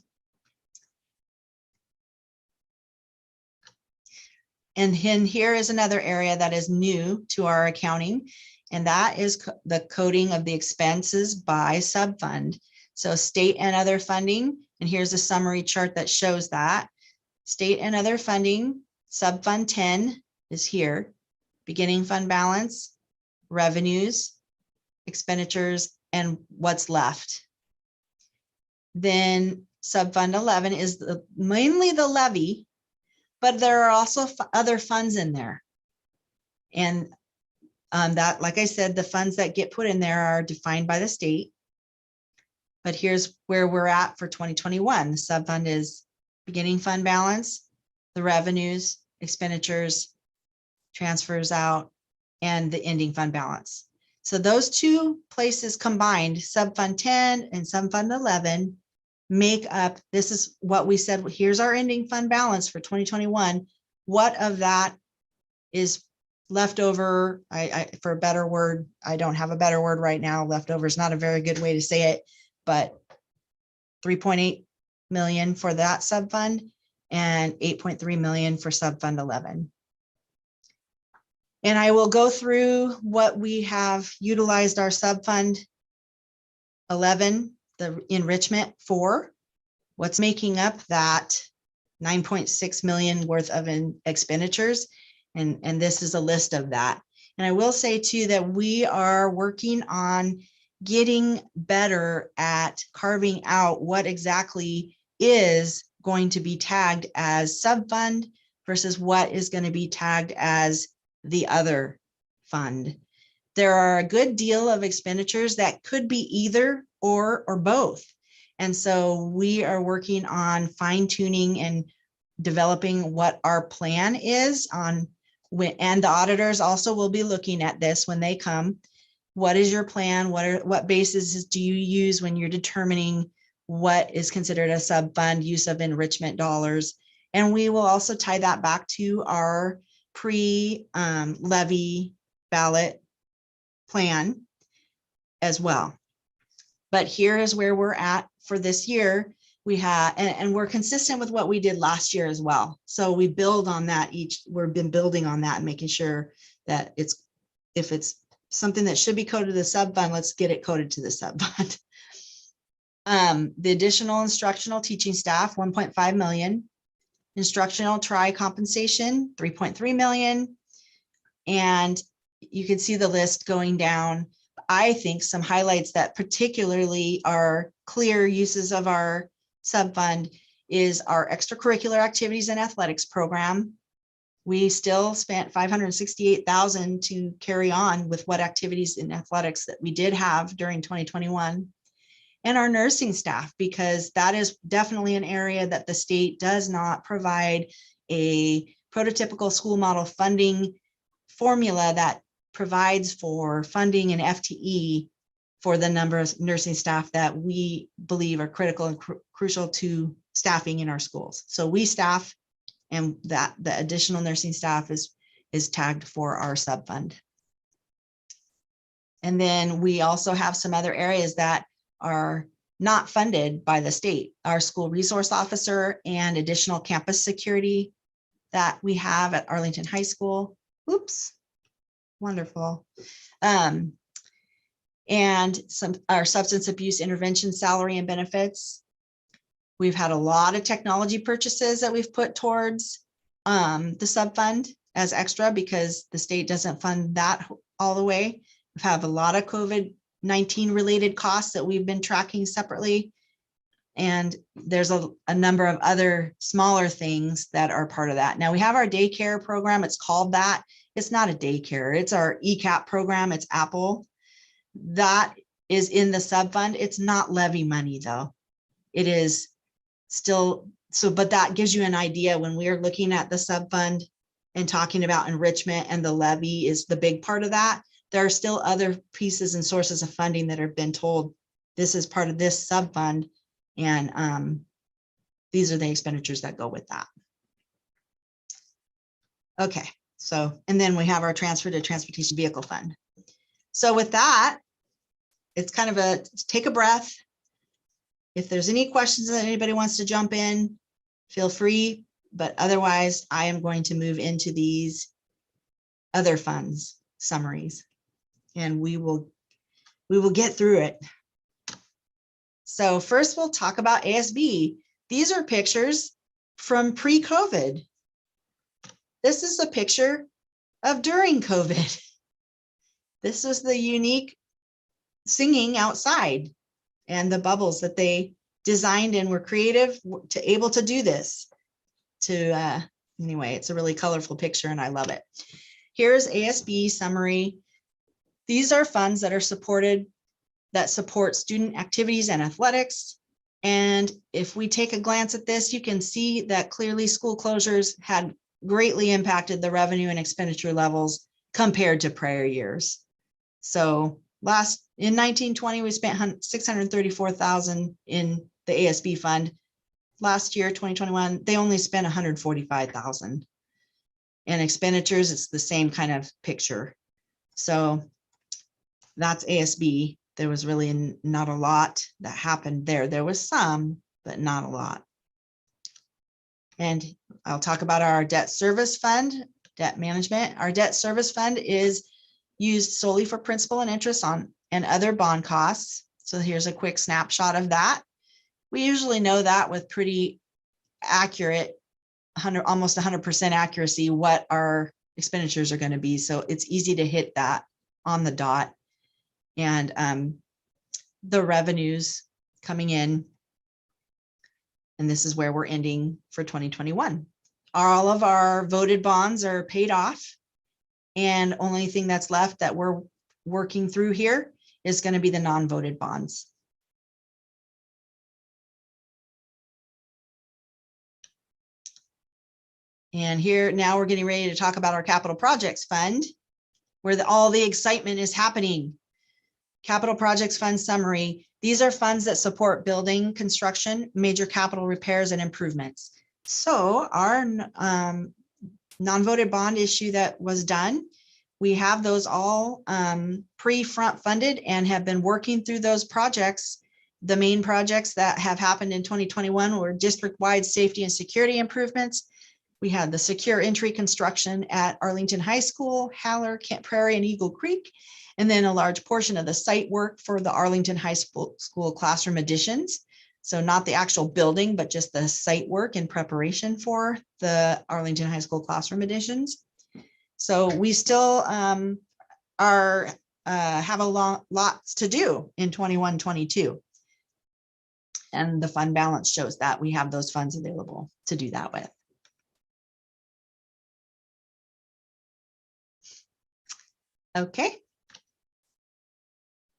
And here is another area that is new to our accounting, and that is the coding of the expenses by subfund. So state and other funding, and here's a summary chart that shows that. State and other funding, subfund 10 is here. Beginning fund balance, revenues, expenditures, and what's left. Then subfund 11 is mainly the levy, but there are also other funds in there. And that, like I said, the funds that get put in there are defined by the state. But here's where we're at for 2021. The subfund is beginning fund balance, the revenues, expenditures, transfers out, and the ending fund balance. So those 2 places combined, subfund 10 and subfund 11, make up, this is what we said, here's our ending fund balance for 2021. What of that is left over? For a better word, I don't have a better word right now. Leftover is not a very good way to say it, but 3.8 million for that subfund and 8.3 million for subfund 11. And I will go through what we have utilized our subfund 11, the enrichment for, what's making up that 9.6 million worth of expenditures. And this is a list of that. And I will say too, that we are working on getting better at carving out what exactly is going to be tagged as sub-fund versus what is going to be tagged as the other fund. There are a good deal of expenditures that could be either or both. And so we are working on fine tuning and developing what our plan is on when, and the auditors also will be looking at this when they come. What is your plan? What basis do you use when you're determining what is considered a sub-fund use of enrichment dollars? And we will also tie that back to our pre-levy ballot plan as well. But here is where we're at for this year. We have, and we're consistent with what we did last year as well. So we build on that we've been building on that and making sure that if it's something that should be coded to the sub-fund, let's get it coded to the sub-fund. The additional instructional teaching staff, 1.5 million. Instructional compensation, 3.3 million. And you can see the list going down. I think some highlights that particularly are clear uses of our sub-fund is our extracurricular activities and athletics program. We still spent $568,000 to carry on with what activities in athletics that we did have during 2021. And our nursing staff, because that is definitely an area that the state does not provide a prototypical school model funding formula that provides for funding and FTE for the number of nursing staff that we believe are critical and crucial to staffing in our schools. So we staff, and that the additional nursing staff is tagged for our sub-fund. And then we also have some other areas that are not funded by the state. Our school resource officer and additional campus security that we have at Arlington High School. Oops, wonderful. And our substance abuse intervention salary and benefits. We've had a lot of technology purchases that we've put towards the sub-fund as extra because the state doesn't fund that all the way. We have a lot of COVID-19 related costs that we've been tracking separately. And there's a number of other smaller things that are part of that. Now we have our daycare program. It's called that. It's not a daycare. It's our ECAP program. It's Apple. That is in the sub-fund. It's not levy money though. It is still, but that gives you an idea when we're looking at the sub-fund and talking about enrichment, and the levy is the big part of that. There are still other pieces and sources of funding that have been told this is part of this sub-fund, and these are the expenditures that go with that. Okay, so, and then we have our transfer to transportation vehicle fund. So with that, it's kind of a take a breath. If there's any questions that anybody wants to jump in, feel free, but otherwise I am going to move into these other funds summaries, and we will get through it. So first we'll talk about ASB. These are pictures from pre-COVID. This is a picture of during COVID. This was the unique singing outside and the bubbles that they designed and were creative to able to do this. Anyway, it's a really colorful picture and I love it. Here's ASB summary. These are funds that are supported, that support student activities and athletics. And if we take a glance at this, you can see that clearly school closures had greatly impacted the revenue and expenditure levels compared to prior years. So in 1920, we spent $634,000 in the ASB fund. Last year, 2021, they only spent $145,000. And expenditures, it's the same kind of picture. So that's ASB. There was really not a lot that happened there. There was some, but not a lot. And I'll talk about our debt service fund, debt management. Our debt service fund is used solely for principal and interest on and other bond costs. So here's a quick snapshot of that. We usually know that with pretty accurate, almost 100% accuracy, what our expenditures are going to be. So it's easy to hit that on the dot. And the revenues coming in. And this is where we're ending for 2021. All of our voted bonds are paid off. And only thing that's left that we're working through here is going to be the non-voted bonds. And here now we're getting ready to talk about our capital projects fund, where all the excitement is happening. Capital projects fund summary. These are funds that support building construction, major capital repairs and improvements. So our non-voted bond issue that was done, we have those all pre-front funded and have been working through those projects. The main projects that have happened in 2021 were district-wide safety and security improvements. We had the secure entry construction at Arlington High School, Haller, Camp Prairie, and Eagle Creek, and then a large portion of the site work for the Arlington High School classroom additions. So not the actual building, but just the site work in preparation for the Arlington High School classroom additions. So we still have lots to do in 21-22. And the fund balance shows that we have those funds available to do that with. Okay.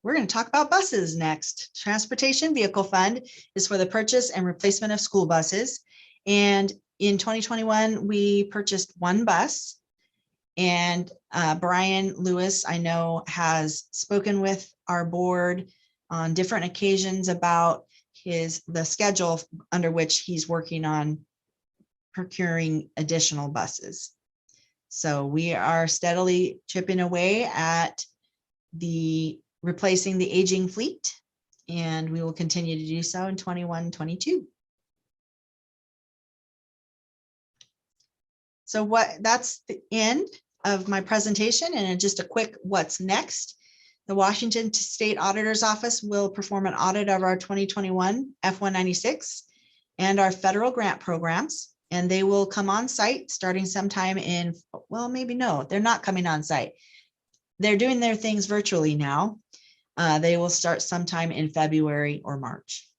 We're going to talk about buses next. Transportation Vehicle Fund is for the purchase and replacement of school buses. And in 2021, we purchased one bus. And Brian Lewis, I know, has spoken with our board on different occasions about the schedule under which he's working on procuring additional buses. So we are steadily chipping away at replacing the aging fleet, and we will continue to do so in 21-22. So that's the end of my presentation, and just a quick what's next. The Washington State Auditor's Office will perform an audit of our 2021 F-196 and our federal grant programs. And they will come on site starting sometime in, well, maybe no, they're not coming on site. They're doing their things virtually now. They will start sometime in February or March.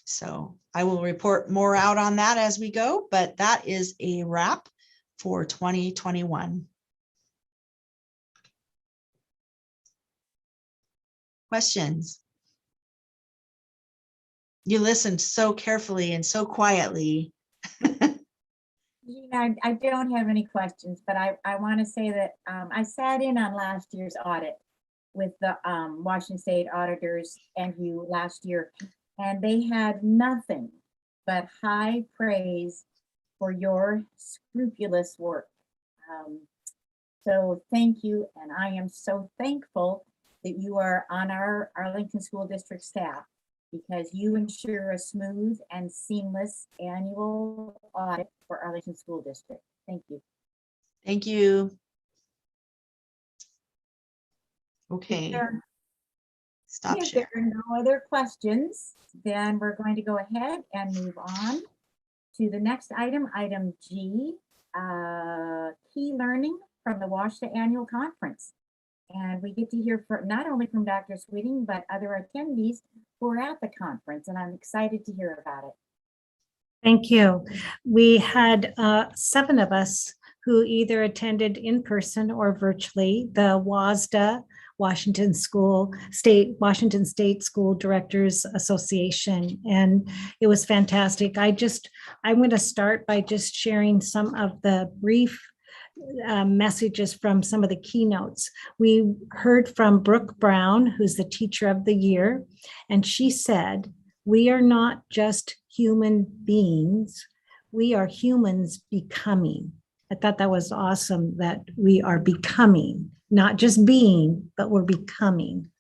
So I will report more out on that as we go, but that is a wrap for 2021. Questions? You listened so carefully and so quietly. I don't have any questions, but I want to say that I sat in on last year's audit with the Washington State auditors and you last year, and they had nothing but high praise for your scrupulous work. So thank you, and I am so thankful that you are on our Arlington School District staff, because you ensure a smooth and seamless annual audit for Arlington School District. Thank you. Thank you. Okay. Stop If share. there are no other questions, then we're going to go ahead and move on to the next item, item G, key learning from the WashDA Annual Conference. And we get to hear not only from Dr. Sweeting, but other attendees who are at the conference, and I'm excited to hear about it. Thank you. We had 7 of us who either attended in person or virtually the WASDA, Washington State School Directors Association, and it was fantastic. I'm going to start by just sharing some of the brief messages from some of the keynotes. We heard from Brooke Brown, who's the Teacher of the Year, and she said, "We are not just human beings, we are humans becoming." I thought that was awesome, that we are becoming, not just being, but we're becoming.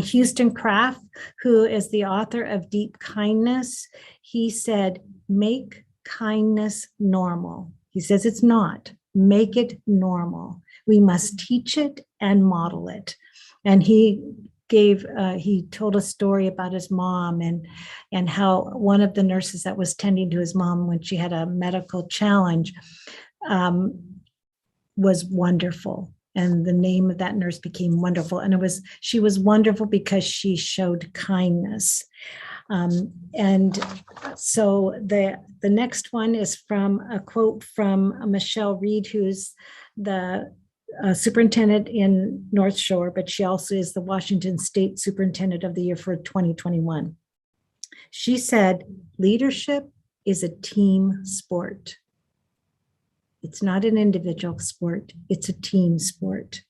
Houston Kraft, who is the author of Deep Kindness, he said, "Make kindness normal." He says it's not. Make it normal. We must teach it and model it. And he told a story about his mom and how one of the nurses that was tending to his mom when she had a medical challenge was wonderful. And the name of that nurse became Wonderful. And she was wonderful because she showed kindness. And so the next one is from a quote from Michelle Reed, who's the superintendent in North Shore, but she also is the Washington State Superintendent of the Year for 2021. She said, leadership is a team sport. It's not an individual sport, it's a team sport.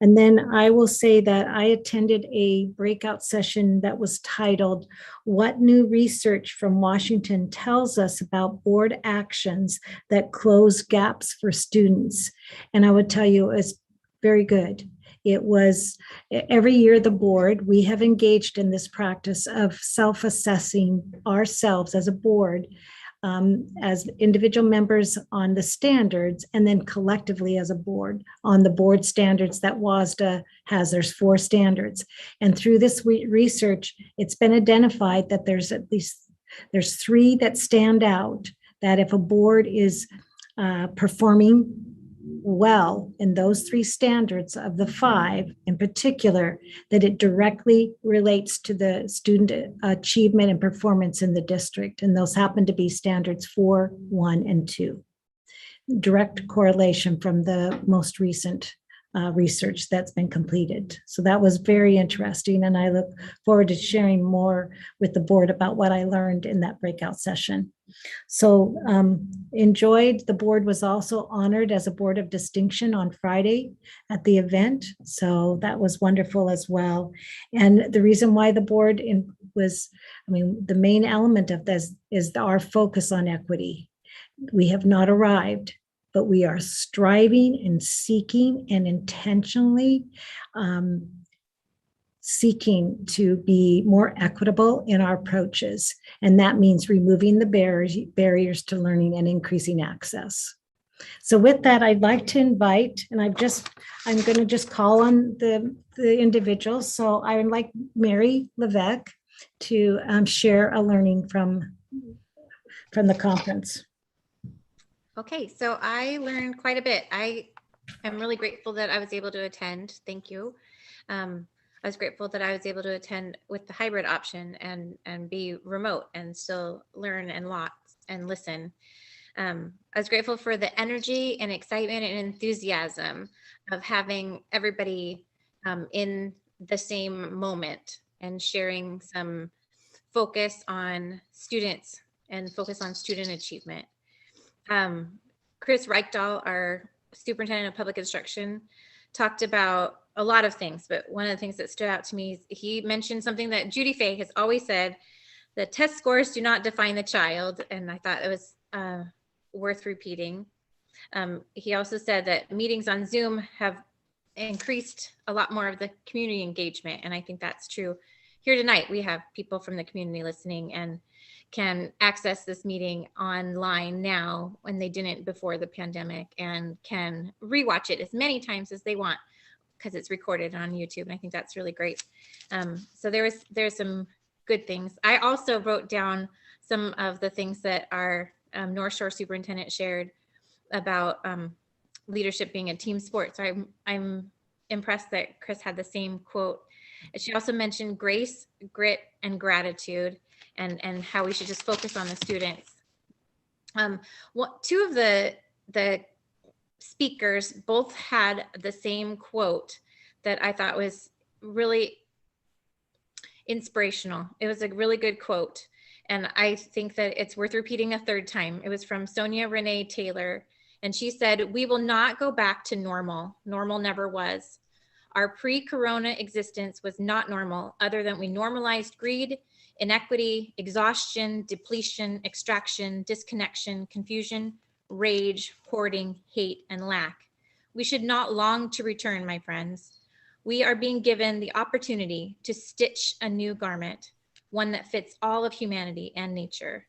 And then I will say that I attended a breakout session that was titled, What New Research from Washington Tells Us About Board Actions That Close Gaps for Students. And I would tell you it's very good. It was every year the board, we have engaged in this practice of self-assessing ourselves as a board, as individual members on the standards, and then collectively as a board on the board standards that WASDA has. There's 4 standards. And through this research, it's been identified that there's 3 that stand out, that if a board is performing well in those 3 standards of the 5 in particular, that it directly relates to the student achievement and performance in the district. And those happen to be standards 4, 1, and 2. Direct correlation from the most recent research that's been completed. So that was very interesting. And I look forward to sharing more with the board about what I learned in that breakout session. So enjoyed. The board was also honored as a board of distinction on Friday at the event. So that was wonderful as well. And the reason why the board the main element of this is our focus on equity. We have not arrived, but we are striving and seeking and intentionally seeking to be more equitable in our approaches. And that means removing the barriers to learning and increasing access. So with that, I'd like to invite, and I'm going to just call on the individuals. So I would like Mary Levesque to share a learning from the conference. Okay, so I learned quite a bit. I am really grateful that I was able to attend. Thank you. I was grateful that I was able to attend with the hybrid option and be remote and still learn and listen. I was grateful for the energy and excitement and enthusiasm of having everybody in the same moment and sharing some focus on students and focus on student achievement. Chris Reichdahl, our superintendent of public instruction, talked about a lot of things, but one of the things that stood out to me is he mentioned something that Judy Fay has always said, the test scores do not define the child. And I thought it was worth repeating. He also said that meetings on Zoom have increased a lot more of the community engagement. And I think that's true. Here tonight, we have people from the community listening and can access this meeting online now when they didn't before the pandemic, and can rewatch it as many times as they want because it's recorded on YouTube. And I think that's really great. So there's some good things. I also wrote down some of the things that our North Shore superintendent shared about leadership being a team sport. So I'm impressed that Chris had the same quote. She also mentioned grace, grit, and gratitude, and how we should just focus on the students. Two of the speakers both had the same quote that I thought was really inspirational. It was a really good quote. And I think that it's worth repeating a third time. It was from Sonia Renee Taylor. And she said, "We will not go back to normal. Normal never was. Our pre-corona existence was not normal, other than we normalized greed, inequity, exhaustion, depletion, extraction, disconnection, confusion, rage, hoarding, hate, and lack. We should not long to return, my friends. We are being given the opportunity to stitch a new garment, one that fits all of humanity and nature."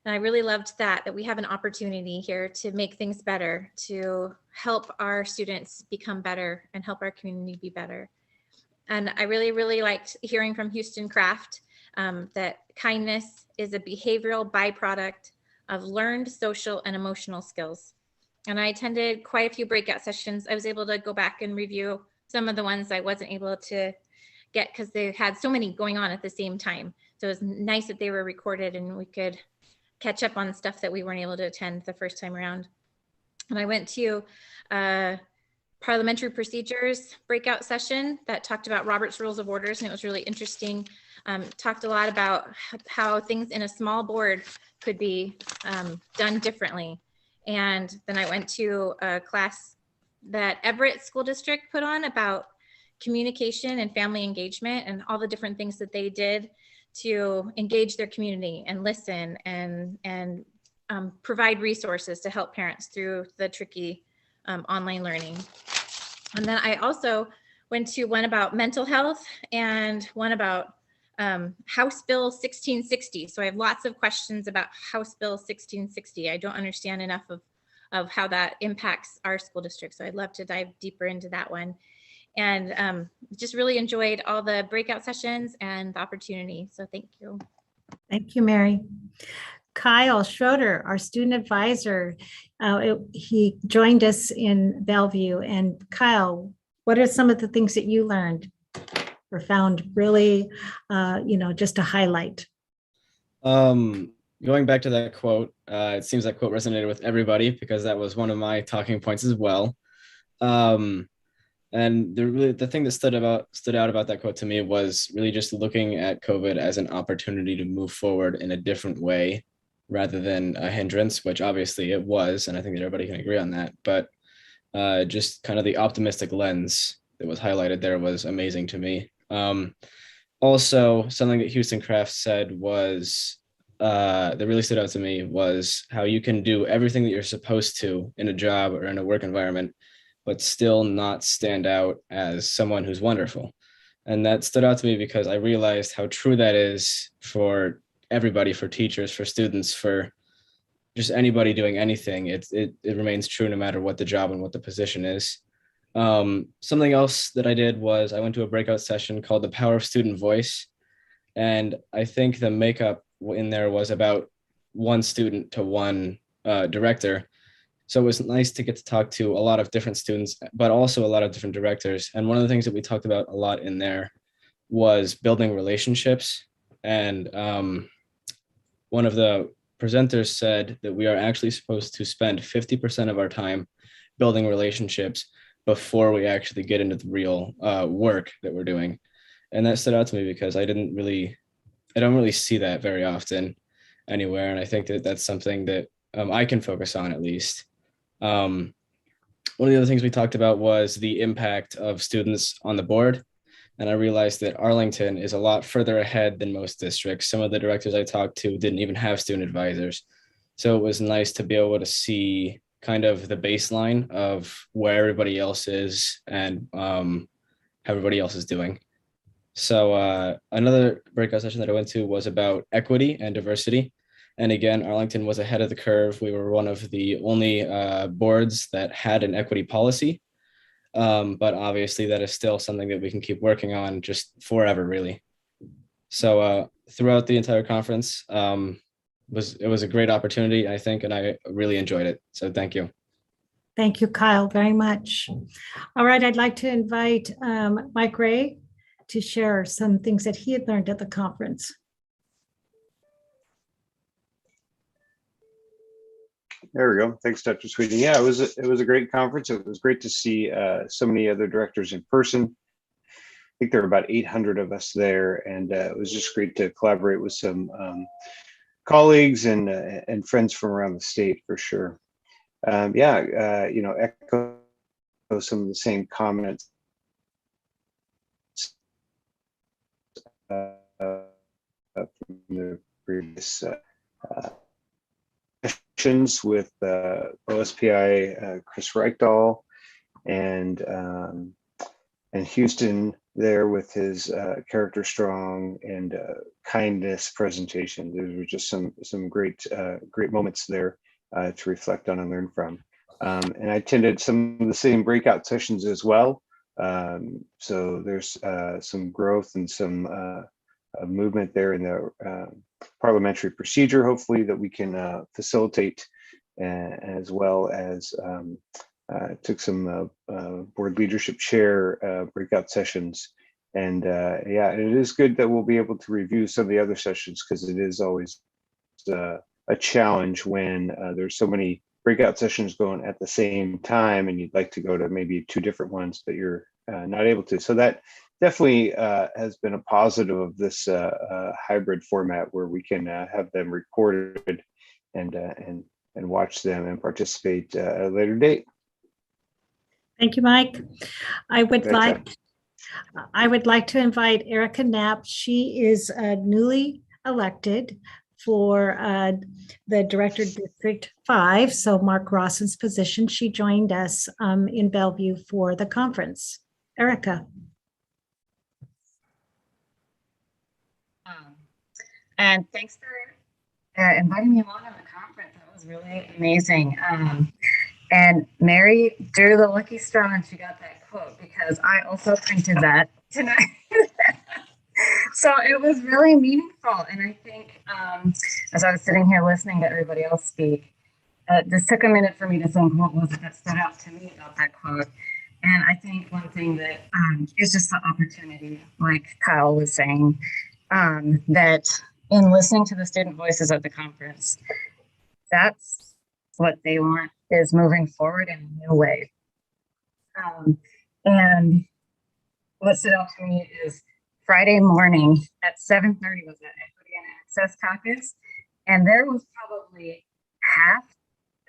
And I really loved that we have an opportunity here to make things better, to help our students become better and help our community be better. And I really, really liked hearing from Houston Kraft that kindness is a behavioral byproduct of learned social and emotional skills. And I attended quite a few breakout sessions. I was able to go back and review some of the ones I wasn't able to get because they had so many going on at the same time. So it was nice that they were recorded and we could catch up on stuff that we weren't able to attend the first time around. And I went to parliamentary procedures breakout session that talked about Robert's Rules of Orders, and it was really interesting. Talked a lot about how things in a small board could be done differently. And then I went to a class that Everett School District put on about communication and family engagement and all the different things that they did to engage their community and listen and provide resources to help parents through the tricky online learning. And then I also went to one about mental health and one about House Bill 1660. So I have lots of questions about House Bill 1660. I don't understand enough of how that impacts our school district. So I'd love to dive deeper into that one. And just really enjoyed all the breakout sessions and the opportunity. So thank you. Thank you, Mary. Kyle Schroeder, our student advisor, he joined us in Bellevue. And Kyle, what are some of the things that you learned or found really, just a highlight? Going back to that quote, it seems that quote resonated with everybody because that was one of my talking points as well. And the thing that stood out about that quote to me was really just looking at COVID as an opportunity to move forward in a different way rather than a hindrance, which obviously it was, and I think that everybody can agree on that. But just kind of the optimistic lens that was highlighted there was amazing to me. Also, something that Houston Kraft said was that really stood out to me was how you can do everything that you're supposed to in a job or in a work environment, but still not stand out as someone who's wonderful. And that stood out to me because I realized how true that is for everybody, for teachers, for students, for just anybody doing anything. It remains true no matter what the job and what the position is. Something else that I did was I went to a breakout session called The Power of Student Voice. And I think the makeup in there was about one student to one director. So it was nice to get to talk to a lot of different students, but also a lot of different directors. And one of the things that we talked about a lot in there was building relationships. And one of the presenters said that we are actually supposed to spend 50% of our time building relationships before we actually get into the real work that we're doing. And that stood out to me because I don't really see that very often anywhere. And I think that that's something that I can focus on at least. One of the other things we talked about was the impact of students on the board. And I realized that Arlington is a lot further ahead than most districts. Some of the directors I talked to didn't even have student advisors. So it was nice to be able to see kind of the baseline of where everybody else is and how everybody else is doing. So another breakout session that I went to was about equity and diversity. And again, Arlington was ahead of the curve. We were one of the only boards that had an equity policy. But obviously that is still something that we can keep working on just forever, really. So throughout the entire conference, it was a great opportunity, I think, and I really enjoyed it. So thank you. Thank you, Kyle, very much. All right, I'd like to invite Mike Ray to share some things that he had learned at the conference. There we go. Thanks, Dr. Sweeting. Yeah, it was a great conference. It was great to see so many other directors in person. I think there were about 800 of us there, and it was just great to collaborate with some colleagues and friends from around the state for sure. Echo some of the same comments from the previous with OSPI Chris Reichdahl and Houston there with his character strong and kindness presentation. There were just some great moments there to reflect on and learn from. And I attended some of the same breakout sessions as well. So there's some growth and some movement there in the parliamentary procedure, hopefully, that we can facilitate as well as took some board leadership chair breakout sessions. And yeah, it is good that we'll be able to review some of the other sessions, because it is always a challenge when there's so many breakout sessions going at the same time, and you'd like to go to maybe 2 different ones, but you're not able to. So that definitely has been a positive of this hybrid format, where we can have them recorded and watch them and participate at a later date. Thank you, Mike. I would Gotcha. like to invite Erica Knapp. She is newly elected for the Director District 5, so Mark Rawson's position. She joined us in Bellevue for the conference. Erica. And thanks for inviting me along on the conference. That was really amazing. And Mary drew the lucky straw and she got that quote, because I also printed that tonight. So it was really meaningful. And I think as I was sitting here listening to everybody else speak, this took a minute for me to think, what was it that stood out to me about that quote? And I think one thing that is just the opportunity, like Kyle was saying, that in listening to the student voices at the conference, that's what they want, is moving forward in a new way. And what stood out to me is Friday morning at 7:30 was that Equity and Access Caucus, and there was probably half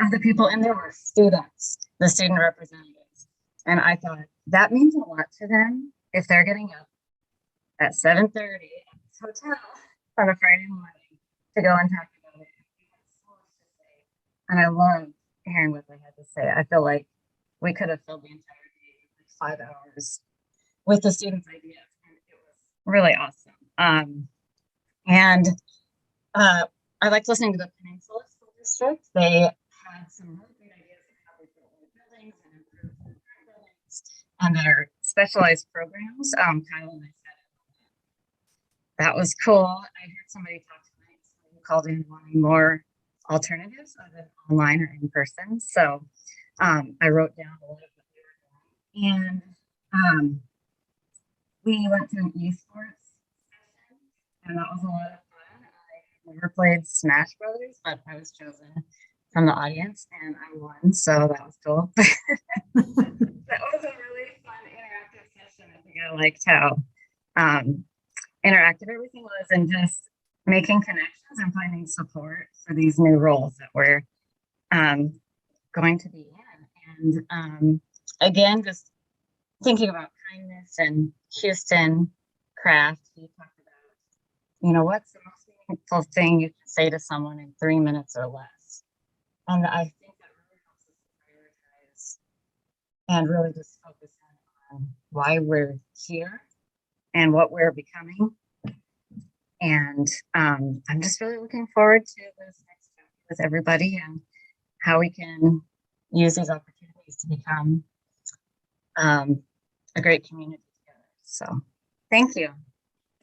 of the people in there were students, the student representatives. And I thought that means a lot to them if they're getting up at 7:30 at this hotel on a Friday morning to go and talk about it. And I loved hearing what they had to say. I feel like we could have filled the entire day, like 5 hours, with the students' ideas, and it was really awesome. And I liked listening to the Peninsula School District. They had some really great ideas of how they build new buildings and improve the current buildings and their specialized programs. Kyle and I said that was cool. I heard somebody talk tonight, somebody called in wanting more alternatives other than online or in person. So I wrote down a lot of what they were doing. And we went to an esports session, and that was a lot of fun. I never played Smash Brothers, but I was chosen from the audience and I won, so that was cool. That was a really fun interactive session. I think I liked how interactive everything was, and just making connections and finding support for these new roles that we're going to be in. And again, just thinking about kindness and Houston craft. He talked about, what's the most meaningful thing you can say to someone in 3 minutes or less. And I think that really helps us to prioritize and really just focus on why we're here and what we're becoming. And I'm just really looking forward to this next chapter with everybody and how we can use these opportunities to become a great community together. So thank you.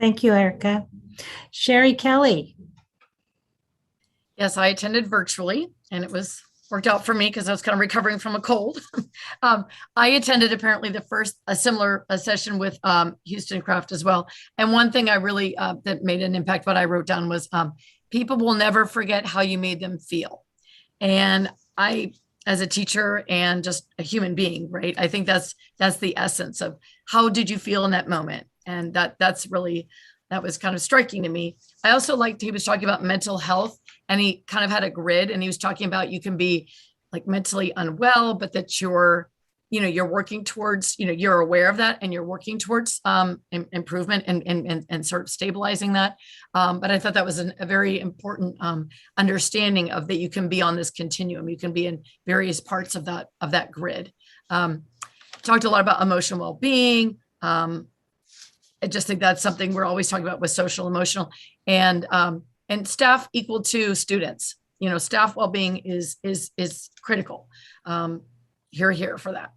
Thank you, Erica. Sherry Kelly. Yes, I attended virtually, and it worked out for me because I was kind of recovering from a cold. I attended apparently a similar session with Houston Craft as well. And one thing I really that made an impact, what I wrote down was people will never forget how you made them feel. And I, as a teacher and just a human being, right? I think that's the essence of how did you feel in that moment? And that was kind of striking to me. I also liked, he was talking about mental health, and he kind of had a grid, and he was talking about you can be like mentally unwell, but that you're working towards, you're aware of that and you're working towards improvement and sort of stabilizing that. But I thought that was a very important understanding of that you can be on this continuum. You can be in various parts of that grid. Talked a lot about emotional well-being. I just think that's something we're always talking about with social emotional, and staff equal to students. Staff well-being is critical. Here for that.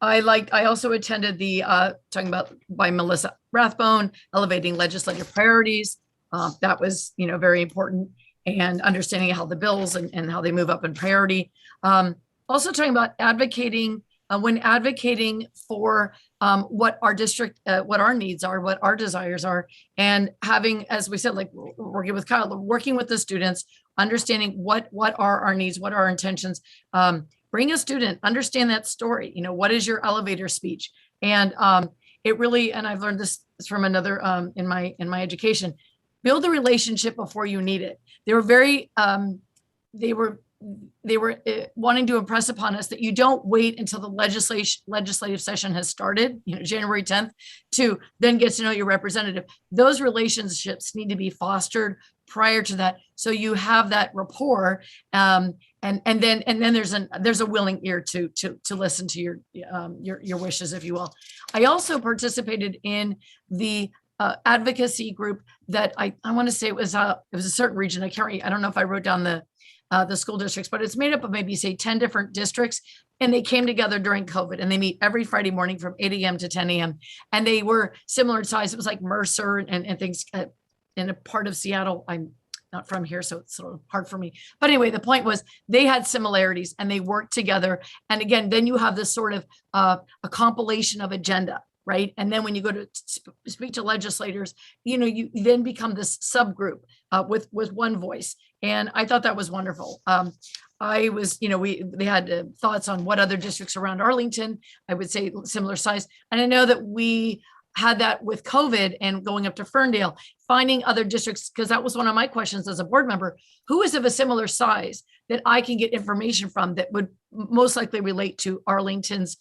I also attended the talking about by Melissa Rathbone, elevating legislative priorities. That was very important. and understanding how the bills and how they move up in priority. Also talking about advocating, when advocating for what our district, what our needs are, what our desires are, and having, as we said, like working with Kyle, working with the students, understanding what are our needs, what are our intentions. Bring a student, understand that story. You know, what is your elevator speech? And it really, and I've learned this from another in my education, build a relationship before you need it. They were very, they were wanting to impress upon us that you don't wait until the legislative session has started, you know, January 10th, to then get to know your representative. Those relationships need to be fostered prior to that, so you have that rapport, and then there's a willing ear to listen to your wishes, if you will. I also participated in the advocacy group that I want to say it was a certain region. I don't know if I wrote down the school districts, but it's made up of maybe say 10 different districts, and they came together during COVID, and they meet every Friday morning from 8 a.m. to 10 a.m. And they were similar in size. It was like Mercer and things in a part of Seattle. I'm not from here, so it's sort of hard for me. But anyway, the point was they had similarities and they worked together. And again, then you have this sort of a compilation of agenda, right? And then when you go to speak to legislators, you know, you then become this subgroup with one voice. And I thought that was wonderful. I was, you know, they had thoughts on what other districts around Arlington, I would say similar size. And I know that we had that with COVID and going up to Ferndale, finding other districts, because that was one of my questions as a board member, who is of a similar size that I can get information from that would most likely relate to Arlington's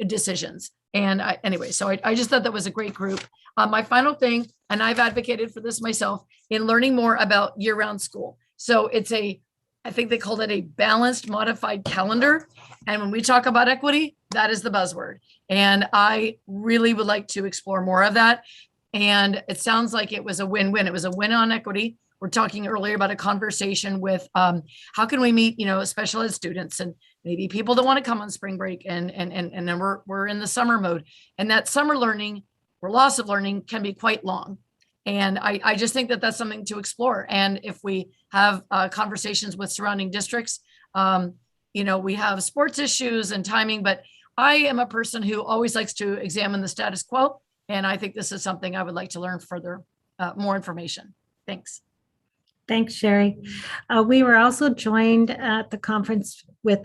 decisions. And anyway, so I just thought that was a great group. My final thing, and I've advocated for this myself, in learning more about year-round school. So it's I think they called it a balanced modified calendar. And when we talk about equity, that is the buzzword. And I really would like to explore more of that. And it sounds like it was a win-win. It was a win on equity. We're talking earlier about a conversation with how can we meet, you know, special ed students and maybe people that want to come on spring break, and then we're in the summer mode. And that summer learning or loss of learning can be quite long. And I just think that that's something to explore. And if we have conversations with surrounding districts, you know, we have sports issues and timing, but I am a person who always likes to examine the status quo. And I think this is something I would like to learn further, more information. Thanks. Thanks, Sherry. We were also joined at the conference with,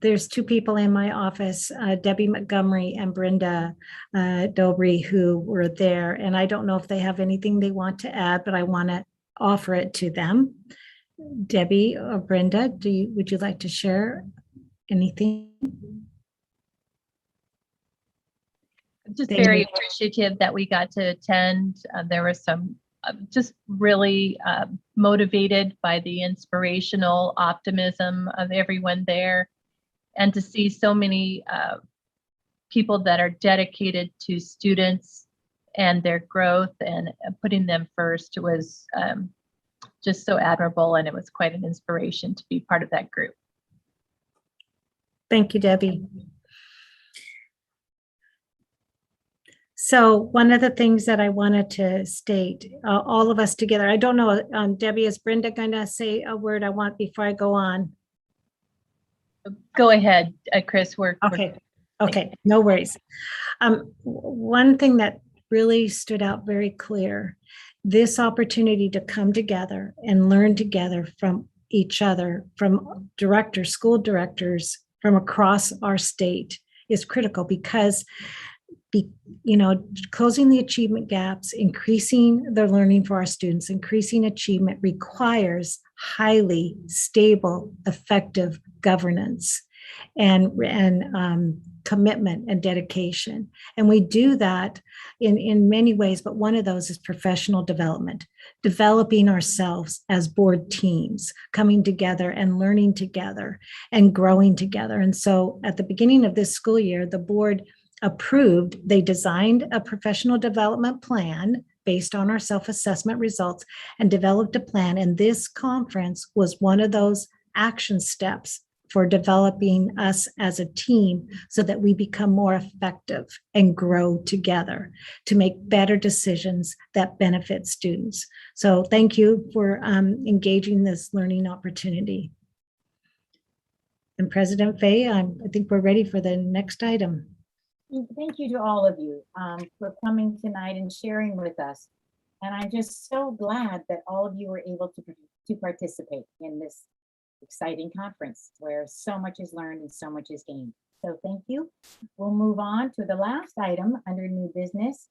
there's two people in my office, Debbie Montgomery and Brenda Dobry, who were there. And I don't know if they have anything they want to add, but I want to offer it to them. Debbie or Brenda, would you like to share anything? Just very appreciative that we got to attend. There was some just really motivated by the inspirational optimism of everyone there, and to see so many people that are dedicated to students and their growth and putting them first was just so admirable, and it was quite an inspiration to be part of that group. Thank you, Debbie. So one of the things that I wanted to state, all of us together, I don't know, Debbie, is Brenda going to say a word I want before I go on? Go ahead, Chris. Okay, no worries. One thing that really stood out very clear, this opportunity to come together and learn together from each other, from directors, school directors from across our state is critical, because closing the achievement gaps, increasing the learning for our students, increasing achievement requires highly stable, effective governance and commitment and dedication. And we do that in many ways, but one of those is professional development, developing ourselves as board teams, coming together and learning together and growing together. And so at the beginning of this school year, the board approved, they designed a professional development plan based on our self-assessment results and developed a plan. And this conference was one of those action steps for developing us as a team so that we become more effective and grow together to make better decisions that benefit students. So thank you for engaging this learning opportunity. And President Fay, I think we're ready for the next item. Thank you to all of you for coming tonight and sharing with us. And I'm just so glad that all of you were able to participate in this exciting conference where so much is learned and so much is gained. So thank you. We'll move on to the last item under new business.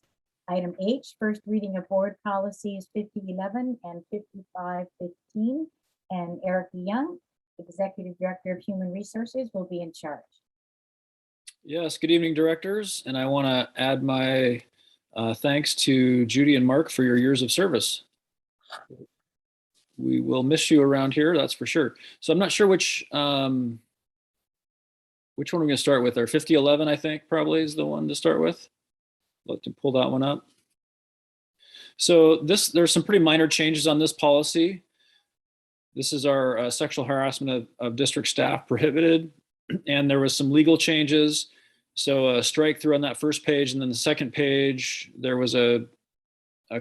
Item H, first reading of board policies 5011 and 5515. And Erica Young, Executive Director of Human Resources, will be in charge. Yes, good evening, directors. And I want to add my thanks to Judy and Mark for your years of service. We will miss you around here, that's for sure. So I'm not sure which one we're going to start with. Our 5011, I think, probably is the one to start with. I'd like to pull that one up. So there's some pretty minor changes on this policy. This is our sexual harassment of district staff prohibited. And there was some legal changes. So a strike through on that first page, and then the second page, there was a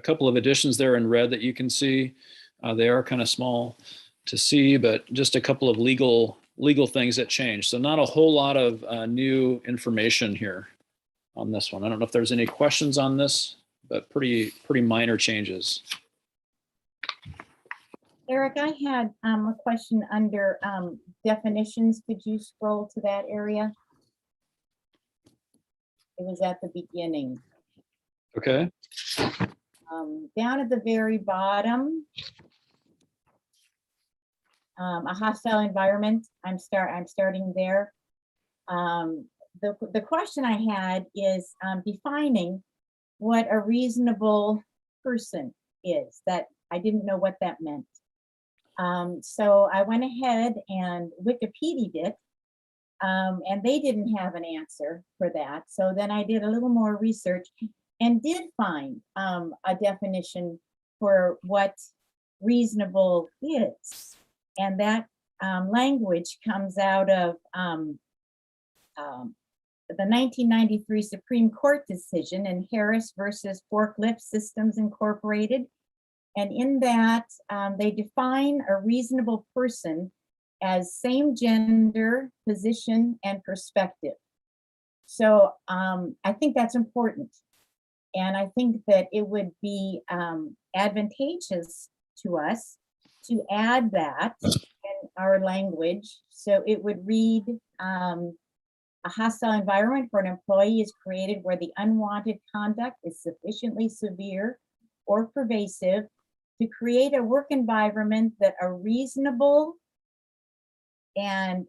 couple of additions there in red that you can see. They are kind of small to see, but just a couple of legal things that changed. So not a whole lot of new information here on this one. I don't know if there's any questions on this, but pretty minor changes. Eric, I had a question under definitions. Could you scroll to that area? It was at the beginning. Okay. Down at the very bottom, a hostile environment. I'm starting there. The question I had is defining what a reasonable person is. That I didn't know what that meant. So I went ahead and Wikipedia'd it, and they didn't have an answer for that. So then I did a little more research and did find a definition for what reasonable is. And that language comes out of the 1993 Supreme Court decision in Harris versus Forklift Systems Incorporated. And in that, they define a reasonable person as same gender, position, and perspective. So I think that's important. And I think that it would be advantageous to us to add that in our language. So it would read, a hostile environment for an employee is created where the unwanted conduct is sufficiently severe or pervasive to create a work environment that a reasonable and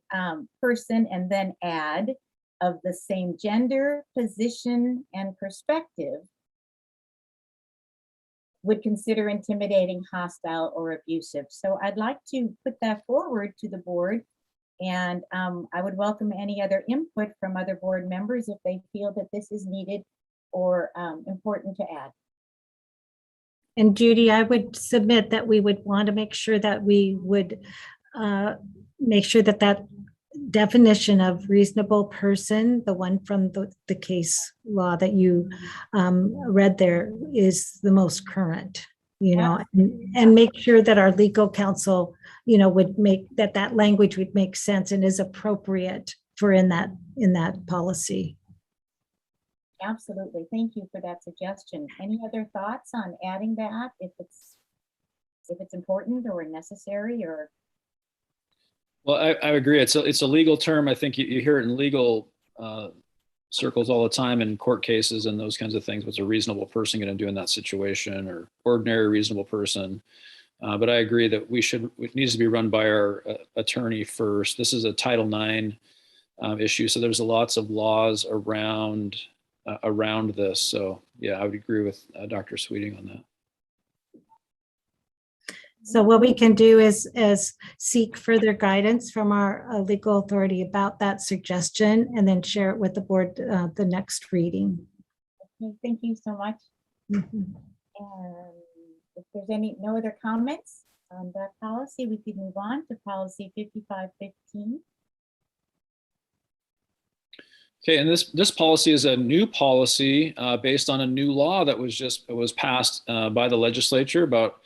person, and then add, of the same gender, position, and perspective would consider intimidating, hostile, or abusive. So I'd like to put that forward to the board, and I would welcome any other input from other board members if they feel that this is needed or important to add. And Judy, I would submit that we would want to make sure that we would make sure that that definition of reasonable person, the one from the case law that you read there, is the most current, you know, and make sure that our legal counsel, you know, would make that language would make sense and is appropriate for in that policy. Absolutely. Thank you for that suggestion. Any other thoughts on adding that if it's important or necessary or? Well, I agree. It's a legal term. I think you hear it in legal circles all the time in court cases and those kinds of things. What's a reasonable person going to do in that situation, or ordinary reasonable person? But I agree that it needs to be run by our attorney first. This is a Title IX issue, so there's lots of laws around this. So yeah, I would agree with Dr. Sweeting on that. So what we can do is seek further guidance from our legal authority about that suggestion, and then share it with the board the next reading. Okay, thank you so much. And if there's no other comments on that policy, we could move on to policy 5515. Okay, and this policy is a new policy based on a new law that was passed by the legislature about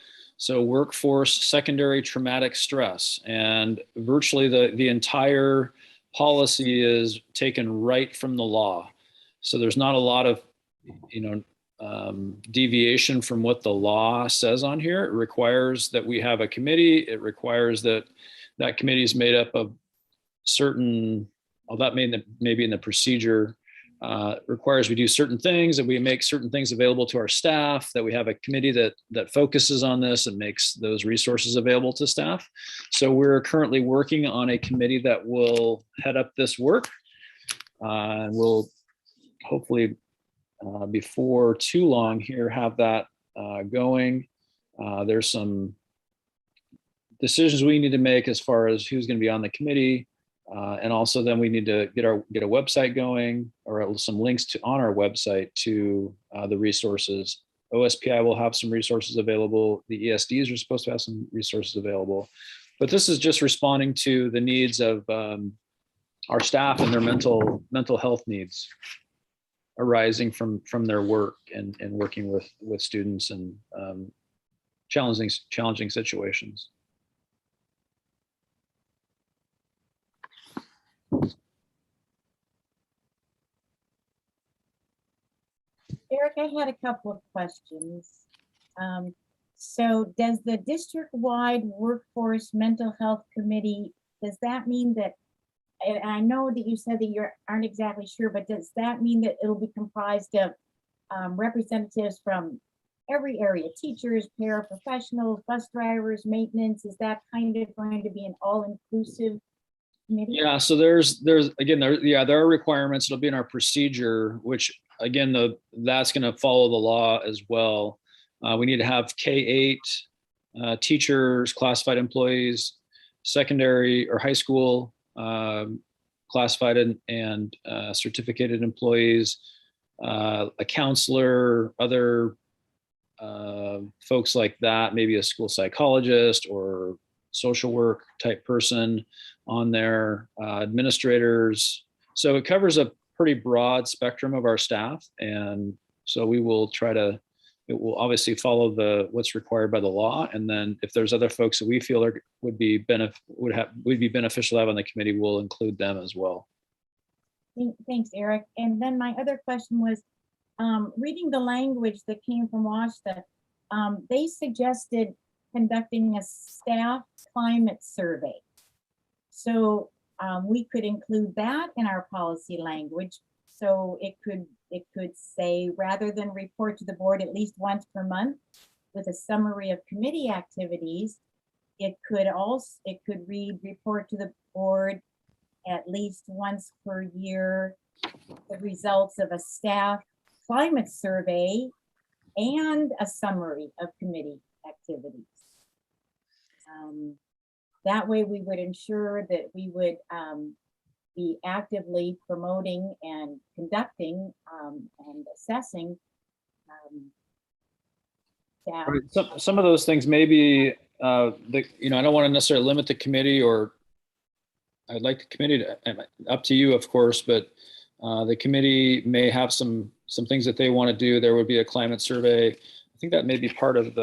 workforce secondary traumatic stress, and virtually the entire policy is taken right from the law. So there's not a lot of deviation from what the law says on here. It requires that we have a committee. It requires that committee is made up of certain, that may be in the procedure, requires we do certain things, and we make certain things available to our staff, that we have a committee that focuses on this and makes those resources available to staff. So we're currently working on a committee that will head up this work. And we'll hopefully before too long here have that going. There's some decisions we need to make as far as who's going to be on the committee. And also then we need to get a website going, or some links on our website to the resources. OSPI will have some resources available. The ESDs are supposed to have some resources available. But this is just responding to the needs of our staff and their mental health needs arising from their work and working with students and challenging situations. Eric, I had a couple of questions. So does the district-wide workforce mental health committee, does that mean that, and I know that you said that you aren't exactly sure, but does that mean that it'll be comprised of representatives from every area, teachers, paraprofessionals, bus drivers, maintenance? Is that kind of going to be an all-inclusive committee? Yeah, so there are requirements. It'll be in our procedure, which again, that's going to follow the law as well. We need to have K-8 teachers, classified employees, secondary or high school classified and certificated employees, a counselor, other folks like that, maybe a school psychologist or social work type person on there, administrators. So it covers a pretty broad spectrum of our staff. And so we will it will obviously follow what's required by the law. And then if there's other folks that we feel would be beneficial to have on the committee, we'll include them as well. Thanks, Eric. And then my other question was, reading the language that came from WashDOT, they suggested conducting a staff climate survey. So we could include that in our policy language. So it could say, rather than report to the board at least once per month with a summary of committee activities, it could read, report to the board at least once per year, the results of a staff climate survey and a summary of committee activities. That way we would ensure that we would be actively promoting and conducting and assessing staff. Some of those things may be, I don't want to necessarily limit the committee, or I'd like the committee to, up to you, of course, but the committee may have some things that they want to do. There would be a climate survey. I think that may be part of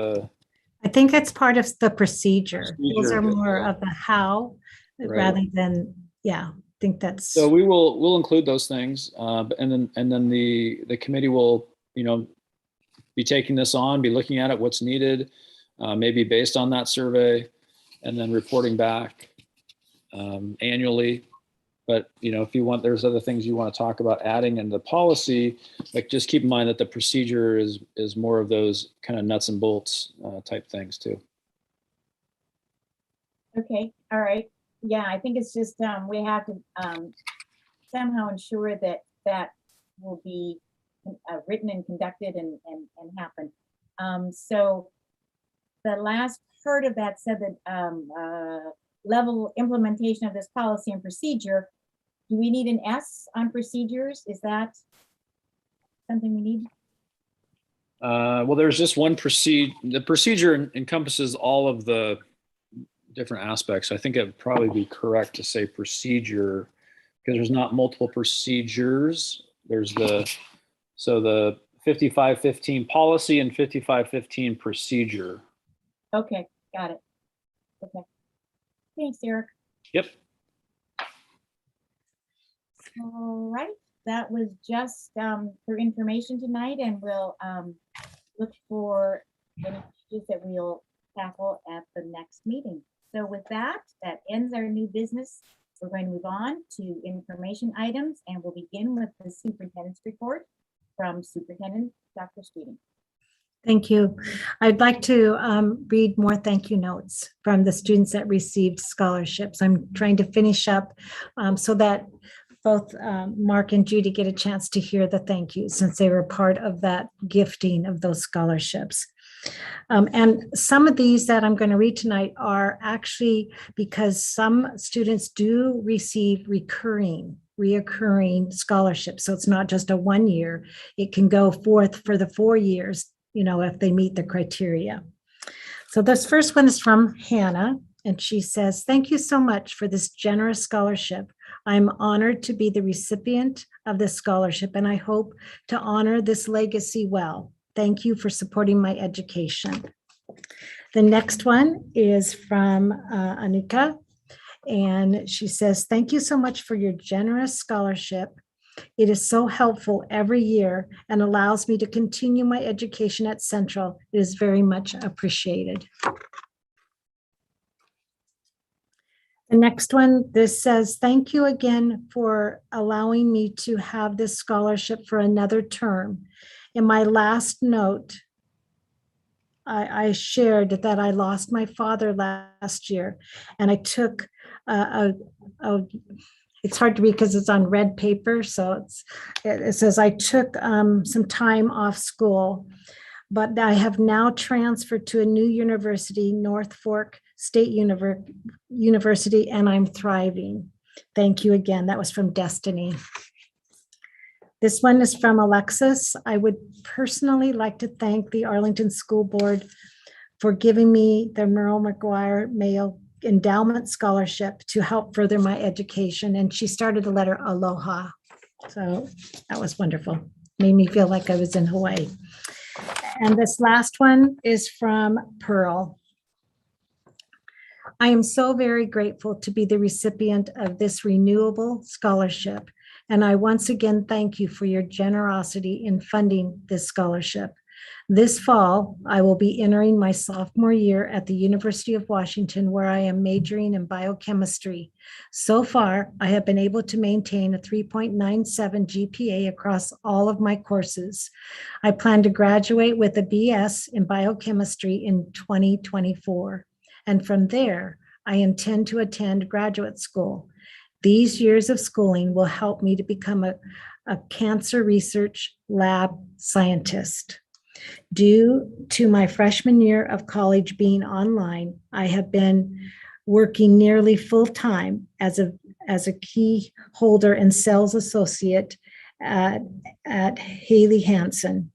I think that's part of the procedure. Those are more of the how rather than, I think that's. So we'll include those things, and then the committee will, be taking this on, be looking at it, what's needed, maybe based on that survey, and then reporting back annually. But if you want, there's other things you want to talk about adding in the policy, like just keep in mind that the procedure is more of those kind of nuts and bolts type things too. Okay, all right. Yeah, I think it's just we have to somehow ensure that will be written and conducted and happen. So the last part of that said that level implementation of this policy and procedure. Do we need an S on procedures? Is that something we need? Well, there's just one the procedure encompasses all of the different aspects. I think it would probably be correct to say procedure because there's not multiple procedures. There's the 5515 policy and 5515 procedure. Okay, got it. Okay. Thanks, Eric. Yep. All right, that was just for information tonight, and we'll look for any issues that we'll tackle at the next meeting. So with that, that ends our new business. We're going to move on to information items, and we'll begin with the superintendent's report from Superintendent Dr. Sweeting. Thank you. I'd like to read more thank you notes from the students that received scholarships. I'm trying to finish up so that both Mark and Judy get a chance to hear the thank yous, since they were part of that gifting of those scholarships. And some of these that I'm going to read tonight are actually because some students do receive reoccurring scholarships. So it's not just a 1 year, it can go forth for the 4 years, you know, if they meet the criteria. So this first one is from Hannah, and she says, "Thank you so much for this generous scholarship. I'm honored to be the recipient of this scholarship, and I hope to honor this legacy well. Thank you for supporting my education." The next one is from Anika, and she says, "Thank you so much for your generous scholarship. It is so helpful every year and allows me to continue my education at Central. It is very much appreciated." The next one, this says, "Thank you again for allowing me to have this scholarship for another term. In my last note, I shared that I lost my father last year, and I took it's hard to read because it's on red paper. So it says, I took some time off school, but I have now transferred to a new university, North Fork State University, and I'm thriving. Thank you again." That was from Destiny. This one is from Alexis. "I would personally like to thank the Arlington School Board for giving me the Merle McGuire Mayo Endowment Scholarship to help further my education." And she started the letter Aloha. So that was wonderful. Made me feel like I was in Hawaii. And this last one is from Pearl. "I am so very grateful to be the recipient of this renewable scholarship. And I once again thank you for your generosity in funding this scholarship. This fall, I will be entering my sophomore year at the University of Washington, where I am majoring in biochemistry. So far, I have been able to maintain a 3.97 GPA across all of my courses. I plan to graduate with a BS in biochemistry in 2024. And from there, I intend to attend graduate school. These years of schooling will help me to become a cancer research lab scientist. Due to my freshman year of college being online, I have been working nearly full-time as a key holder and sales associate at Haley Hansen.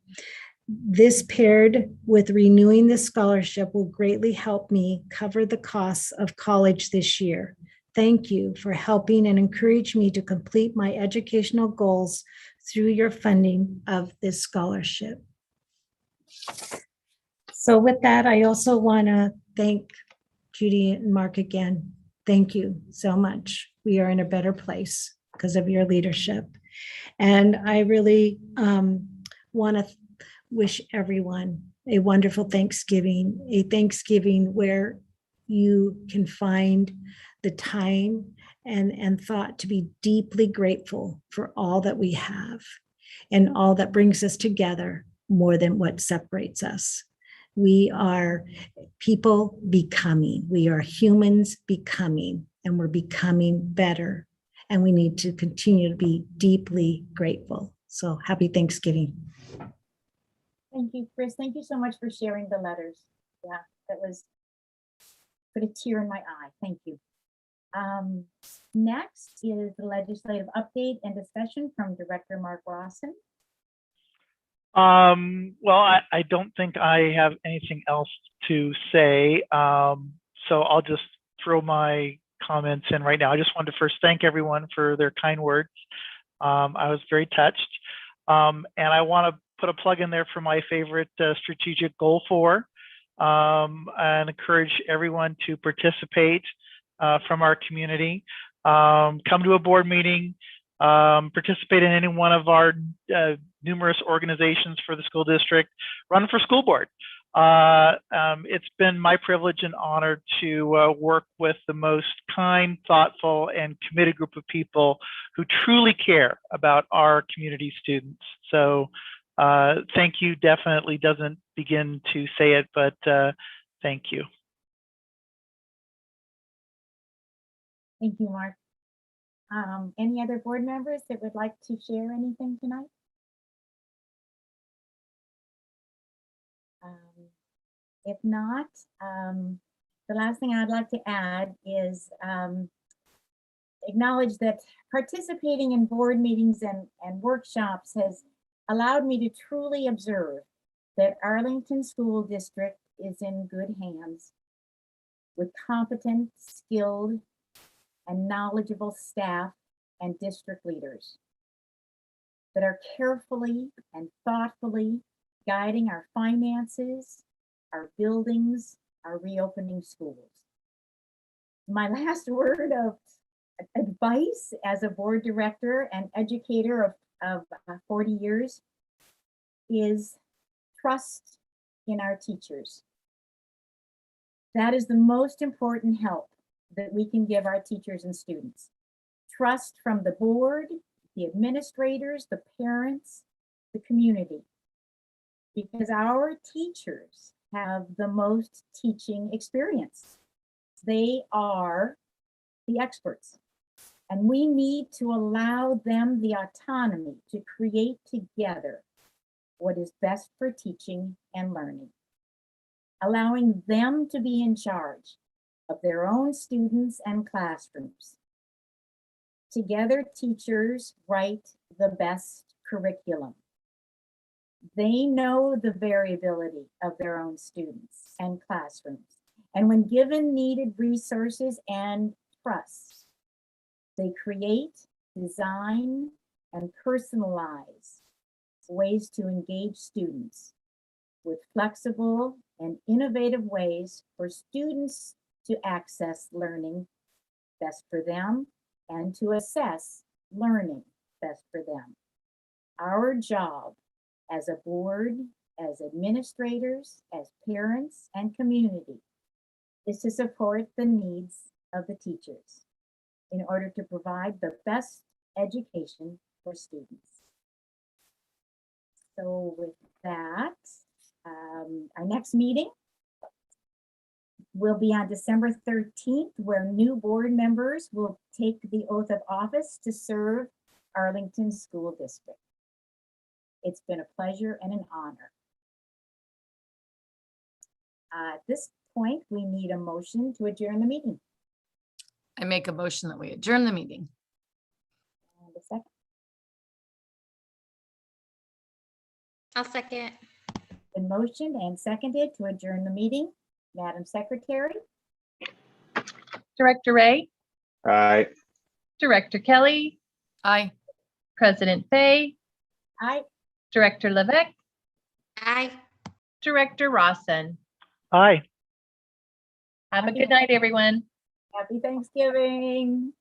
This paired with renewing the scholarship will greatly help me cover the costs of college this year. Thank you for helping and encourage me to complete my educational goals through your funding of this scholarship." So with that, I also want to thank Judy and Mark again. Thank you so much. We are in a better place because of your leadership. And I really want to wish everyone a wonderful Thanksgiving, a Thanksgiving where you can find the time and thought to be deeply grateful for all that we have and all that brings us together more than what separates us. We are people becoming, we are humans becoming, and we're becoming better. And we need to continue to be deeply grateful. So happy Thanksgiving. Thank you, Chris. Thank you so much for sharing the letters. Yeah, that was, put a tear in my eye. Thank you. Next is the legislative update and discussion from Director Mark Rawson. Well, I don't think I have anything else to say. So I'll just throw my comments in right now. I just wanted to first thank everyone for their kind words. I was very touched. And I want to put a plug in there for my favorite strategic goal 4, and encourage everyone to participate from our community. Come to a board meeting, participate in any one of our numerous organizations for the school district, run for school board. It's been my privilege and honor to work with the most kind, thoughtful, and committed group of people who truly care about our community students. So thank you definitely doesn't begin to say it, but thank you. Thank you, Mark. Any other board members that would like to share anything tonight? If not, the last thing I'd like to add is acknowledge that participating in board meetings and workshops has allowed me to truly observe that Arlington School District is in good hands with competent, skilled, and knowledgeable staff and district leaders that are carefully and thoughtfully guiding our finances, our buildings, our reopening schools. My last word of advice as a board director and educator of 40 years is trust in our teachers. That is the most important help that we can give our teachers and students. Trust from the board, the administrators, the parents, the community, because our teachers have the most teaching experience. They are the experts, and we need to allow them the autonomy to create together what is best for teaching and learning, allowing them to be in charge of their own students and classrooms. Together, teachers write the best curriculum. They know the variability of their own students and classrooms. And when given needed resources and trust, they create, design, and personalize ways to engage students with flexible and innovative ways for students to access learning best for them and to assess learning best for them. Our job as a board, as administrators, as parents and community is to support the needs of the teachers in order to provide the best education for students. So with that, our next meeting will be on December 13th, where new board members will take the oath of office to serve Arlington School District. It's been a pleasure and an honor. At this point, we need a motion to adjourn the meeting. I make a motion that we adjourn the meeting. And a second. I'll second. Been motioned and seconded to adjourn the meeting. Madam Secretary. Director Ray, Aye. Director Kelly, Aye. President Fay, Aye. Director Levesque, Aye. Director Rawson. Aye. Have a good night, everyone. Happy Thanksgiving.